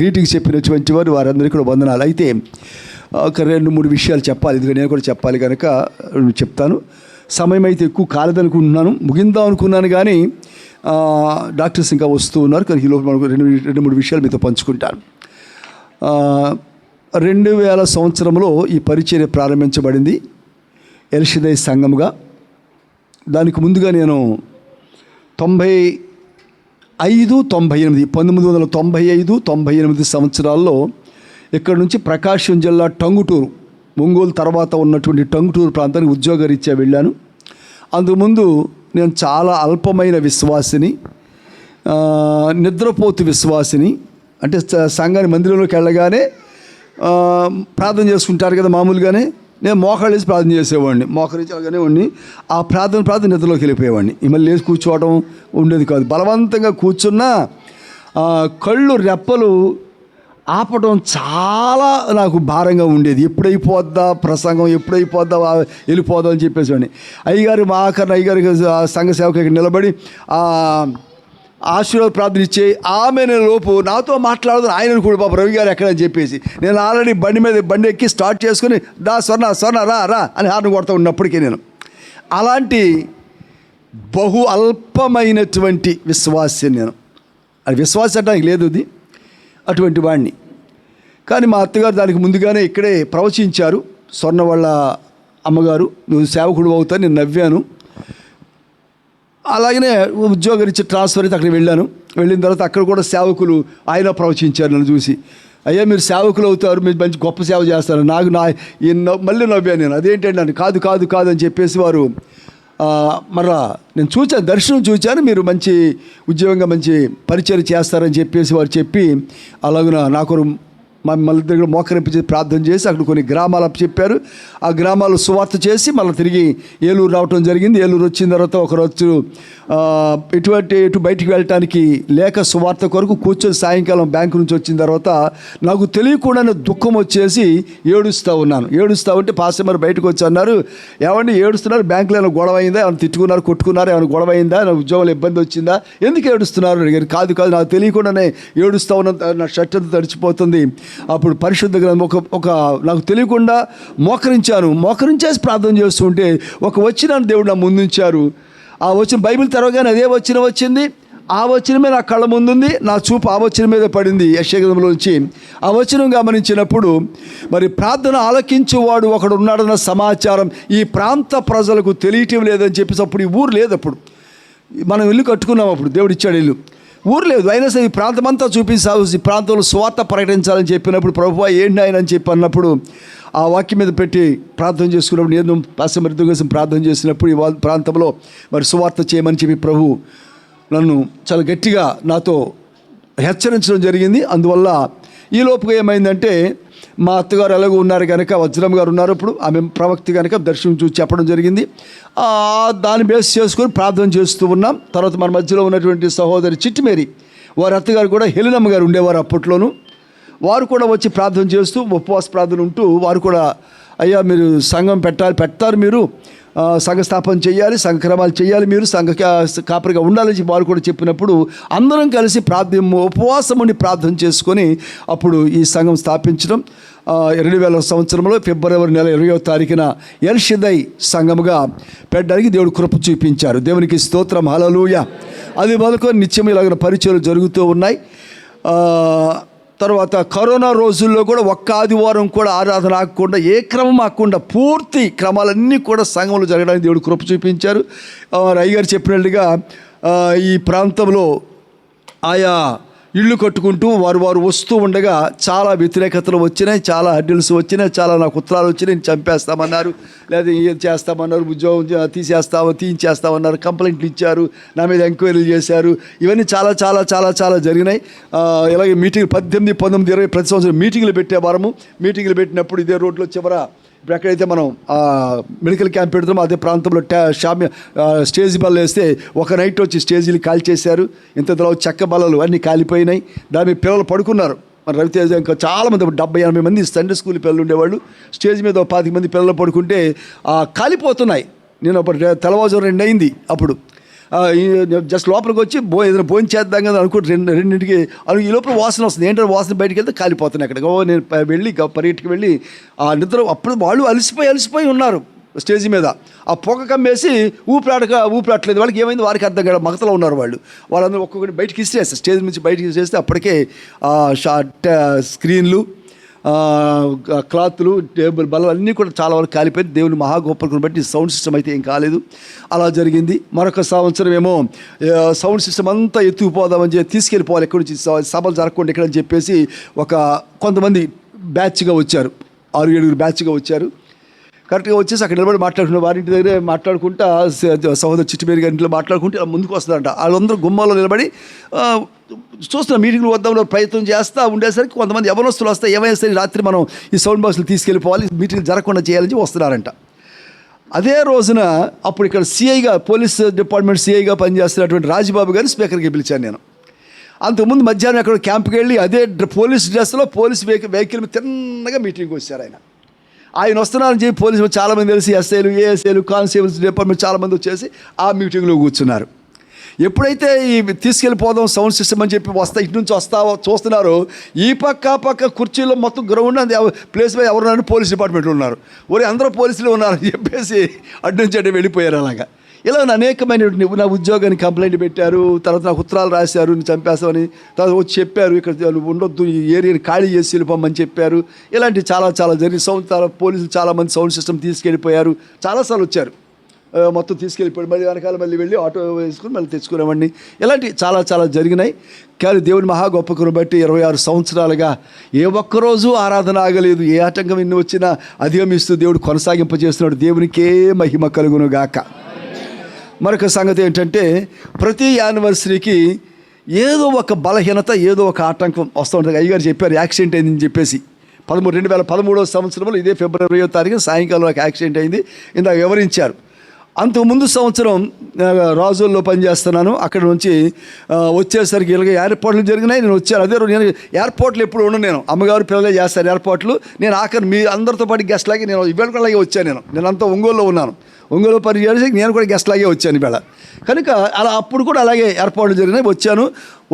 గ్రీటింగ్స్ చెప్పినటువంటి వారు, వారందరికీ కూడా వందనాలు. అయితే ఒక 2-3 విషయాలు చెప్పాలి, ఎందుకంటే నేను కూడా చెప్పాలి కనుక చెప్తాను. సమయం అయితే ఎక్కువ కాలేదనుకుంటున్నాను, ముగిందాం అనుకున్నాను, కానీ డాక్టర్స్ ఇంకా వస్తూ ఉన్నారు. కనుక ఈలోపు మనకు 2-3 విషయాలు మీతో పంచుకుంటాను. 2000 సంవత్సరంలో ఈ పరిచర్య ప్రారంభించబడింది ఎల్షదై సంఘముగా. దానికి ముందుగా నేను 1995 సంవత్సరాల్లో ఇక్కడ నుంచి ప్రకాశం జిల్లా టంగుటూరు, ఒంగోలు తర్వాత ఉన్నటువంటి టంగుటూరు ప్రాంతానికి ఉద్యోగరీత్యా వెళ్ళాను. అందుముందు నేను చాలా అల్పమైన విశ్వాసిని, నిద్రపోతు విశ్వాసిని. అంటే సంఘాన్ని మందిరంలోకి వెళ్ళగానే ప్రార్థన చేసుకుంటారు కదా మామూలుగానే, నేను మోకాళ్ళు వేసి ప్రార్థన చేసేవాడిని, మోకరించగానే ఉండి ఆ ప్రార్థన నిద్రలోకి వెళ్ళిపోయేవాడిని. మళ్ళీ లేచి కూర్చోవడం ఉండేది కాదు. బలవంతంగా కూర్చున్నా కళ్ళు రెప్పలు ఆపడం చాలా నాకు భారంగా ఉండేది. ఎప్పుడైపోద్దా ప్రసంగం, ఎప్పుడైపోద్దా వెళ్ళిపోదాం అని చెప్పేసి అయ్యగారు మా అయ్యగారికి సంఘ సేవకుడికి నిలబడి ఆశీర్వాద ప్రార్థన ఇచ్చే ఆమె లోపు నాతో మాట్లాడదు ఆయనను కూడా పాప రవి గారు ఎక్కడని చెప్పేసి నేను ఆల్రెడీ బండి ఎక్కి స్టార్ట్ చేసుకుని స్వర్ణ రా అని హార్న్ కొడతా ఉన్నప్పటికీ నేను అలాంటి బహు అల్పమైనటువంటి విశ్వాసం, నేను అది విశ్వాసం అంటే లేదు, అది అటువంటి వాడిని. కానీ మా అత్తగారు దానికి ముందుగానే ఇక్కడే ప్రవచించారు. స్వర్ణ వాళ్ళ అమ్మగారు, నువ్వు సేవకుడు అవుతాను, నేను నవ్వాను. అలాగనే ఉద్యోగరీత్యా ట్రాన్స్ఫర్ అయితే అక్కడికి వెళ్ళాను. వెళ్ళిన తర్వాత అక్కడ కూడా సేవకులు ఆయన ప్రవచించారు నన్ను చూసి, అయ్యా మీరు సేవకులు అవుతారు, మీరు మంచి గొప్ప సేవ చేస్తారు. నాకు మళ్ళీ నవ్వాను నేను. అదేంటంటే నన్ను కాదు అని చెప్పేసి వారు మరలా నేను దర్శనం చూచాను, మీరు మంచి ఉద్యోగంగా మంచి పరిచయం చేస్తారని చెప్పేసి వారు చెప్పి అలాగున నాకు మళ్ళీ దగ్గర మోకరింపి ప్రార్థన చేసి అక్కడ కొన్ని గ్రామాలు చెప్పారు. ఆ గ్రామాలు సువార్త చేసి మళ్ళీ తిరిగి ఏలూరు రావటం జరిగింది. ఏలూరు వచ్చిన తర్వాత ఒకరోజు ఎటు బయటికి వెళ్ళటానికి లేక సువార్త కొరకు కూర్చొని సాయంకాలం బ్యాంకు నుంచి వచ్చిన తర్వాత నాకు తెలియకుండానే దుఃఖం వచ్చేసి ఏడుస్తూ ఉంటే పాస్టర్ మరి బయటకు వచ్చి అన్నారు, ఏమండి ఏడుస్తున్నారు, బ్యాంకులో ఏమైనా గొడవ అయిందా, ఏమైనా తిట్టుకున్నారు, కొట్టుకున్నారు, ఏమైనా గొడవ అయిందా, నా ఉద్యోగంలో ఇబ్బంది వచ్చిందా, ఎందుకు ఏడుస్తున్నారు అడిగారు. కాదు నాకు తెలియకుండానే ఏడుస్తూ ఉన్న, నా షర్ట్ అంతా తడిచిపోతుంది. అప్పుడు పరిశుద్ధ గ్రంథం ఒక నాకు తెలియకుండా మోకరించేసి ప్రార్థన చేస్తుంటే వచ్చిన దేవుడు నా ముందుంచారు. ఆ వచ్చిన బైబిల్ తెరవగానే అదే వచ్చింది. ఆ వచనమే నా కళ్ళ ముందుంది, నా చూపు ఆ వచనం మీద పడింది. యెషయా గ్రంథంలోంచి ఆ వచనం గమనించినప్పుడు మరి ప్రార్థన ఆలకించువాడు ఒకడు ఉన్నాడన్న సమాచారం ఈ ప్రాంత ప్రజలకు తెలియటం లేదని చెప్పేసి అప్పుడు ఈ ఊరు లేదు. అప్పుడు మనం ఇల్లు కట్టుకున్నాం, అప్పుడు దేవుడు ఇచ్చాడు ఇల్లు, ఊరు లేదు. అయినా సరే ఈ ప్రాంతం అంతా చూపించాలి, ఈ ప్రాంతంలో స్వార్థ ప్రకటించాలని చెప్పినప్పుడు ప్రభువా ఏంటి ఆయన అని చెప్పి అన్నప్పుడు ఆ వాక్యం మీద పెట్టి ప్రార్థన చేసుకున్నప్పుడు నేను పాస్టర్ కోసం ప్రార్థన చేసినప్పుడు ఈ ప్రాంతంలో మరి సువార్త చేయమని చెప్పి ప్రభు నన్ను చాలా గట్టిగా నాతో హెచ్చరించడం జరిగింది. అందువల్ల ఈ లోపుగా ఏమైందంటే మా అత్తగారు ఎలాగో ఉన్నారు కనుక, వజ్రం గారు ఉన్నారు, ఇప్పుడు ఆమె ప్రవక్తి కనుక దర్శనం చూసి చెప్పడం జరిగింది. దాన్ని బేస్ చేసుకొని ప్రార్థన చేస్తూ ఉన్నాం. తర్వాత మన మధ్యలో ఉన్నటువంటి సహోదరి చిట్టిమేరి, వారి అత్తగారు కూడా హెలినమ్మ గారు ఉండేవారు అప్పట్లోనూ. వారు కూడా వచ్చి ప్రార్థన చేస్తూ ఉపవాస ప్రార్థన ఉంటూ వారు కూడా అయ్యా మీరు సంఘం పెడతారు, మీరు సంఘ స్థాపన చేయాలి, సంఘ క్రమాలు చేయాలి, మీరు సంఘ కాపరిగా ఉండాలని వారు కూడా చెప్పినప్పుడు అందరం కలిసి ఉపవాసం ఉండి ప్రార్థన చేసుకొని అప్పుడు ఈ సంఘం స్థాపించడం 2000 సంవత్సరంలో ఫిబ్రవరి నెల 20వ తారీఖున ఎల్షదై సంఘముగా పెట్టడానికి దేవుడు కృప చూపించారు. దేవునికి స్తోత్రం, హల్లెలూయా. అది మొదలుకొని నిత్యం ఇలాగ పరిచయాలు జరుగుతూ ఉన్నాయి. తర్వాత కరోనా రోజుల్లో కూడా ఒక్క ఆదివారం కూడా ఆరాధన ఆగకుండా, ఏ క్రమం ఆగకుండా పూర్తి క్రమాలన్నీ కూడా సంఘంలో జరగడానికి దేవుడు కృప చూపించారు. అయ్యగారు చెప్పినట్టుగా ఈ ప్రాంతంలో ఆయా ఇళ్ళు కట్టుకుంటూ వారు వస్తూ ఉండగా చాలా వ్యతిరేకతలు వచ్చినాయి, చాలా అడ్డల్స్ వచ్చినాయి, చాలా నాకు ఉత్తరాలు వచ్చినాయి. చంపేస్తామన్నారు, లేదా ఏం చేస్తామన్నారు, ఉద్యోగం తీయించేస్తామన్నారు, కంప్లైంట్లు ఇచ్చారు, నా మీద ఎంక్వైరీలు చేశారు. ఇవన్నీ చాలా చాలా చాలా చాలా జరిగినాయి. ఇలాగే మీటింగ్ 18, 19, 20 ప్రతి సంవత్సరం మీటింగ్లు పెట్టేవారము. మీటింగ్లు పెట్టినప్పుడు ఇదే రోడ్లో చివర ఇప్పుడు ఎక్కడైతే మనం మెడికల్ క్యాంప్ పెడుతున్నామో అదే ప్రాంతంలో స్టేజ్ బల్ల వేస్తే ఒక నైట్ వచ్చి స్టేజీలు కాల్చేశారు. ఇంతలో చెక్క బల్లలు అన్నీ కాలిపోయినాయి. దాని మీద పిల్లలు పడుకున్నారు. మన రవితేజ ఇంకా చాలామంది 70-80 మంది సండే స్కూల్ పిల్లలు ఉండేవాళ్ళు. స్టేజ్ మీద 25 మంది పిల్లలు పడుకుంటే కాలిపోతున్నాయి. నేను అప్పుడు తెల్లవారుజాము 2 అయింది. అప్పుడు జస్ట్ లోపలికి వచ్చి ఏదైనా భోజనం చేద్దాం కదా అనుకుంటే 2-2కి ఈ లోపల వాసన వస్తుంది. ఏంటంటే వాసన బయటికి వెళ్తే కాలిపోతున్నాయి. అక్కడ నేను వెళ్ళి పరిగెట్టుకు వెళ్ళి ఆ నిద్ర అప్పుడు వాళ్ళు అలసిపోయి ఉన్నారు స్టేజ్ మీద. ఆ పొగ కమ్మేసి ఊపిరాట్లేదు. వాళ్ళకి ఏమైంది వారికి అర్థం కాదు. మగతలో ఉన్నారు వాళ్ళందరూ ఒక్కొక్కటి బయటికి ఇచ్చేస్తారు. స్టేజ్ నుంచి బయటికి ఇచ్చేస్తే అప్పటికే స్క్రీన్లు, క్లాత్లు, టేబుల్ బల్లలు అన్నీ కూడా చాలా వరకు కాలిపోయింది. దేవుని మహాగోపకుని బట్టి సౌండ్ సిస్టమ్ అయితే ఏం కాలేదు. అలా జరిగింది. మరొక సంవత్సరం ఏమో సౌండ్ సిస్టమ్ అంతా ఎత్తుకుపోదామని చెప్పి తీసుకెళ్ళిపోవాలి, ఎక్కడి నుంచి సభలు జరగకుండా ఎక్కడని చెప్పేసి కొంతమంది బ్యాచ్గా వచ్చారు, 6-7 బ్యాచ్గా వచ్చారు. కరెక్ట్గా వచ్చేసి అక్కడ నిలబడి మాట్లాడుకున్న వారింటి దగ్గరే మాట్లాడుకుంటా సహోదరు చిట్టిమేరి గారి ఇంట్లో మాట్లాడుకుంటే ఇలా ముందుకు వస్తుందంట. వాళ్ళందరూ గుమ్మాల్లో నిలబడి చూస్తున్న మీటింగ్లు వద్దాంలో ప్రయత్నం చేస్తూ ఉండేసరికి కొంతమంది యవనస్తులు వస్తే ఏమైనా సరే రాత్రి మనం ఈ సౌండ్ బాక్స్లు తీసుకెళ్ళిపోవాలి, మీటింగ్ జరగకుండా చేయాలని వస్తున్నారంట. అదే రోజున అప్పుడు ఇక్కడ సిఐగా, పోలీస్ డిపార్ట్మెంట్ సిఐగా పనిచేస్తున్నటువంటి రాజబాబు గారిని స్పీకర్కి పిలిచాను నేను. అంతకుముందు మధ్యాహ్నం అక్కడ క్యాంప్కి వెళ్ళి అదే పోలీస్ డ్రెస్లో పోలీస్ వెహికల్ మీద తిన్నగా మీటింగ్కి వచ్చారు. ఆయన వస్తున్నారని చెప్పి పోలీసులు చాలామంది తెలిసి ఎస్ఐలు, ఏఎస్ఐలు, కానిస్టేబుల్స్ డిపార్ట్మెంట్ చాలామంది వచ్చేసి ఆ మీటింగ్లో కూర్చున్నారు. ఎప్పుడైతే ఈ తీసుకెళ్ళిపోదాం సౌండ్ సిస్టమ్ అని చెప్పి ఇటు నుంచి చూస్తున్నారో ఈ పక్క కుర్చీలో మొత్తం గ్రౌండ్ ప్లేస్ మీద ఎవరున్నారు, పోలీస్ డిపార్ట్మెంట్లో ఉన్నారు. అందరూ పోలీసులు ఉన్నారని చెప్పేసి అటు నుంచి అటు వెళ్ళిపోయారు. అలాగా ఇలా అనేకమైన నా ఉద్యోగానికి కంప్లైంట్ పెట్టారు. తర్వాత నాకు ఉత్తరాలు రాశారు, నేను చంపేస్తామని. తర్వాత వచ్చి చెప్పారు ఇక్కడ ఉండొద్దు, ఈ ఏరియాని ఖాళీ చేసి వెళ్ళిపోమని చెప్పారు. ఇలాంటి చాలా చాలా జరిగి పోలీసులు చాలామంది సౌండ్ సిస్టమ్ తీసుకెళ్ళిపోయారు. చాలాసార్లు వచ్చారు, మొత్తం తీసుకెళ్ళిపోయాడు. మళ్ళీ వెనకాల మళ్ళీ వెళ్ళి ఆటో వేసుకుని మళ్ళీ తెచ్చుకునేవాడిని. ఇలాంటి చాలా చాలా జరిగినాయి. కానీ దేవుని మహా గొప్పకును బట్టి 26 సంవత్సరాలుగా ఏ ఒక్కరోజు ఆరాధన ఆగలేదు. ఏ ఆటంకం ఎన్ని వచ్చినా అధిగమిస్తూ దేవుడు కొనసాగింపజేస్తున్నాడు. దేవునికే మహిమ కలుగును గాక. మరొక సంగతి ఏంటంటే ప్రతి యానివర్సరీకి ఏదో ఒక బలహీనత, ఏదో ఒక ఆటంకం వస్తూ ఉంటుంది. అయ్యగారు చెప్పారు యాక్సిడెంట్ అయిందని చెప్పేసి. 2013వ సంవత్సరంలో ఇదే ఫిబ్రవరి 1వ తారీఖున సాయంకాలం నాకు యాక్సిడెంట్ అయింది. ఇందాక వివరించారు. అంతకుముందు సంవత్సరం రాజుల్లో పనిచేస్తున్నాను. అక్కడ నుంచి వచ్చేసరికి ఇలాగ ఎయిర్పోర్ట్లు జరిగినాయి. నేను వచ్చాను. అదే రోజు నేను ఎయిర్పోర్ట్లు ఎప్పుడు ఉండను. నేను అమ్మగారు పిల్లలే చేస్తారు ఎయిర్పోర్ట్లు. నేను ఆఖరి మీ అందరితో పాటు గెస్ట్ లాగే నేను ఇవాళ కూడా అలాగే వచ్చాను. నేను అంతా ఒంగోలులో ఉన్నాను. ఒంగోలు పని చేసి నేను కూడా గెస్ట్ లాగే వచ్చాను ఇవాళ. కనుక అలా అప్పుడు కూడా అలాగే ఏర్పాట్లు జరిగినాయి.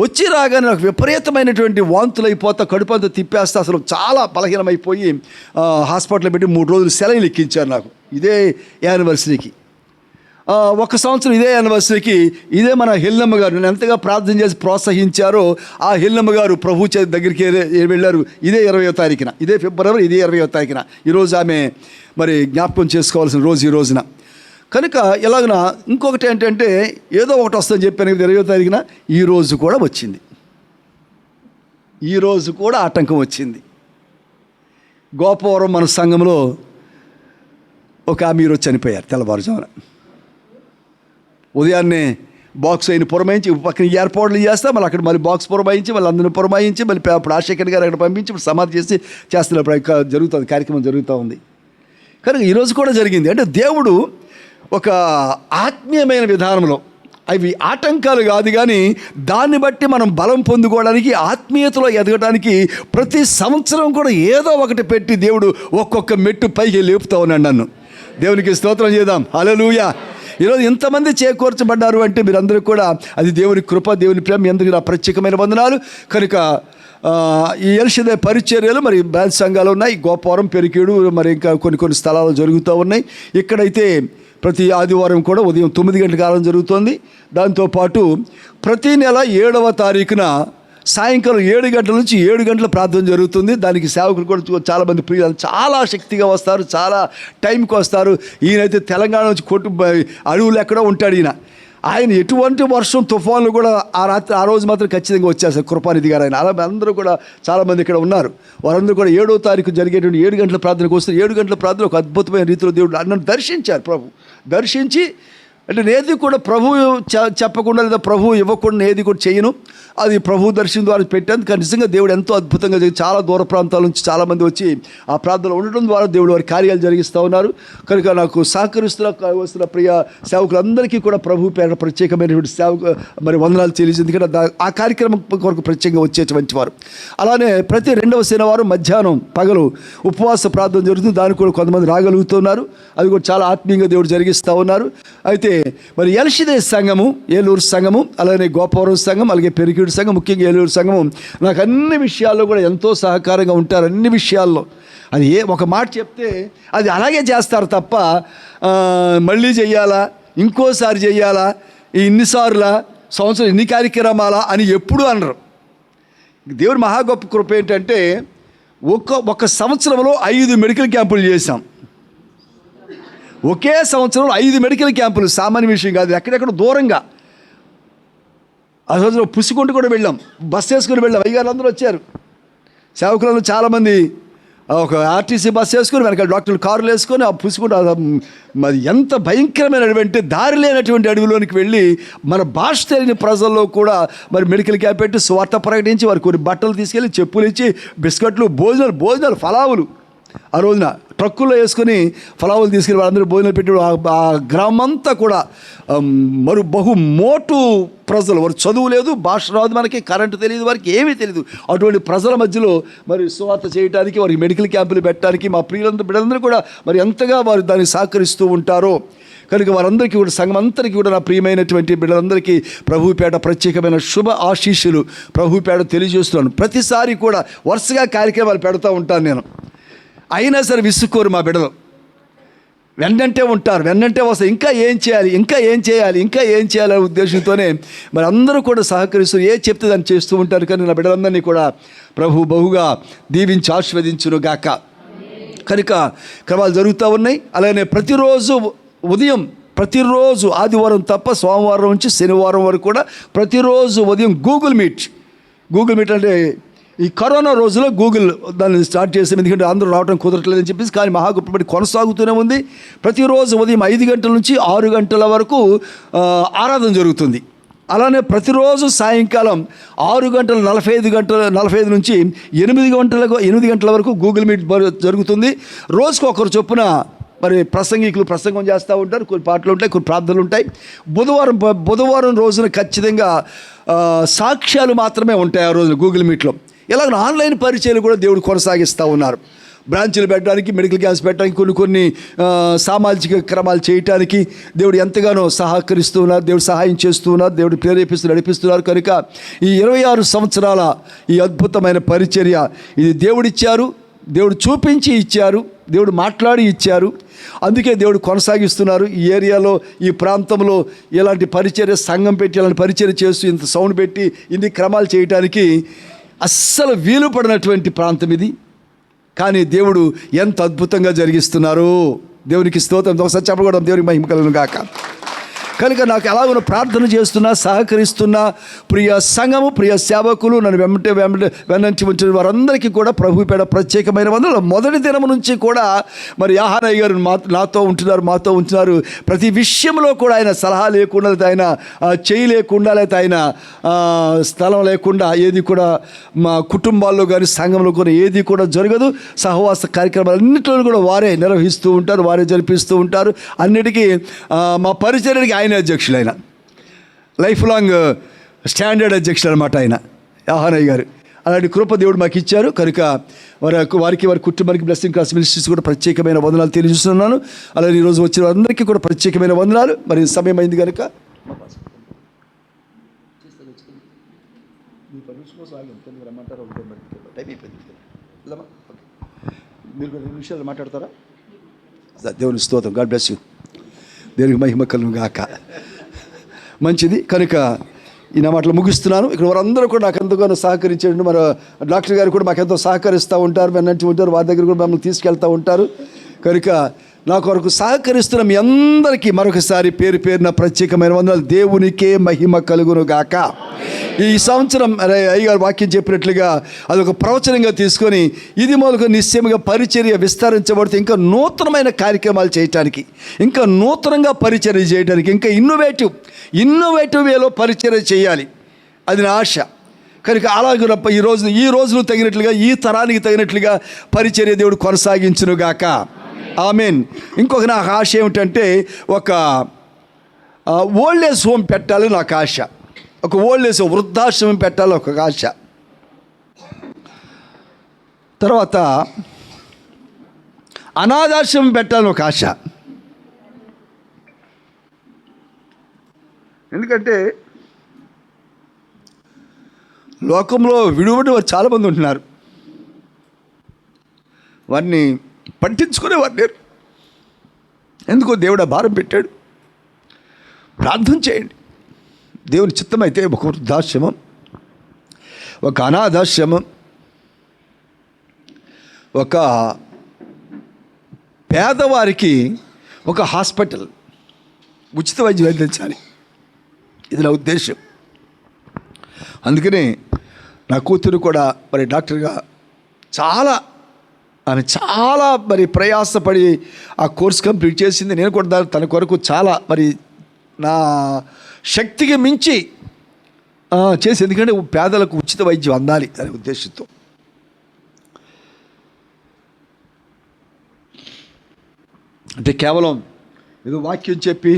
వచ్చి రాగానే నాకు విపరీతమైనటువంటి వాంతులు అయిపోతా, కడుపు అంతా తిప్పేస్తా, అసలు చాలా బలహీనమైపోయి హాస్పిటల్లో పెట్టి 3 రోజులు సెలవులు ఎక్కించారు నాకు ఇదే యానివర్సరీకి. ఒక సంవత్సరం ఇదే యానివర్సరీకి ఇదే మన హెల్లమ్మ గారు నేను ఎంతగా ప్రార్థన చేసి ప్రోత్సహించారో ఆ హెల్లమ్మ గారు ప్రభు దగ్గరికి వెళ్ళారు. ఇదే 20వ తారీఖున, ఇదే ఫిబ్రవరి, ఇదే 20వ తారీఖున. ఈరోజు ఆమె మరి జ్ఞాపకం చేసుకోవాల్సిన రోజు ఈ రోజున. కనుక ఎలాగన ఇంకొకటి ఏంటంటే ఏదో ఒకటి వస్తుందని చెప్పాను 20వ తారీఖున. ఈరోజు కూడా వచ్చింది. ఈరోజు కూడా ఆటంకం వచ్చింది. గోపవరం మన సంఘంలో ఒక మీరు చనిపోయారు తెల్లవారుజామున. ఉదయాన్నే బాక్స్ అయిన పురమాయించి పక్కన ఏర్పాట్లు చేస్తా, మళ్ళీ అక్కడ మళ్ళీ బాక్స్ పురమాయించి మళ్ళీ అందరిని పురమాయించి మళ్ళీ అప్పుడు రాజశేఖర్ గారు అక్కడ పంపించి ఇప్పుడు సమాధి చేసి చేస్తున్నప్పుడు జరుగుతుంది, కార్యక్రమం జరుగుతూ ఉంది. కనుక ఈరోజు కూడా జరిగింది. అంటే దేవుడు ఒక ఆత్మీయమైన విధానంలో అవి ఆటంకాలు కాదు, కానీ దాన్ని బట్టి మనం బలం పొందుకోవడానికి, ఆత్మీయతలో ఎదగడానికి ప్రతి సంవత్సరం కూడా ఏదో ఒకటి పెట్టి దేవుడు ఒక్కొక్క మెట్టు పైకి లేపుతా ఉన్నాడు నన్ను. దేవునికి స్తోత్రం చేద్దాం. హల్లెలూయా. ఈరోజు ఇంతమంది చేకూర్చబడ్డారు అంటే మీరందరూ కూడా అది దేవుని కృప, దేవుని ప్రేమ. ఎందుకు నా ప్రత్యేకమైన వందనాలు. కనుక ఈ ఎల్షదాయి పరిచర్యలు మరి బ్రాంచ్ సంఘాలు ఉన్నాయి. గోపవరం, పెరికేడు, మరి ఇంకా కొన్ని స్థలాలు జరుగుతూ ఉన్నాయి. ఇక్కడైతే ప్రతి ఆదివారం కూడా ఉదయం 9 గంటల కాలం జరుగుతుంది. దాంతోపాటు ప్రతి నెల 7వ తారీఖున సాయంకాలం 7 గంటల నుంచి 7 గంటల ప్రార్థన జరుగుతుంది. దానికి సేవకులు కూడా చాలామంది ప్రియులు చాలా శక్తిగా వస్తారు, చాలా టైంకి వస్తారు. ఈయనైతే తెలంగాణ నుంచి అడవులు ఎక్కడో ఉంటాడు ఈయన. ఆయన ఎటువంటి వర్షం తుఫాన్లు కూడా ఆ రోజు మాత్రం ఖచ్చితంగా వచ్చేస్తారు కృపానిధి గారు ఆయన. అలా అందరూ కూడా చాలామంది ఇక్కడ ఉన్నారు. వారందరూ కూడా 7వ తారీఖు జరిగేటువంటి 7 గంటల ప్రార్థనకు వస్తారు. 7 గంటల ప్రార్థన ఒక అద్భుతమైన రీతిలో దేవుడు నన్ను దర్శించారు. ప్రభు దర్శించి అంటే ఏది కూడా ప్రభువు చెప్పకుండా లేదా ప్రభువు ఇవ్వకుండా ఏది కూడా చేయను, అది ప్రభు దర్శనం ద్వారా పెట్టాను. కానీ నిజంగా దేవుడు ఎంతో అద్భుతంగా చాలా దూర ప్రాంతాల నుంచి చాలామంది వచ్చి ఆ ప్రార్థనలో ఉండడం ద్వారా దేవుడు వారి కార్యాలు జరిగిస్తూ ఉన్నారు. కనుక నాకు వస్తున్న ప్రియ సేవకులందరికీ కూడా ప్రభు పేరు ప్రత్యేకమైనటువంటి మరి వందనాలు చెల్లించింది. ఎందుకంటే ఆ కార్యక్రమం కొరకు ప్రత్యేకంగా వచ్చేటువంటి వారు. అలానే ప్రతి 2వ శనివారం మధ్యాహ్నం పగలు ఉపవాస ప్రార్థన జరుగుతుంది. దానికి కూడా కొంతమంది రాగలుగుతున్నారు. అది కూడా చాలా ఆత్మీయంగా దేవుడు జరిగిస్తూ ఉన్నారు. అయితే మరి ఎల్షిదే సంఘము, ఏలూరు సంఘము, అలానే గోపవరం సంఘం, అలాగే పెరిగిడి సంఘం, ముఖ్యంగా ఏలూరు సంఘము నాకు అన్ని విషయాల్లో కూడా ఎంతో సహకారంగా ఉంటారు. అన్ని విషయాల్లో అది ఒక మాట చెప్తే అది అలాగే చేస్తారు తప్ప మళ్ళీ చెయ్యాలా, ఇంకోసారి చెయ్యాలా, ఇన్నిసార్లా, సంవత్సరం ఇన్ని కార్యక్రమాలా అని ఎప్పుడూ అనరు. దేవుడి మహా గొప్ప కృప ఏంటంటే ఒక సంవత్సరంలో 5 మెడికల్ క్యాంపులు చేశాం. ఒకే సంవత్సరంలో 5 మెడికల్ క్యాంపులు సామాన్య విషయం కాదు. ఎక్కడెక్కడ దూరంగా ఆ రోజులో పుసికొండ కూడా వెళ్ళాం, బస్సు వేసుకుని వెళ్ళాం. అయ్యగారు అందరూ వచ్చారు. సేవకులలో చాలామంది ఒక ఆర్టీసీ బస్సు వేసుకొని వెనక డాక్టర్లు కారులు వేసుకొని ఆ పుసికొండ మరి ఎంత భయంకరమైనటువంటి దారి లేనటువంటి అడవిలోనికి వెళ్ళి మన భాష తెలియని ప్రజల్లో కూడా మరి మెడికల్ క్యాంప్ పెట్టి స్వార్థ ప్రకటించి వారికి కొన్ని బట్టలు తీసుకెళ్ళి చెప్పులు ఇచ్చి బిస్కెట్లు భోజనాలు ఫలావులు ఆ రోజున ట్రక్కుల్లో వేసుకొని ఫలావులు తీసుకెళ్ళి వాళ్ళందరూ భోజనాలు పెట్టి ఆ గ్రామం అంతా కూడా మోటు ప్రజలు, వారు చదువు లేదు, భాష రాదు, మనకి కరెంటు తెలియదు, వారికి ఏమీ తెలియదు. అటువంటి ప్రజల మధ్యలో మరి సువార్త చేయడానికి, వారికి మెడికల్ క్యాంపులు పెట్టడానికి మా బిడ్డలందరూ కూడా మరి ఎంతగా వారు దానికి సహకరిస్తూ ఉంటారో. కనుక వారందరికీ కూడా సంఘం అంతరికి కూడా నా ప్రియమైనటువంటి బిడ్డలందరికీ ప్రభువుపేట ప్రత్యేకమైన శుభ ఆశీస్సులు ప్రభువుపేట తెలియజేస్తున్నాను. ప్రతిసారి కూడా వరుసగా కార్యక్రమాలు పెడతా ఉంటాను నేను. అయినా సరే విసుక్కోరు మా బిడ్డలు, వెన్నంటే ఉంటారు, వెన్నంటే వస్తారు. ఇంకా ఏం చేయాలి అనే ఉద్దేశంతోనే మరి అందరూ కూడా సహకరిస్తూ చెప్తే దాన్ని చేస్తూ ఉంటారు. కానీ నా బిడ్డలందరినీ కూడా ప్రభు బహుగా దీవించి ఆశీర్వదించును గాక. కనుక క్రమాలు జరుగుతూ ఉన్నాయి. అలానే ప్రతిరోజు ఆదివారం తప్ప సోమవారం నుంచి శనివారం వరకు కూడా ప్రతిరోజు ఉదయం గూగుల్ మీట్ అంటే ఈ కరోనా రోజులో గూగుల్ దాన్ని స్టార్ట్ చేసాం. ఎందుకంటే అందరూ రావడం కుదరట్లేదని చెప్పేసి. కానీ మహాగొప్పటి కొనసాగుతూనే ఉంది. ప్రతిరోజు ఉదయం 5 గంటల నుంచి 6 గంటల వరకు ఆరాధన జరుగుతుంది. అలానే ప్రతిరోజు సాయంకాలం 6:45 నుంచి 8 గంటల వరకు గూగుల్ మీట్ జరుగుతుంది. రోజుకు ఒకరు చొప్పున మరి ప్రసంగికులు ప్రసంగం చేస్తూ ఉంటారు. కొన్ని పాటలు ఉంటాయి, కొన్ని ప్రార్థనలు ఉంటాయి. బుధవారం రోజున ఖచ్చితంగా సాక్ష్యాలు మాత్రమే ఉంటాయి ఆ రోజు గూగుల్ మీట్లో. ఇలాగ ఆన్లైన్ పరిచయాలు కూడా దేవుడు కొనసాగిస్తూ ఉన్నారు. బ్రాంచ్లు పెట్టడానికి, మెడికల్ క్యాంప్స్ పెట్టడానికి, కొన్ని సామాజిక క్రమాలు చేయడానికి దేవుడు ఎంతగానో సహకరిస్తూ ఉన్నారు. దేవుడు సహాయం చేస్తూ ఉన్నారు. దేవుడు నడిపిస్తున్నారు. కనుక ఈ 26 సంవత్సరాల ఈ అద్భుతమైన పరిచర్య ఇది దేవుడిచ్చారు, దేవుడు చూపించి ఇచ్చారు, దేవుడు మాట్లాడి ఇచ్చారు. అందుకే దేవుడు కొనసాగిస్తున్నారు. ఈ ఏరియాలో, ఈ ప్రాంతంలో ఇలాంటి పరిచర్య సంఘం పెట్టి ఇలాంటి పరిచర్య చేస్తూ ఇంత సౌండ్ పెట్టి ఇన్ని క్రమాలు చేయటానికి అస్సలు వీలు పడినటువంటి ప్రాంతం ఇది. కానీ దేవుడు ఎంత అద్భుతంగా జరిగిస్తున్నారు. దేవునికి స్తోత్రం. ఒకసారి చెప్పకూడదు. దేవునికి మహిమ కలుగును గాక. కనుక నాకు ఎలాగో ప్రార్థన చేస్తున్నా, సహకరిస్తున్నా ప్రియ సంఘము, ప్రియ సేవకులు, నన్ను వెన్నంటి ఉంచిన వారందరికీ కూడా ప్రభుపేట ప్రత్యేకమైన వందలు. మొదటి దినం నుంచి కూడా మరి యాహానయ్య గారు మాతో ఉంటున్నారు. ప్రతి విషయంలో కూడా ఆయన సలహా లేకుండా, లేదా ఆయన చేయి లేకుండా, లేదా ఆయన స్థలం లేకుండా ఏది కూడా మా కుటుంబాల్లో కానీ సంఘంలో కానీ ఏది కూడా జరగదు. సహవాస కార్యక్రమాలన్నింటిలో కూడా వారే నిర్వహిస్తూ ఉంటారు, వారే జరిపిస్తూ ఉంటారు. అన్నిటికీ మా పరిచర్యకి ఆయన అధ్యక్షులు, ఆయన లైఫ్ లాంగ్ స్టాండర్డ్ అధ్యక్షులు అనమాట ఆయన యాహానయ్య గారు. అలాంటి కృప దేవుడు మాకు ఇచ్చారు. కనుక వారి కుటుంబానికి బ్లెస్సింగ్ క్లాస్ మినిస్ట్రీస్ కూడా ప్రత్యేకమైన వందనాలు తెలియజేస్తున్నాను. అలాగే ఈరోజు వచ్చిన వారందరికీ కూడా ప్రత్యేకమైన వందనాలు. మరి సమయం అయింది కనుక మీరు 2 నిమిషాలు మాట్లాడతారా? దేవుని స్తోత్రం. God bless you. దేవునికి మహిమ కలుగును గాక. మంచిది. కనుక ఈ నా మాటలు ముగిస్తున్నాను. ఇక్కడ వారందరూ కూడా నాకు ఎంతగానో సహకరించండి. మరి డాక్టర్ గారు కూడా మాకు ఎంతో సహకరిస్తూ ఉంటారు, వెన్నంటి ఉంటారు. వారి దగ్గర కూడా మమ్మల్ని తీసుకెళ్తూ ఉంటారు. కనుక నా కొరకు సహకరిస్తున్న మీ అందరికీ మరొకసారి పేరు పేరున ప్రత్యేకమైన వందనాలు. దేవునికే మహిమ కలుగును గాక. ఈ సంవత్సరం అయ్యగారు వాక్యం చెప్పినట్లుగా అదొక ప్రవచనంగా తీసుకొని ఇది మొదలుగా నిశ్చయముగా పరిచర్య విస్తరించబడితే ఇంకా నూతనమైన కార్యక్రమాలు చేయటానికి, ఇంకా నూతనంగా పరిచర్య చేయడానికి, ఇంకా ఇన్నోవేటివ్ వేలో పరిచర్య చేయాలి. అది నా ఆశ. కనుక అలాగే ఈ రోజులు తగినట్లుగా, ఈ తరానికి తగినట్లుగా పరిచర్య దేవుడు కొనసాగించును గాక. ఆమేన్. ఇంకొక నాకు ఆశ ఏమిటంటే ఒక ఓల్డ్ ఏజ్ హోమ్ పెట్టాలని నాకు ఆశ. ఒక ఓల్డ్ ఏజ్ వృద్ధాశ్రమం పెట్టాలని ఒక ఆశ. తర్వాత అనాథాశ్రమం పెట్టాలని ఒక ఆశ. ఎందుకంటే లోకంలో విడివడి వారు చాలామంది ఉంటున్నారు. వారిని పట్టించుకునేవారు లేరు. ఎందుకో దేవుడు ఆ భారం పెట్టాడు. ప్రార్థన చేయండి. దేవుని చిత్తమైతే ఒక వృద్ధాశ్రమం, ఒక అనాథాశ్రమం, ఒక పేదవారికి ఒక హాస్పిటల్, ఉచిత వైద్యం అందించాలి. ఇది నా ఉద్దేశం. అందుకనే నా కూతురు కూడా మరి డాక్టర్గా ఆమె చాలా మరి ప్రయాసపడి ఆ కోర్స్ కంప్లీట్ చేసింది. నేను కూడా తన కొరకు చాలా మరి నా శక్తికి మించి చేసి, ఎందుకంటే పేదలకు ఉచిత వైద్యం అందాలి అనే ఉద్దేశంతో. అంటే కేవలం ఏదో వాక్యం చెప్పి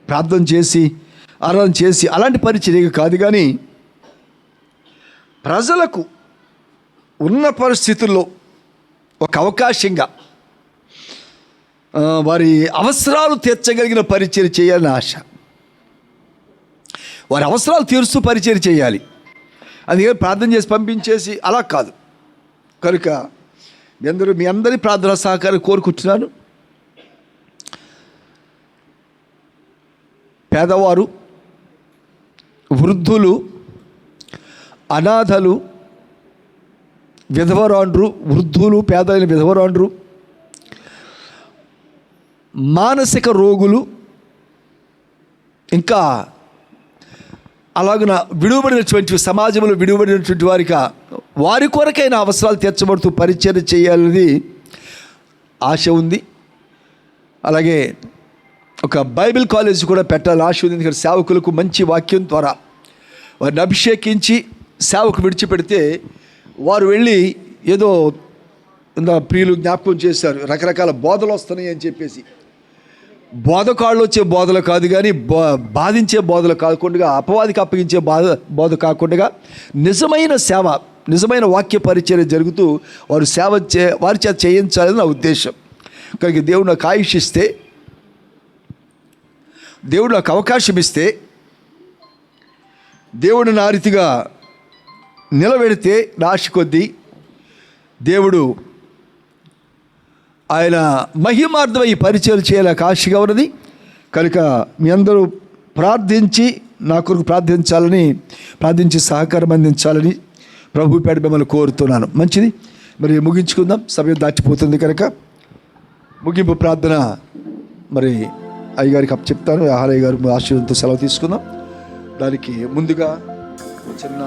ప్రార్థన చేసి ఆరాధన చేసి అలాంటి పరిచర్య కాదు, కానీ ప్రజలకు ఉన్న పరిస్థితుల్లో ఒక అవకాశంగా వారి అవసరాలు తీర్చగలిగిన పరిచర్య చేయాలని ఆశ. వారి అవసరాలు తీరుస్తూ పరిచర్య చేయాలి. అందుకని ప్రార్థన చేసి పంపించేసి అలా కాదు. కనుక మీ అందరి ప్రార్థన సహకారం కోరుకుంటున్నాను. పేదవారు, వృద్ధులు, అనాథలు, విధవరాండ్రు, వృద్ధులు, పేదలైన విధవరాండ్రు, మానసిక రోగులు, ఇంకా అలాగున విడువబడినటువంటి సమాజంలో విడువబడినటువంటి వారి కొరకైన అవసరాలు తీర్చబడుతూ పరిచర్య చేయాలని ఆశ ఉంది. అలాగే ఒక బైబిల్ కాలేజ్ కూడా పెట్టాలని ఆశ ఉంది. ఎందుకంటే సేవకులకు మంచి వాక్యం ద్వారా వారిని అభిషేకించి సేవకు విడిచిపెడితే వారు వెళ్ళి ఏదో ప్రియులు జ్ఞాపకం చేశారు, రకరకాల బోధలు వస్తున్నాయి అని చెప్పేసి. బోధకాళ్ళు వచ్చే బోధలు కాదు, కానీ బాధించే బోధలు కాకుండా, అపవాదికి అప్పగించే బోధ కాకుండా నిజమైన సేవ, నిజమైన వాక్య పరిచర్య జరుగుతూ వారు వారి చేత చేయించాలని నా ఉద్దేశం. కనుక దేవుడు నాకు ఆయుష్ ఇస్తే, దేవుడు నాకు అవకాశం ఇస్తే, దేవుడు నా రీతిగా నిలబెడితే నా ఆశ కొద్దీ దేవుడు ఆయన మహిమార్థమై ఈ పరిచయం చేయాలని ఆశగా ఉన్నది. కనుక మీ అందరూ ప్రార్థించి నా కొరకు ప్రార్థించి సహకారం అందించాలని ప్రభు పేడ మిమ్మల్ని కోరుతున్నాను. మంచిది, మరి ముగించుకుందాం. సమయం దాటిపోతుంది కనుక ముగింపు ప్రార్థన మరి అయ్యగారికి చెప్తాను. ఆహారయ్య గారు ఆశీర్వాదంతో సెలవు తీసుకుందాం. దానికి ముందుగా చిన్న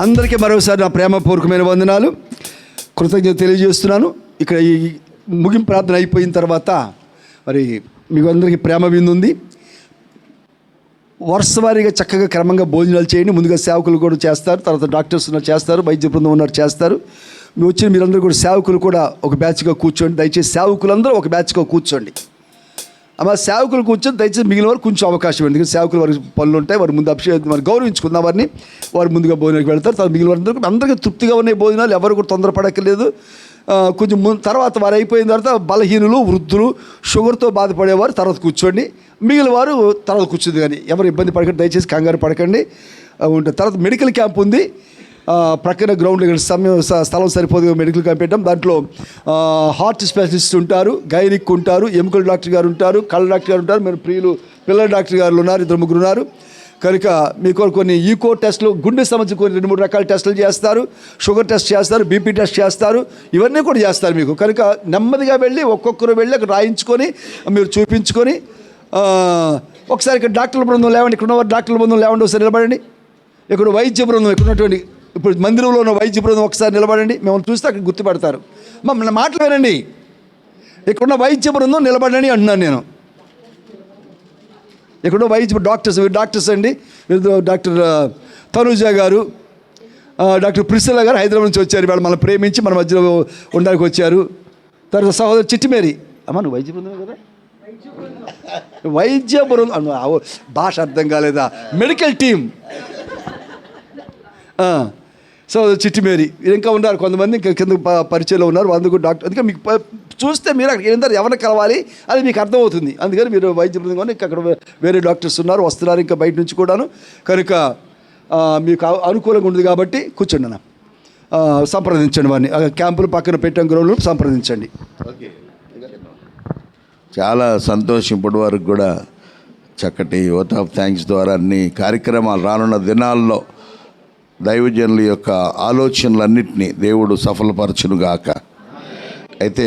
అందరికీ మరోసారి నా ప్రేమపూర్వకమైన వందనాలు, కృతజ్ఞత తెలియజేస్తున్నాను. ఇక్కడ ఈ ముగింపు ప్రార్థన అయిపోయిన తర్వాత మరి మీకు అందరికీ ప్రేమ విందుంది. వరుస వారీగా చక్కగా క్రమంగా భోజనాలు చేయండి. ముందుగా సేవకులు కూడా చేస్తారు, తర్వాత డాక్టర్స్ ఉన్నారు చేస్తారు, వైద్య బృందం ఉన్నారు చేస్తారు. మీరు వచ్చిన మీరందరూ కూడా సేవకులు కూడా ఒక బ్యాచ్గా కూర్చోండి. దయచేసి సేవకులందరూ ఒక బ్యాచ్గా కూర్చోండి. అమ్మ సేవకులు కూర్చొని దయచేసి మిగిలిన వారు కొంచెం అవకాశం ఎందుకంటే సేవకులు వారికి పనులు ఉంటాయి, వారి ముందు అభిషేకం వారు గౌరవించుకున్న వారిని వారు ముందుగా భోజనానికి వెళ్తారు. తర్వాత మిగిలిన వారందరూ అందరికీ తృప్తిగా ఉన్నాయి భోజనాలు, ఎవరు కూడా తొందరపడక్కర్లేదు. కొంచెం తర్వాత వారు అయిపోయిన తర్వాత బలహీనులు, వృద్ధులు, షుగర్తో బాధపడేవారు తర్వాత కూర్చోండి, మిగిలిన వారు తర్వాత కూర్చుంది. కానీ ఎవరు ఇబ్బంది పడకండి, దయచేసి కంగారు పడకండి. ఉంటుంది తర్వాత మెడికల్ క్యాంప్ ఉంది ప్రక్కన గ్రౌండ్, ఇక్కడ స్థలం సరిపోదు మెడికల్ క్యాంప్ పెట్టాం. దాంట్లో హార్ట్ స్పెషలిస్ట్ ఉంటారు, గైనిక్ ఉంటారు, ఎముకల డాక్టర్ గారు ఉంటారు, కళ్ళ డాక్టర్ గారు ఉంటారు, మీరు పిల్లల డాక్టర్ గారు ఉన్నారు, 2-3 ఉన్నారు. కనుక మీకు కొన్ని ఈకో టెస్టులు, గుండె సంబంధించి కొన్ని 2-3 రకాల టెస్టులు చేస్తారు, షుగర్ టెస్ట్ చేస్తారు, బీపీ టెస్ట్ చేస్తారు, ఇవన్నీ కూడా చేస్తారు మీకు. కనుక నెమ్మదిగా వెళ్ళి ఒక్కొక్కరు వెళ్ళి అక్కడ రాయించుకొని మీరు చూపించుకొని ఒకసారి ఇక్కడ డాక్టర్ల బృందం లేవండి, ఇక్కడ ఉన్న డాక్టర్ల బృందం లేవండి, ఒకసారి నిలబడండి. ఇక్కడ వైద్య బృందం, ఇక్కడ ఉన్నటువంటి ఇప్పుడు మందిరంలో ఉన్న వైద్య బృందం ఒకసారి నిలబడండి, మిమ్మల్ని చూస్తే అక్కడ గుర్తుపడతారు. మమ్మల్ని మాటలు వినండి, ఇక్కడున్న వైద్య బృందం నిలబడండి అంటున్నాను నేను. ఇక్కడ వైద్య డాక్టర్స్ అండి, డాక్టర్ తనుజ గారు, డాక్టర్ ప్రిసిల్ల గారు హైదరాబాద్ నుంచి వచ్చారు. వాళ్ళు మనం ప్రేమించి మన మధ్యలో ఉండడానికి వచ్చారు. తర్వాత సహోదరు చిట్టిమేరి, అమ్మ నువ్వు వైద్య బృందం కదా, వైద్య బృందం భాష అర్థం కాలేదా, మెడికల్ టీమ్. సో చిట్టిమేరి ఇంకా ఉన్నారు కొంతమంది, ఇంకా కింద పరిచయంలో ఉన్నారు, అందుకు డాక్టర్. అందుకే మీకు చూస్తే మీరు అక్కడికి ఏంటంటే ఎవరిని కలవాలి అది మీకు అర్థమవుతుంది. అందుకని మీరు వైద్య బృందం ఇంకా అక్కడ వేరే డాక్టర్స్ ఉన్నారు, వస్తున్నారు ఇంకా బయట నుంచి కూడాను. కనుక మీకు అనుకూలంగా ఉంది కాబట్టి కూర్చోండి అన్న, సంప్రదించండి వారిని. క్యాంపులు పక్కన పెట్టాం, గ్రౌండ్లో సంప్రదించండి. చాలా సంతోషం. ఇప్పటి వరకు కూడా చక్కటి ఓత్ ఆఫ్ థ్యాంక్స్ ద్వారా అన్ని కార్యక్రమాలు రానున్న దినాల్లో దైవజనుల యొక్క ఆలోచనలన్నింటినీ దేవుడు సఫలపరచునుగాక. అయితే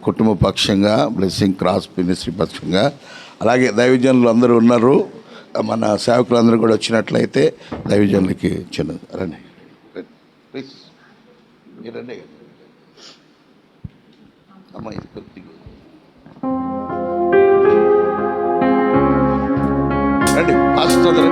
కుటుంబ పక్షంగా బ్లెస్సింగ్ క్రాస్ మినిస్ట్రీ పక్షంగా అలాగే దైవజనులు అందరూ ఉన్నారు, మన సేవకులందరూ కూడా వచ్చినట్లయితే దైవజనులకి చిన్న రండి ప్లీజ్, రండి అమ్మాయి రండి, ఆశిస్తుంది.